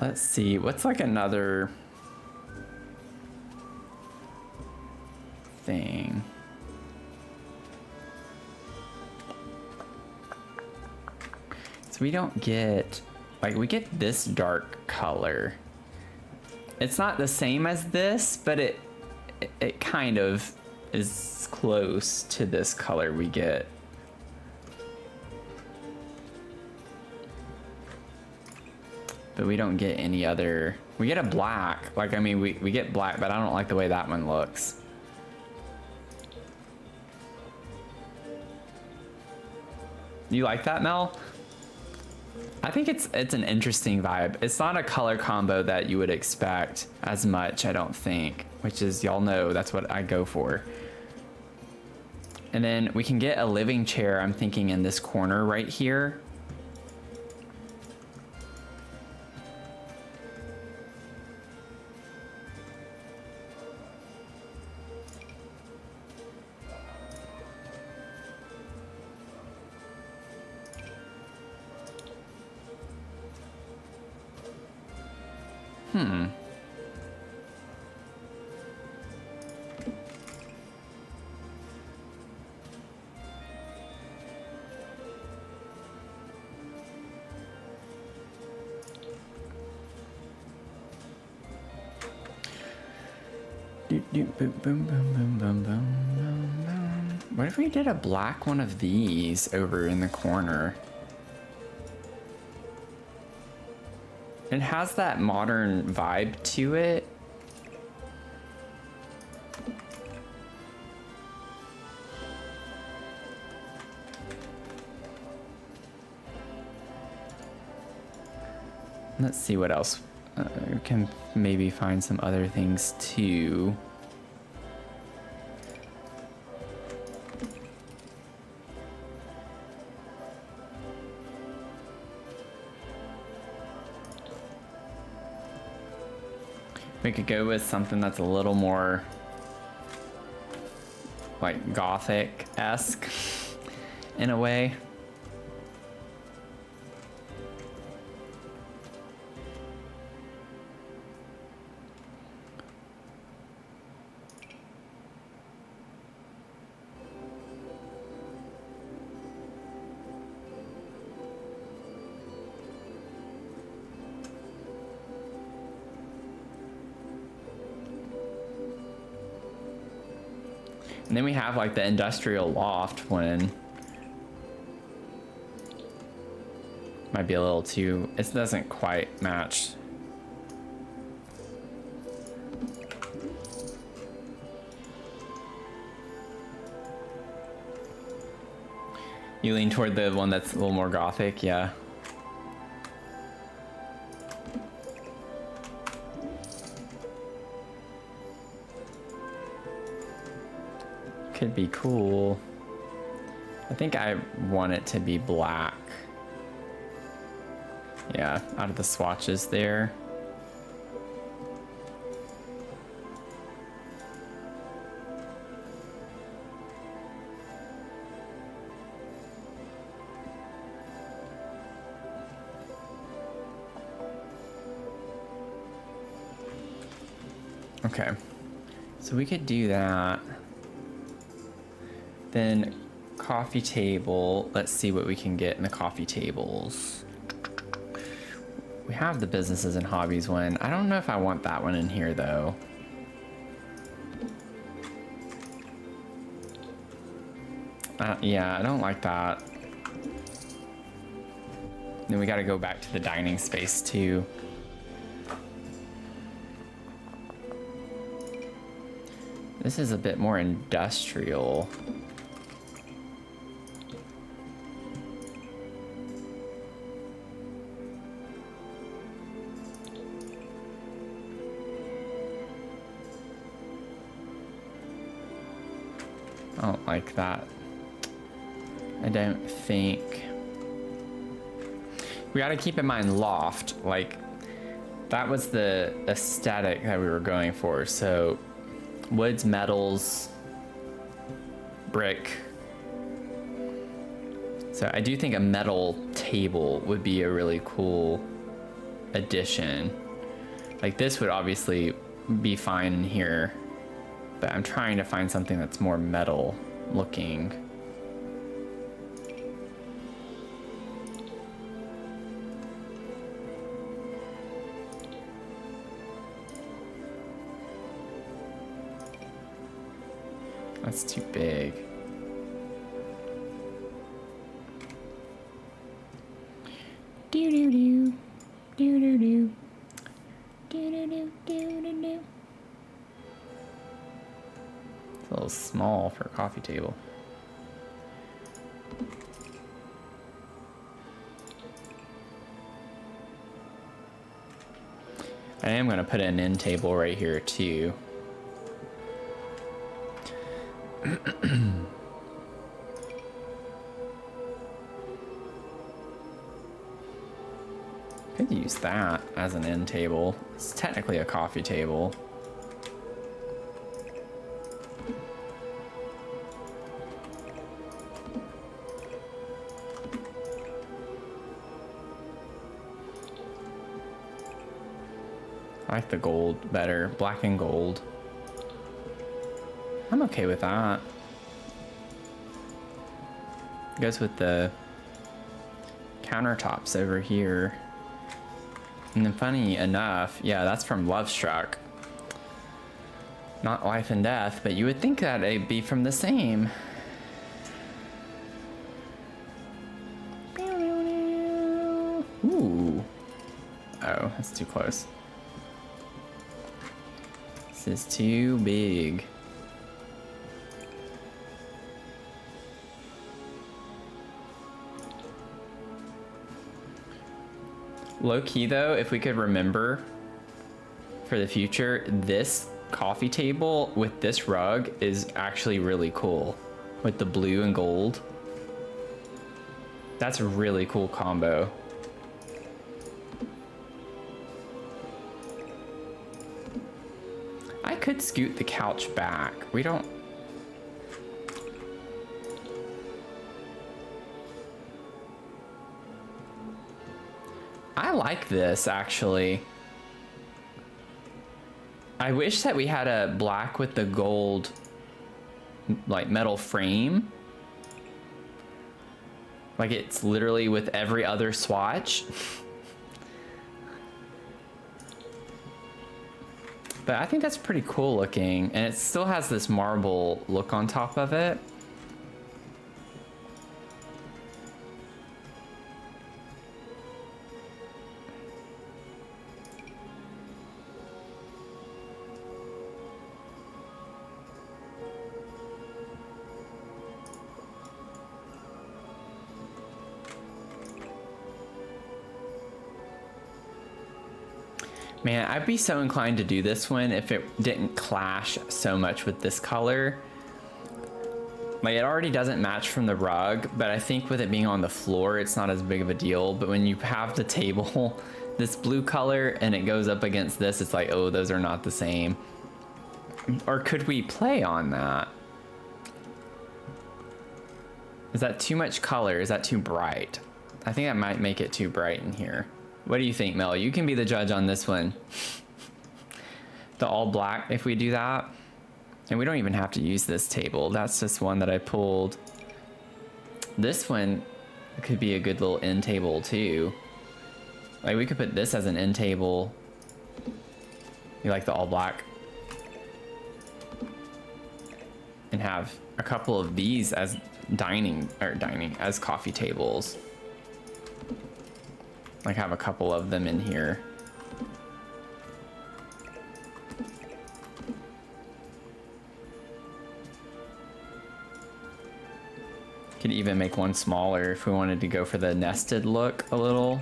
Let's see, what's like another thing? So we don't get, like we get this dark color. It's not the same as this, but it kind of is close to this color we get. But we don't get any other, we get a black. Like, I mean, we get black, but I don't like the way that one looks. You like that, Mel? I think it's an interesting vibe. It's not a color combo that you would expect as much, I don't think, which is, y'all know that's what I go for. And then we can get a living chair, I'm thinking in this corner right here. What if we did a black one of these over in the corner? It has that modern vibe to it. Let's see what else. We can maybe find some other things too. We could go with something that's a little more like Gothic-esque in a way. And then we have like the industrial loft one. Might be a little too, it doesn't quite match. You lean toward the one that's a little more Gothic, yeah. Could be cool. I think I want it to be black. Yeah, out of the swatches there. Okay, so we could do that. Then coffee table, let's see what we can get in the coffee tables. We have the businesses and hobbies one. I don't know if I want that one in here though. Yeah, I don't like that. Then we got to go back to the dining space too. This is a bit more industrial. I don't like that. I don't think. We got to keep in mind loft. Like, that was the aesthetic that we were going for. So, woods, metals, brick. So I do think a metal table would be a really cool addition. Like, this would obviously be fine in here, but I'm trying to find something that's more metal looking. That's too big. Do do do. Do do do. Do do do do do do. It's a little small for a coffee table. I am going to put an end table right here too. Could use that as an end table. It's technically a coffee table. I like the gold better, black and gold. I'm okay with that. Goes with the countertops over here. And then funny enough, yeah, that's from Love Struck. Not Life and Death, but you would think that it'd be from the same. Ooh. Oh, that's too close. This is too big. Low key though, if we could remember for the future, this coffee table with this rug is actually really cool with the blue and gold. That's a really cool combo. I could scoot the couch back. We don't. I like this actually. I wish that we had a black with the gold like metal frame. Like it's literally with every other swatch. But I think that's pretty cool looking, and it still has this marble look on top of it. Man, I'd be so inclined to do this one if it didn't clash so much with this color. Like, it already doesn't match from the rug, but I think with it being on the floor, it's not as big of a deal. But when you have the table, this blue color, and it goes up against this, it's like, oh, those are not the same. Or could we play on that? Is that too much color? Is that too bright? I think that might make it too bright in here. What do you think, Mel? You can be the judge on this one. The all black, if we do that. And we don't even have to use this table. That's just one that I pulled. This one could be a good little end table too. Like we could put this as an end table. You like the all black? And have a couple of these as as coffee tables. Like have a couple of them in here. Could even make one smaller if we wanted to go for the nested look a little.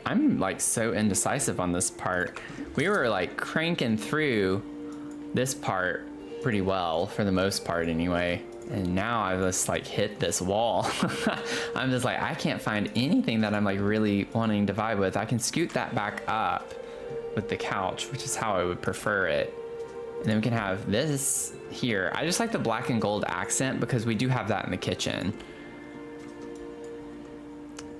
I'm like so indecisive on this part. We were like cranking through this part pretty well for the most part anyway. And now I just like hit this wall. I'm just like, I can't find anything that I'm like really wanting to vibe with. I can scoot that back up with the couch, which is how I would prefer it. And then we can have this here. I just like the black and gold accent because we do have that in the kitchen.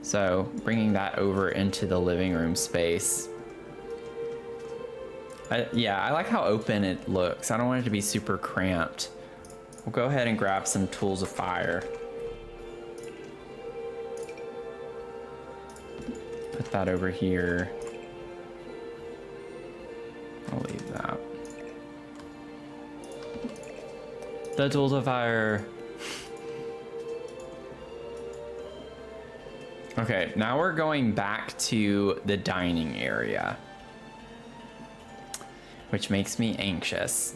So bringing that over into the living room space. Yeah, I like how open it looks. I don't want it to be super cramped. We'll go ahead and grab some tools of fire. Put that over here. I'll leave that. The tools of fire. Okay, now we're going back to the dining area, which makes me anxious.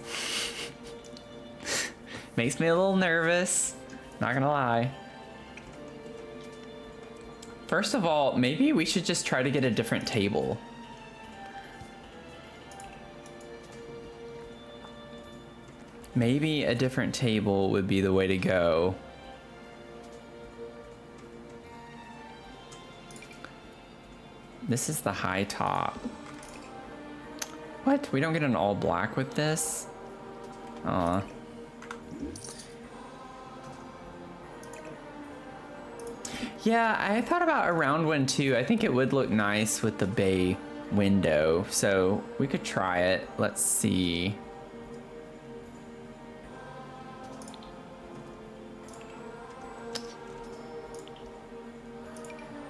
Makes me a little nervous, not gonna lie. First of all, maybe we should just try to get a different table. Maybe a different table would be the way to go. This is the high top. What? We don't get an all black with this? Aw. Yeah, I thought about a round one too. I think it would look nice with the bay window, so we could try it. Let's see.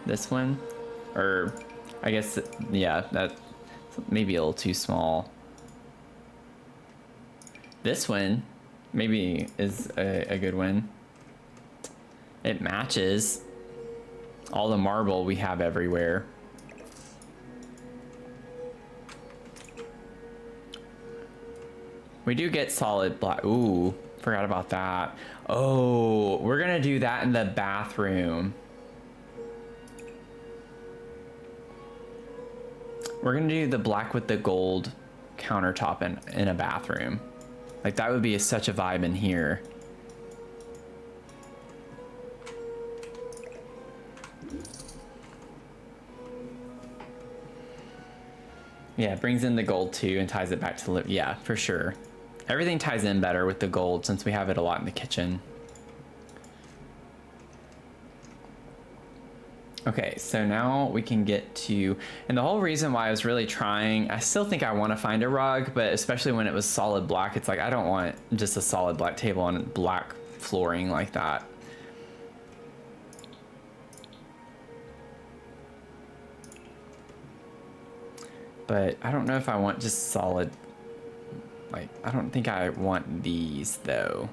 This one? Or I guess, yeah, that maybe a little too small. This one maybe is a good one. It matches all the marble we have everywhere. We do get solid black. Ooh, forgot about that. Oh, we're gonna do that in the bathroom. We're gonna do the black with the gold countertop in a bathroom. Like that would be such a vibe in here. Yeah, it brings in the gold too and ties it back to yeah, for sure. Everything ties in better with the gold since we have it a lot in the kitchen. Okay, so now we can get to, and the whole reason why I was really trying, I still think I want to find a rug, but especially when it was solid black, it's like I don't want just a solid black table on black flooring like that. But I don't know if I want just solid, like, I don't think I want these though.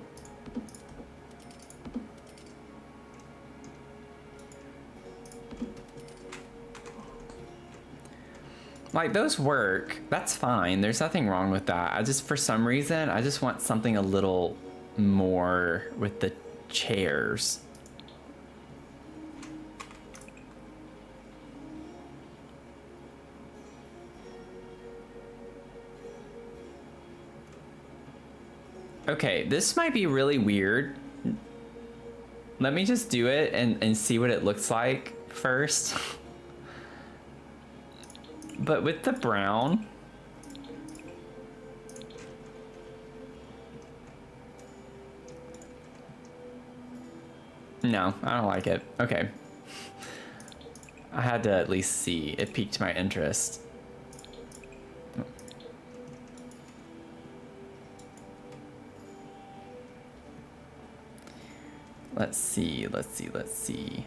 Like those work, that's fine. There's nothing wrong with that. I just, for some reason, I just want something a little more with the chairs. Okay, this might be really weird. Let me just do it and see what it looks like first. But with the brown, no, I don't like it. Okay. I had to at least see. It piqued my interest. Let's see, let's see, let's see.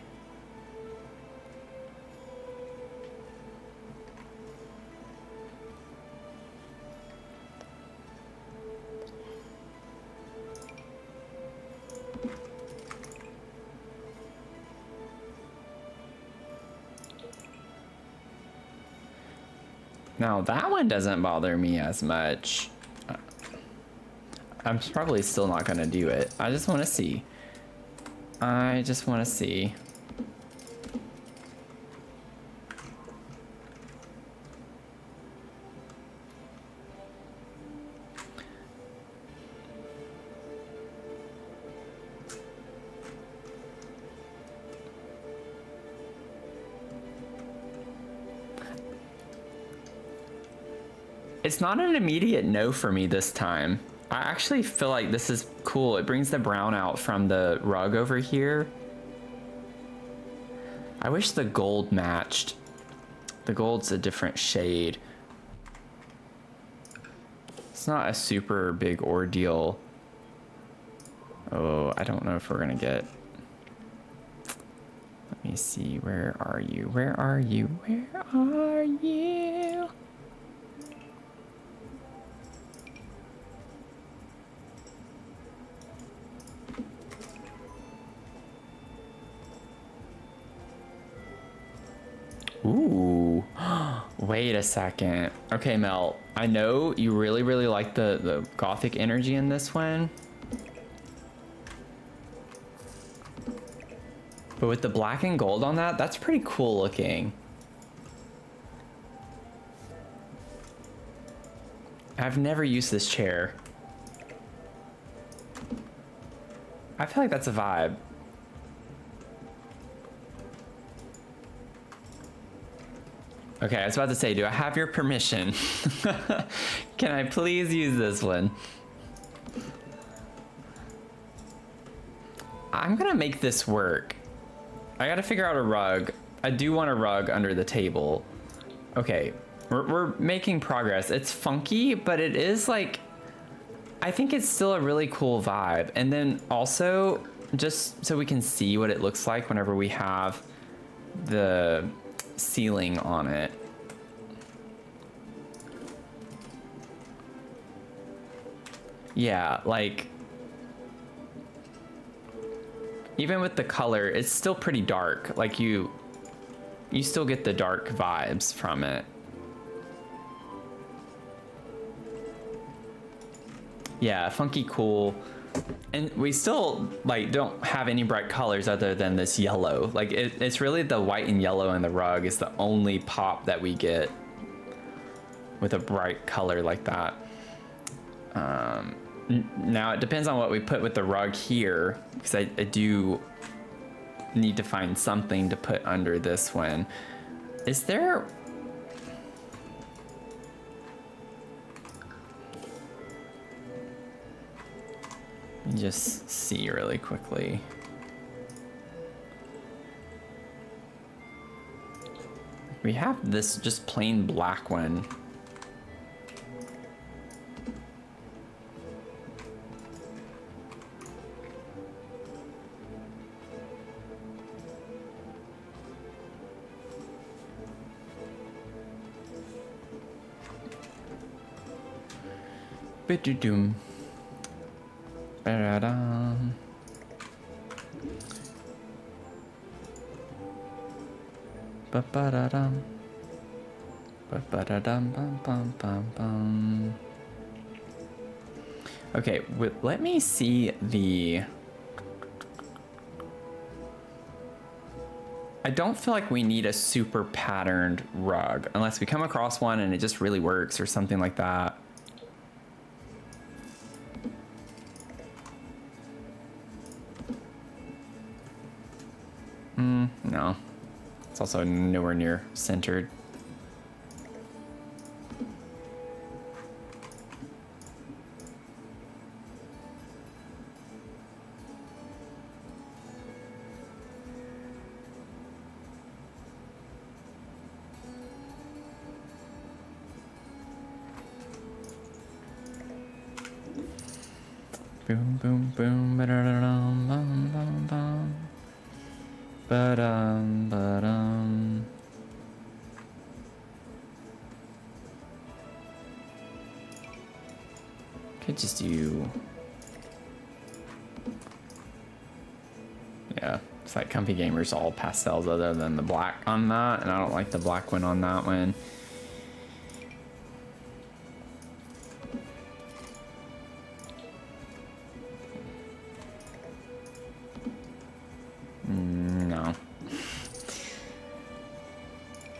Now that one doesn't bother me as much. I'm probably still not gonna do it. I just wanna see. I just wanna see. It's not an immediate no for me this time. I actually feel like this is cool. It brings the brown out from the rug over here. I wish the gold matched. The gold's a different shade. It's not a super big ordeal. Oh, I don't know if we're gonna get... Let me see, where are you? Where are you? Where are you? Ooh, wait a second. Okay, Mel, I know you really, really like the gothic energy in this one. But with the black and gold on that, that's pretty cool looking. I've never used this chair. I feel like that's a vibe. Okay, I was about to say, do I have your permission? Can I please use this one? I'm gonna make this work. I gotta figure out a rug. I do want a rug under the table. Okay, we're making progress. It's funky, but it is like, I think it's still a really cool vibe. And then also, just so we can see what it looks like whenever we have the ceiling on it. Yeah, like, even with the color, it's still pretty dark. Like you still get the dark vibes from it. Yeah, funky, cool. And we still like don't have any bright colors other than this yellow. Like it's really the white and yellow in the rug is the only pop that we get with a bright color like that. Now it depends on what we put with the rug here, because I do need to find something to put under this one. Is there... Let me just see really quickly. We have this just plain black one. Ba-do-doom. Ba-da-dum. Ba-ba-da-dum. Ba-ba-da-dum, bum, bum, bum, bum. Okay, let me see the... I don't feel like we need a super patterned rug unless we come across one and it just really works or something like that. No. It's also nowhere near centered. Boom, boom, boom, ba-da-da-dum, bum, bum, bum. Ba-dum, ba-dum. Could just do... Yeah, it's like Comfy Gamers all pastels other than the black on that, and I don't like the black one on that one. No.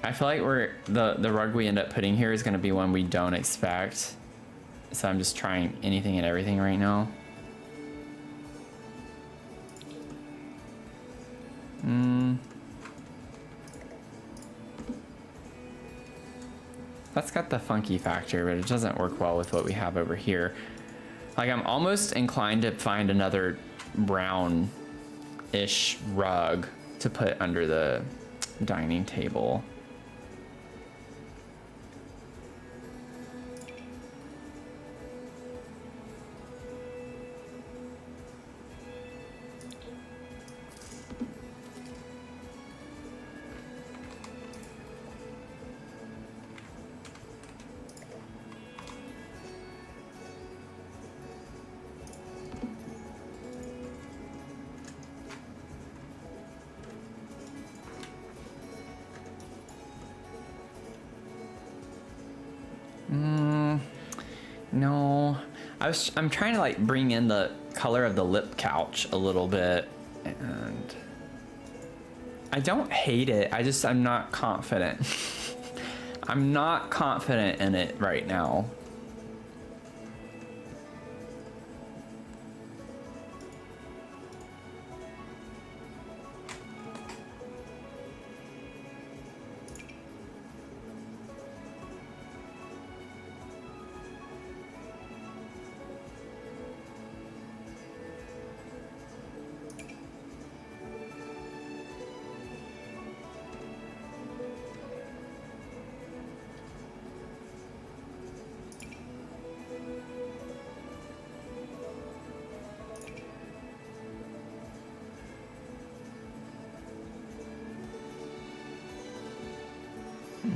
I feel like the rug we end up putting here is going to be one we don't expect. So I'm just trying anything and everything right now. That's got the funky factor, but it doesn't work well with what we have over here. Like, I'm almost inclined to find another brown-ish rug to put under the dining table. No, I'm trying to like bring in the color of the lip couch a little bit, and I don't hate it. I'm not confident. I'm not confident in it right now.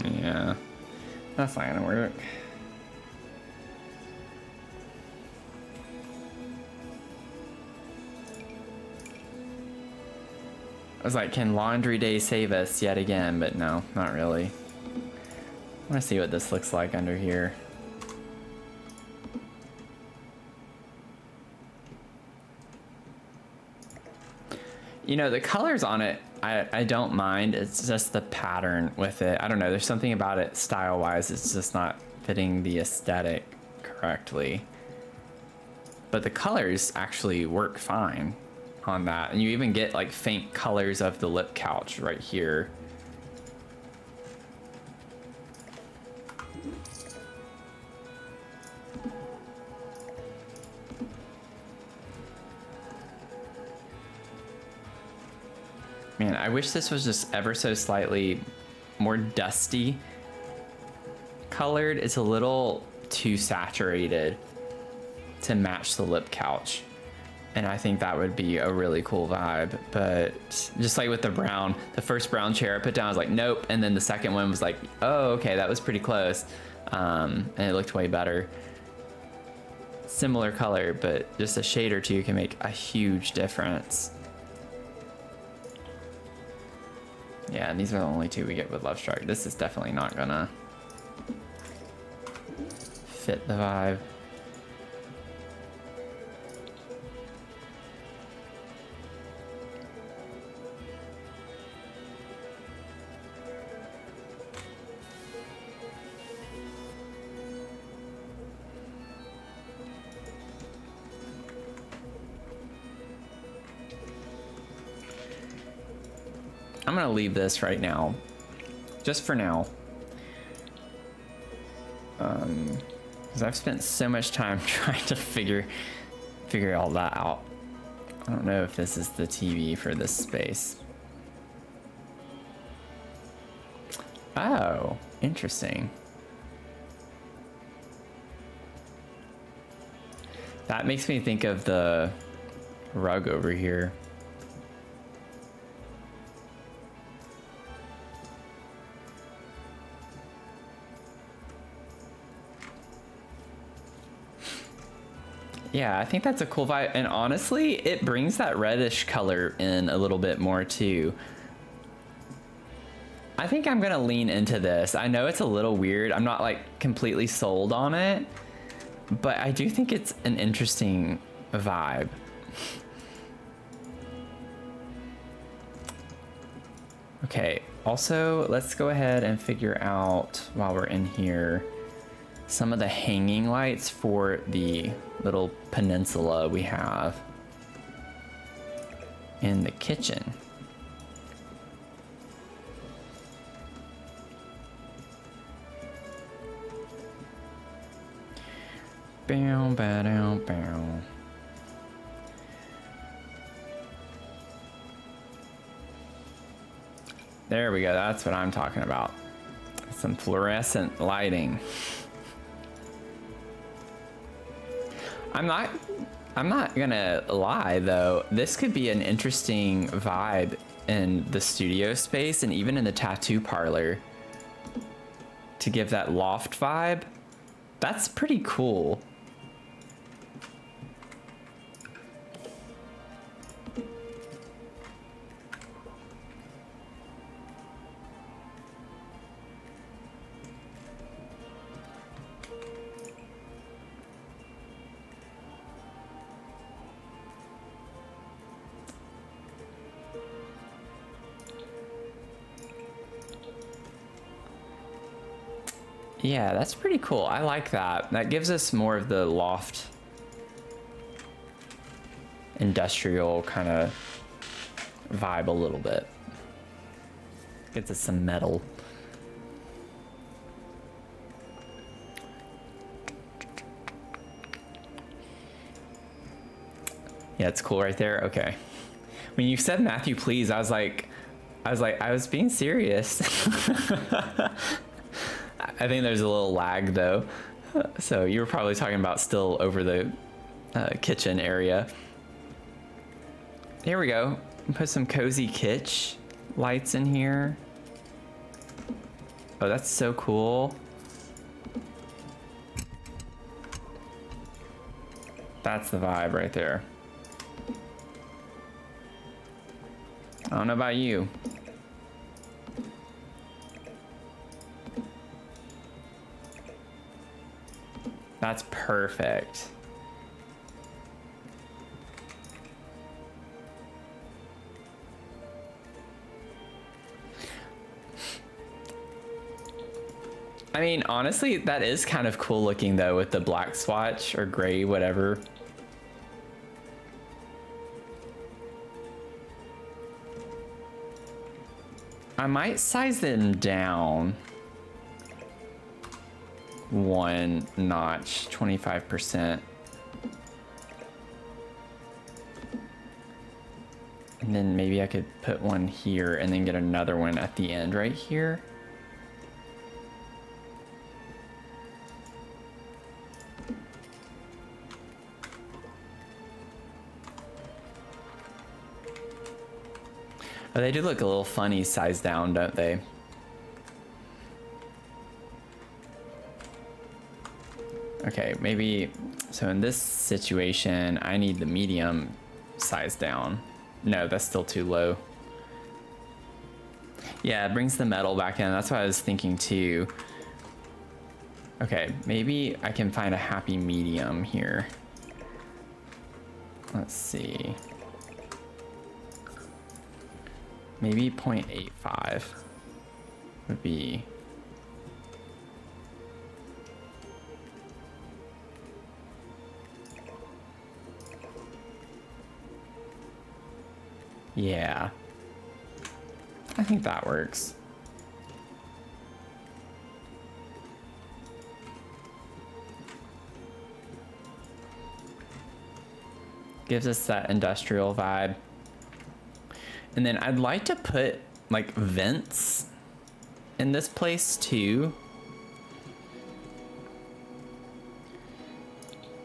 Yeah, that's not gonna work. I was like, can laundry day save us yet again? But no, not really. I want to see what this looks like under here. You know, the colors on it, I don't mind. It's just the pattern with it. I don't know. There's something about it style-wise. It's just not fitting the aesthetic correctly. But the colors actually work fine on that. And you even get like faint colors of the lip couch right here. Man, I wish this was just ever so slightly more dusty colored. It's a little too saturated to match the lip couch. And I think that would be a really cool vibe. But just like with the brown, the first brown chair I put down, I was like, nope. And then the second one was like, oh, okay, that was pretty close. And it looked way better. Similar color, but just a shade or two can make a huge difference. Yeah, and these are the only two we get with Love Struck. This is definitely not gonna fit the vibe. I'm gonna leave this right now, just for now, because I've spent so much time trying to figure all that out. I don't know if this is the TV for this space. Oh, interesting. That makes me think of the rug over here. Yeah, I think that's a cool vibe. And honestly, it brings that reddish color in a little bit more too. I think I'm gonna lean into this. I know it's a little weird. I'm not like completely sold on it, but I do think it's an interesting vibe. Okay, also let's go ahead and figure out while we're in here some of the hanging lights for the little peninsula we have in the kitchen. Bow, bow, bow. There we go, that's what I'm talking about. Some fluorescent lighting. I'm not gonna lie though, this could be an interesting vibe in the studio space and even in the tattoo parlor to give that loft vibe. That's pretty cool. Yeah, that's pretty cool. I like that. That gives us more of the loft industrial kind of vibe a little bit. Gives us some metal. Yeah, it's cool right there. Okay. When you said Matthew, please, I was being serious. I think there's a little lag though. So you were probably talking about still over the kitchen area. Here we go. Put some cozy kitsch lights in here. Oh, that's so cool. That's the vibe right there. I don't know about you. That's perfect. I mean, honestly, that is kind of cool looking though with the black swatch or gray, whatever. I might size them down one notch, 25%. And then maybe I could put one here and then get another one at the end right here. Oh, they do look a little funny sized down, don't they? Okay, maybe, so in this situation, I need the medium size down. No, that's still too low. Yeah, it brings the metal back in. That's what I was thinking too. Okay, maybe I can find a happy medium here. Let's see. Maybe 0.85 would be. Yeah, I think that works. Gives us that industrial vibe. And then I'd like to put like vents in this place too.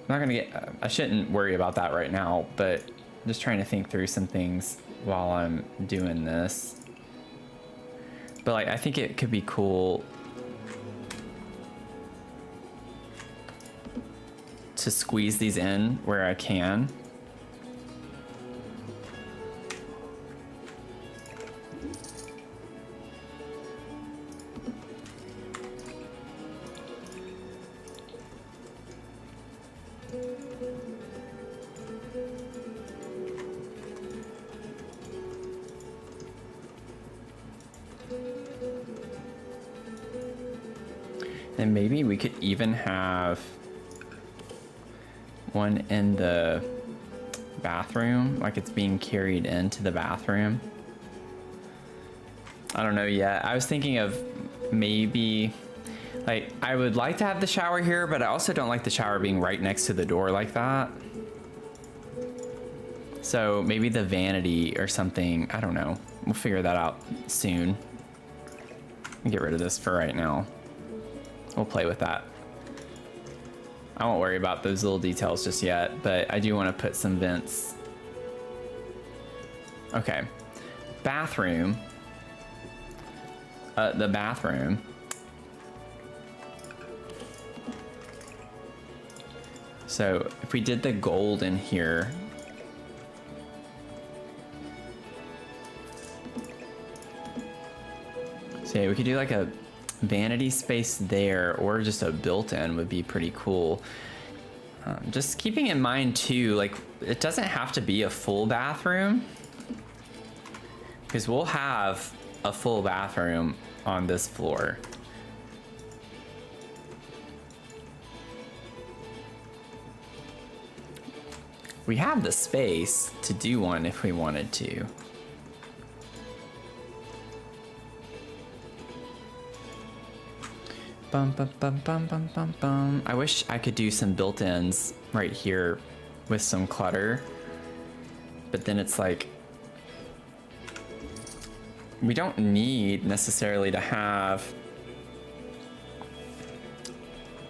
not gonna get, I shouldn't worry about that right now, but I'm just trying to think through some things while I'm doing this. But like, I think it could be cool to squeeze these in where I can. And maybe we could even have one in the bathroom, like it's being carried into the bathroom. I don't know yet. I was thinking of maybe, like, I would like to have the shower here, but I also don't like the shower being right next to the door like that. So maybe the vanity or something, I don't know. We'll figure that out soon. Get rid of this for right now. We'll play with that. I won't worry about those little details just yet, but I do want to put some vents. Okay. Bathroom. The bathroom. So if we did the gold in here. So yeah, we could do like a vanity space there, or just a built-in would be pretty cool. Just keeping in mind too, like it doesn't have to be a full bathroom, because we'll have a full bathroom on this floor. We have the space to do one if we wanted to. Bum, bum, bum, bum, bum, bum, bum. I wish I could do some built-ins right here with some clutter, but then it's like, we don't need necessarily to have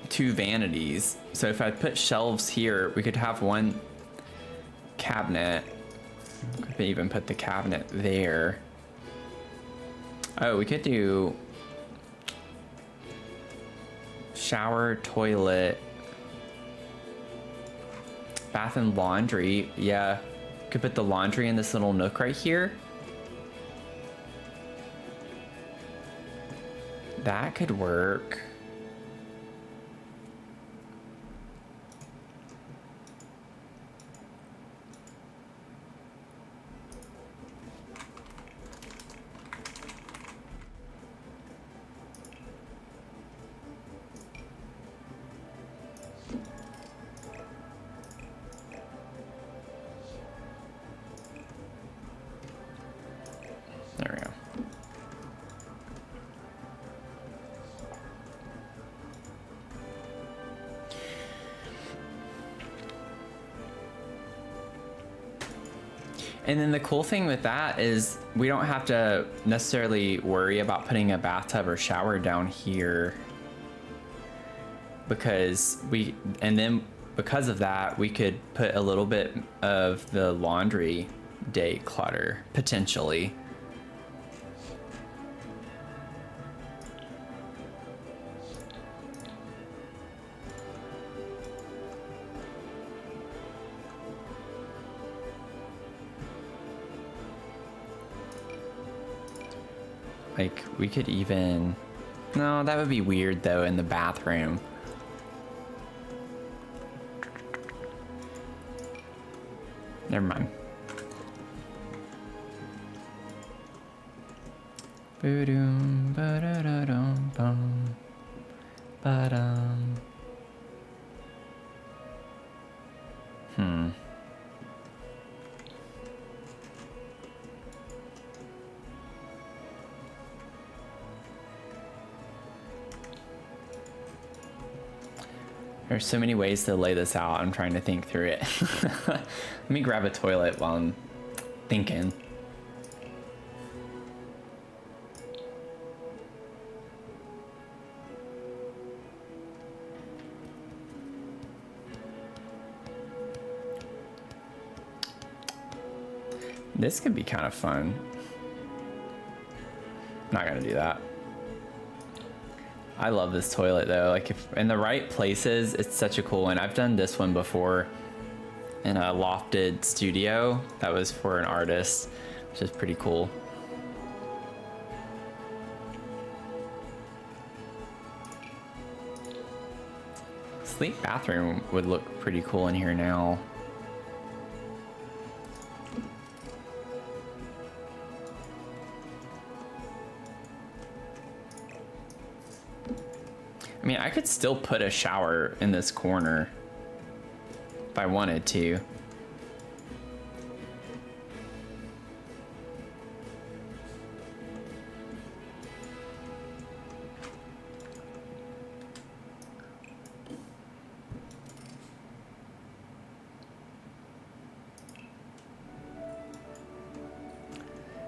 two vanities. So if I put shelves here, we could have one cabinet. Could even put the cabinet there. Oh, we could do shower, toilet, bath and laundry. Yeah, could put the laundry in this little nook right here. That could work. There we go. And then the cool thing with that is we don't have to necessarily worry about putting a bathtub or shower down here, because because of that, we could put a little bit of the laundry day clutter potentially. Like, we could even... No, that would be weird, though, in the bathroom. Never mind. Boom, ba-da-da-dum, bum, ba-dum. There's so many ways to lay this out. I'm trying to think through it. Let me grab a toilet while I'm thinking. This could be kind of fun. Not gonna do that. I love this toilet though. Like if in the right places, it's such a cool one. I've done this one before in a lofted studio that was for an artist, which is pretty cool. Sleep bathroom would look pretty cool in here now. I mean, I could still put a shower in this corner if I wanted to.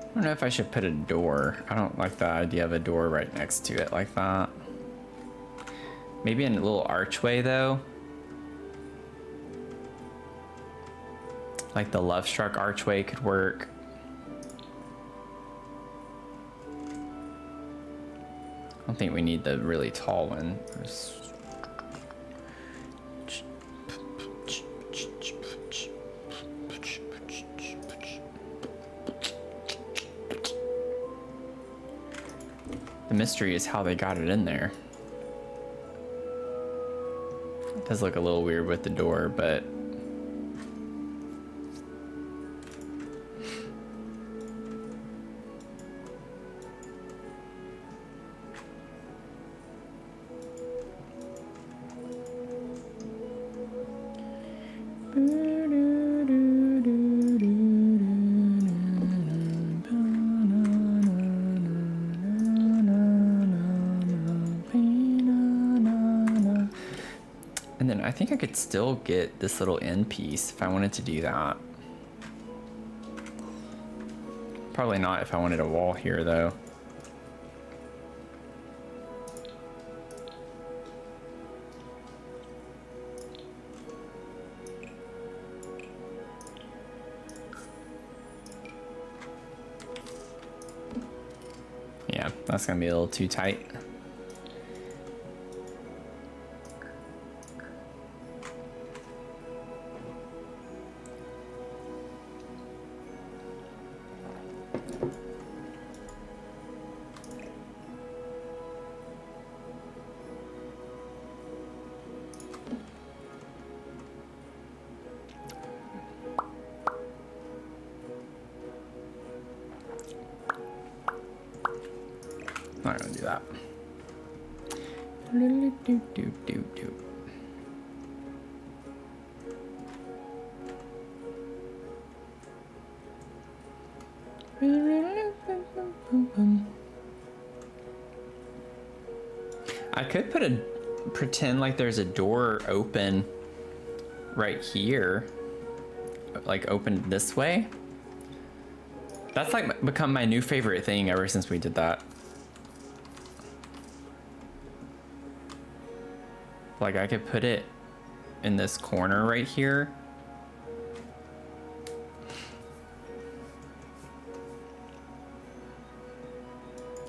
I don't know if I should put a door. I don't like the idea of a door right next to it like that. Maybe in a little archway though. Like the Love Struck archway could work. I don't think we need the really tall one. The mystery is how they got it in there. It does look a little weird with the door, but I think I could still get this little end piece if I wanted to do that. Probably not if I wanted a wall here though. Yeah, that's gonna be a little too tight. Not gonna do that. I could pretend like there's a door open right here, like open this way. That's like become my new favorite thing ever since we did that. Like I could put it in this corner right here.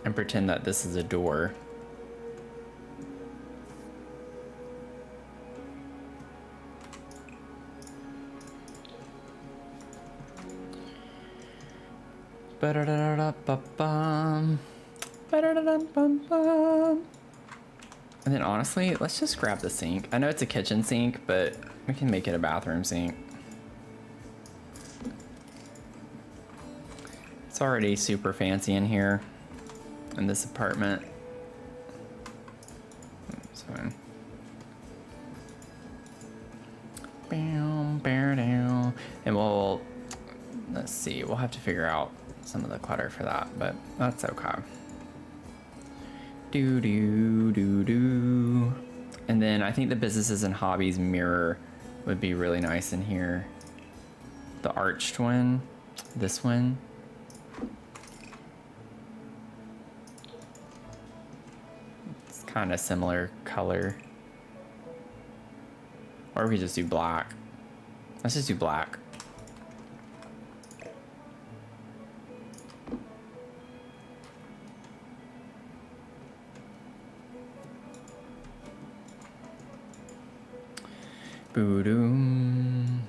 And pretend that this is a door. Ba-da-da-da-da-ba-bum. Ba-da-da-dum-bum-bum. And then honestly, let's just grab the sink. I know it's a kitchen sink, but we can make it a bathroom sink. It's already super fancy in here in this apartment. It's fine. And let's see, we'll have to figure out some of the clutter for that, but that's okay. Do. And then I think the businesses and hobbies mirror would be really nice in here. The arched one, this one. It's kind of similar color. Or we just do black. Let's just do black. Boo-doom.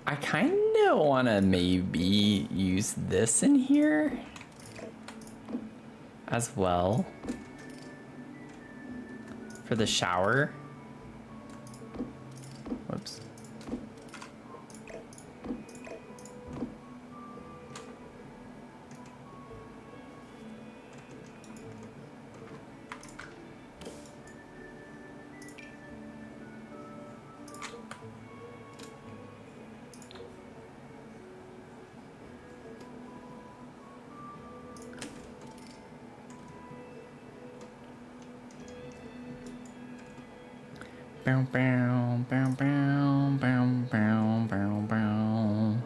I kind of want to maybe use this in here as well for the shower. Whoops. Bow, bow, bow, bow, bow, bow, bow, bow.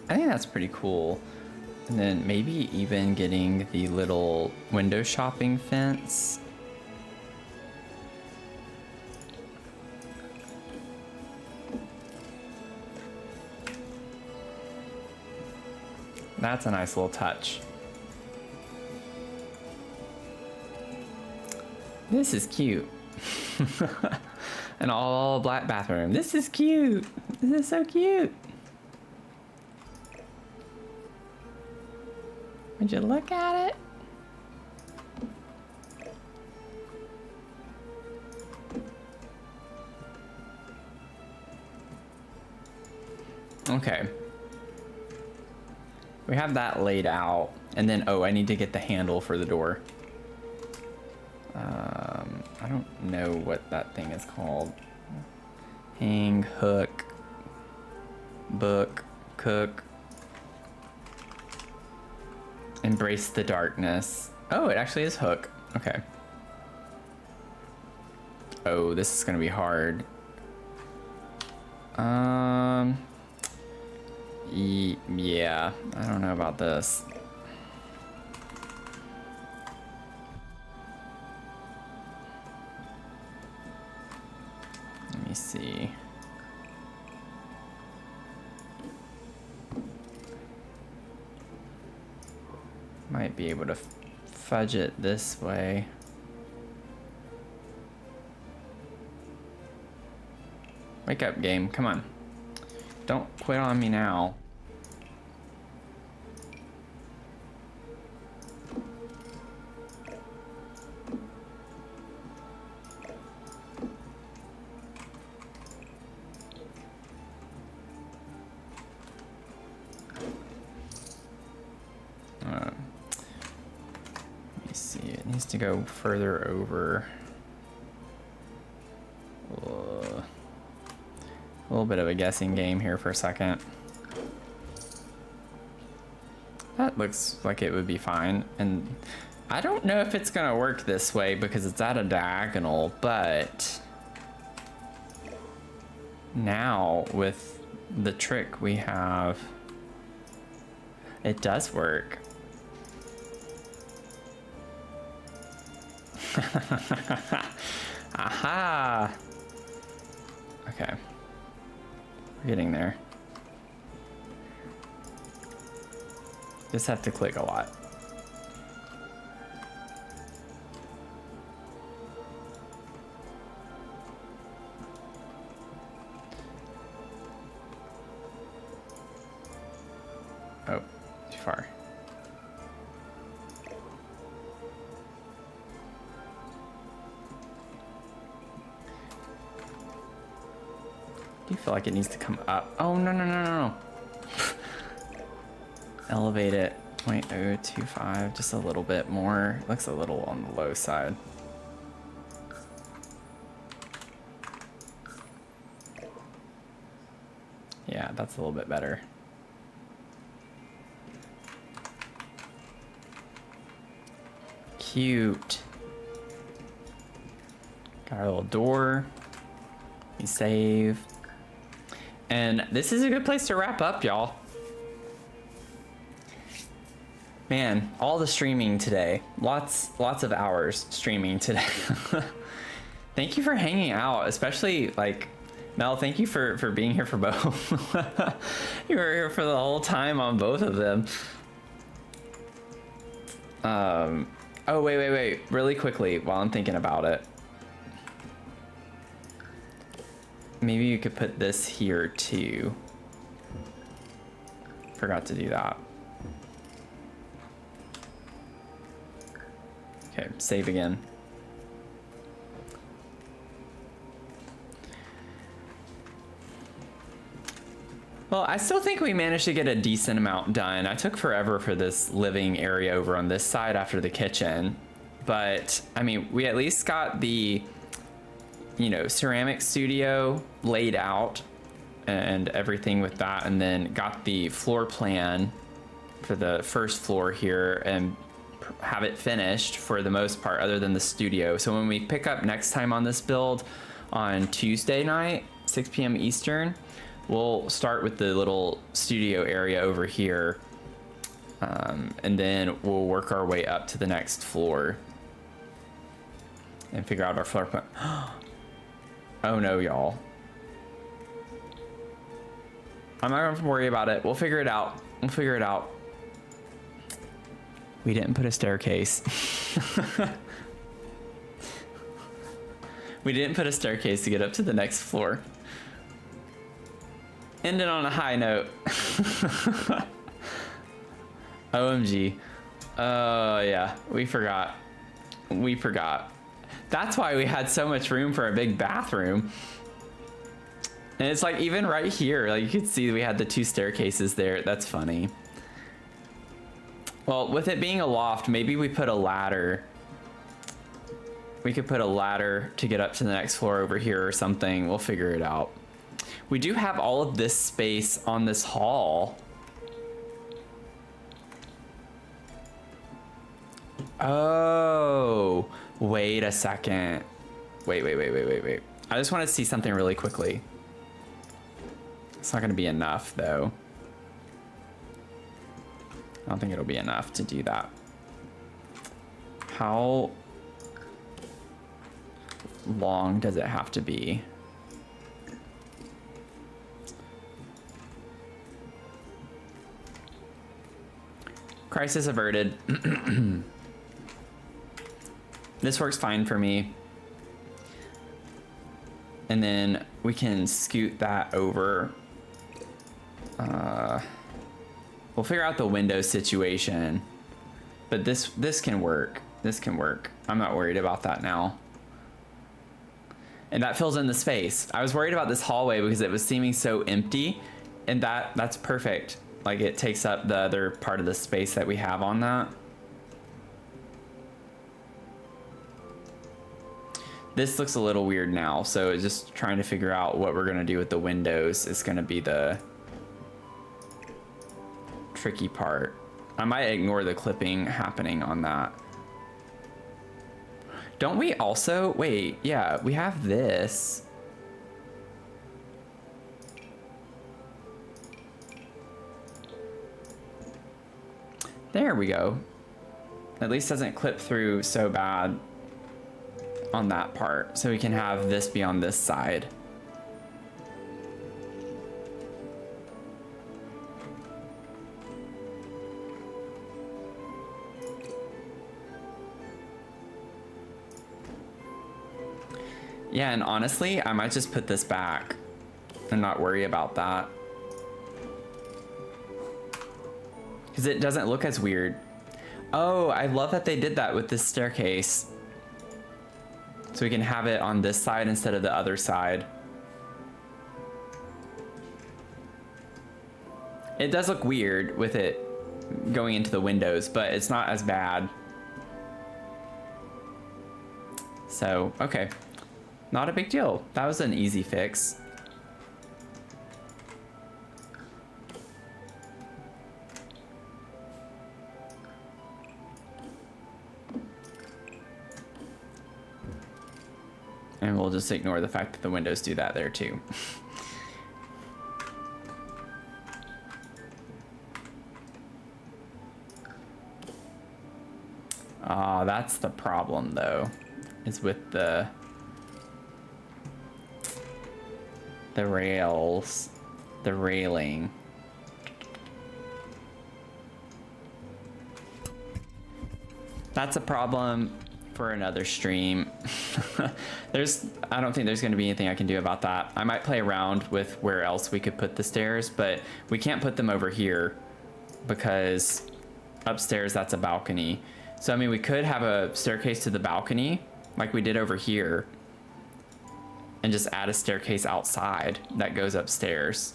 I think that's pretty cool. And then maybe even getting the little window shopping fence. That's a nice little touch. This is cute. An all black bathroom. This is cute. This is so cute. Would you look at it? Okay. We have that laid out. And then, oh, I need to get the handle for the door. I don't know what that thing is called. Hang, hook, book, cook. Embrace the darkness. Oh, it actually is hook. Okay. Oh, this is gonna be hard. Yeah, I don't know about this. Let me see. Might be able to fudge it this way. Wake up, game. Come on. Don't quit on me now. Let me see. It needs to go further over. A little bit of a guessing game here for a second. That looks like it would be fine. And I don't know if it's gonna work this way because it's at a diagonal, but now with the trick we have, it does work. Aha! Okay. We're getting there. Just have to click a lot. Oh, too far. Do you feel like it needs to come up? Oh, no, no, no, no, no. Elevate it 0.025, just a little bit more. Looks a little on the low side. Yeah, that's a little bit better. Cute. Got our little door. We save. And this is a good place to wrap up, y'all. Man, all the streaming today. Lots of hours streaming today. Thank you for hanging out, especially like Mel, thank you for being here for both. You were here for the whole time on both of them. Oh, wait. Really quickly, while I'm thinking about it. Maybe you could put this here too. Forgot to do that. Okay, save again. Well, I still think we managed to get a decent amount done. I took forever for this living area over on this side after the kitchen. But, I mean, we at least got the, you know, ceramic studio laid out and everything with that. And then got the floor plan for the first floor here and have it finished for the most part other than the studio. So when we pick up next time on this build on Tuesday night, 6 p.m. Eastern, we'll start with the little studio area over here, and then we'll work our way up to the next floor and figure out our floor plan. Oh no, y'all. I'm not gonna worry about it. We'll figure it out. We'll figure it out. We didn't put a staircase. We didn't put a staircase to get up to the next floor. Ended on a high note. OMG. Oh, yeah. We forgot. That's why we had so much room for a big bathroom. And it's like even right here, like you could see we had the 2 staircases there. That's funny. Well, with it being a loft, maybe we put a ladder. We could put a ladder to get up to the next floor over here or something. We'll figure it out. We do have all of this space on this hall. Oh, wait a second. Wait. I just want to see something really quickly. It's not going to be enough, though. I don't think it'll be enough to do that. How long does it have to be? Crisis averted. This works fine for me. And then we can scoot that over. We'll figure out the window situation. But this can work. This can work. I'm not worried about that now. And that fills in the space. I was worried about this hallway because it was seeming so empty. And that's perfect. Like it takes up the other part of the space that we have on that. This looks a little weird now, so just trying to figure out what we're gonna do with the windows is gonna be the tricky part. I might ignore the clipping happening on that. Don't we also, wait, yeah, we have this. There we go. At least doesn't clip through so bad on that part. So we can have this be on this side. Yeah, and honestly, I might just put this back and not worry about that. because it doesn't look as weird. Oh, I love that they did that with this staircase. So we can have it on this side instead of the other side. It does look weird with it going into the windows, but it's not as bad. So, okay. Not a big deal. That was an easy fix. And we'll just ignore the fact that the windows do that there too. That's the problem though, is with the rails, the railing. That's a problem for another stream. I don't think there's going to be anything I can do about that. I might play around with where else we could put the stairs, but we can't put them over here because upstairs that's a balcony. So I mean, we could have a staircase to the balcony like we did over here and just add a staircase outside that goes upstairs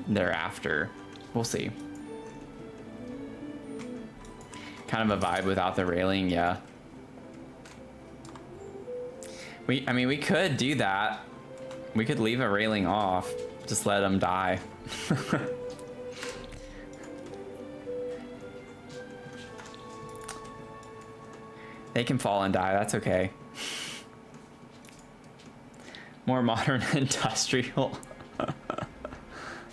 thereafter. We'll see. Kind of a vibe without the railing, yeah. I mean, we could do that. We could leave a railing off. Just let them die. They can fall and die, that's okay. More modern industrial.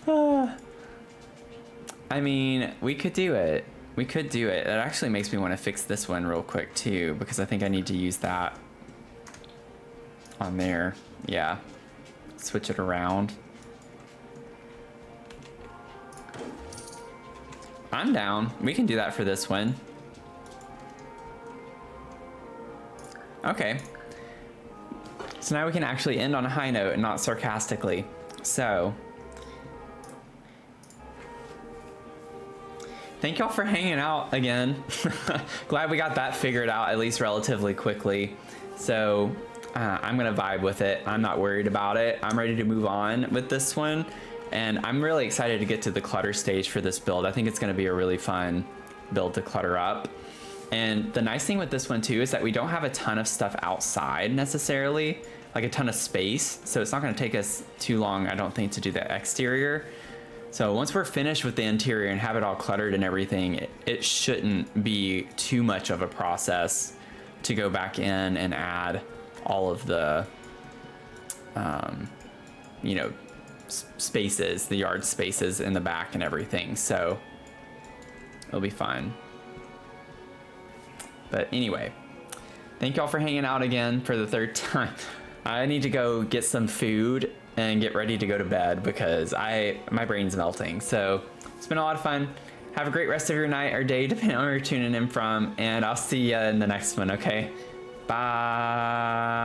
I mean, we could do it. We could do it. It actually makes me want to fix this one real quick too, because I think I need to use that on there. Yeah. Switch it around. I'm down. We can do that for this one. Okay. So now we can actually end on a high note and not sarcastically. So, thank y'all for hanging out again. Glad we got that figured out at least relatively quickly. So I'm gonna vibe with it. I'm not worried about it. I'm ready to move on with this one. And I'm really excited to get to the clutter stage for this build. I think it's gonna be a really fun build to clutter up. And the nice thing with this one too is that we don't have a ton of stuff outside necessarily, like a ton of space. So it's not gonna take us too long, I don't think, to do the exterior. So once we're finished with the interior and have it all cluttered and everything, it shouldn't be too much of a process to go back in and add all of the, you know, spaces, the yard spaces in the back and everything. So it'll be fine. But anyway, thank y'all for hanging out again for the third time. I need to go get some food and get ready to go to bed because my brain's melting. So it's been a lot of fun. Have a great rest of your night or day, depending on where you're tuning in from, and I'll see you in the next one, okay? Bye.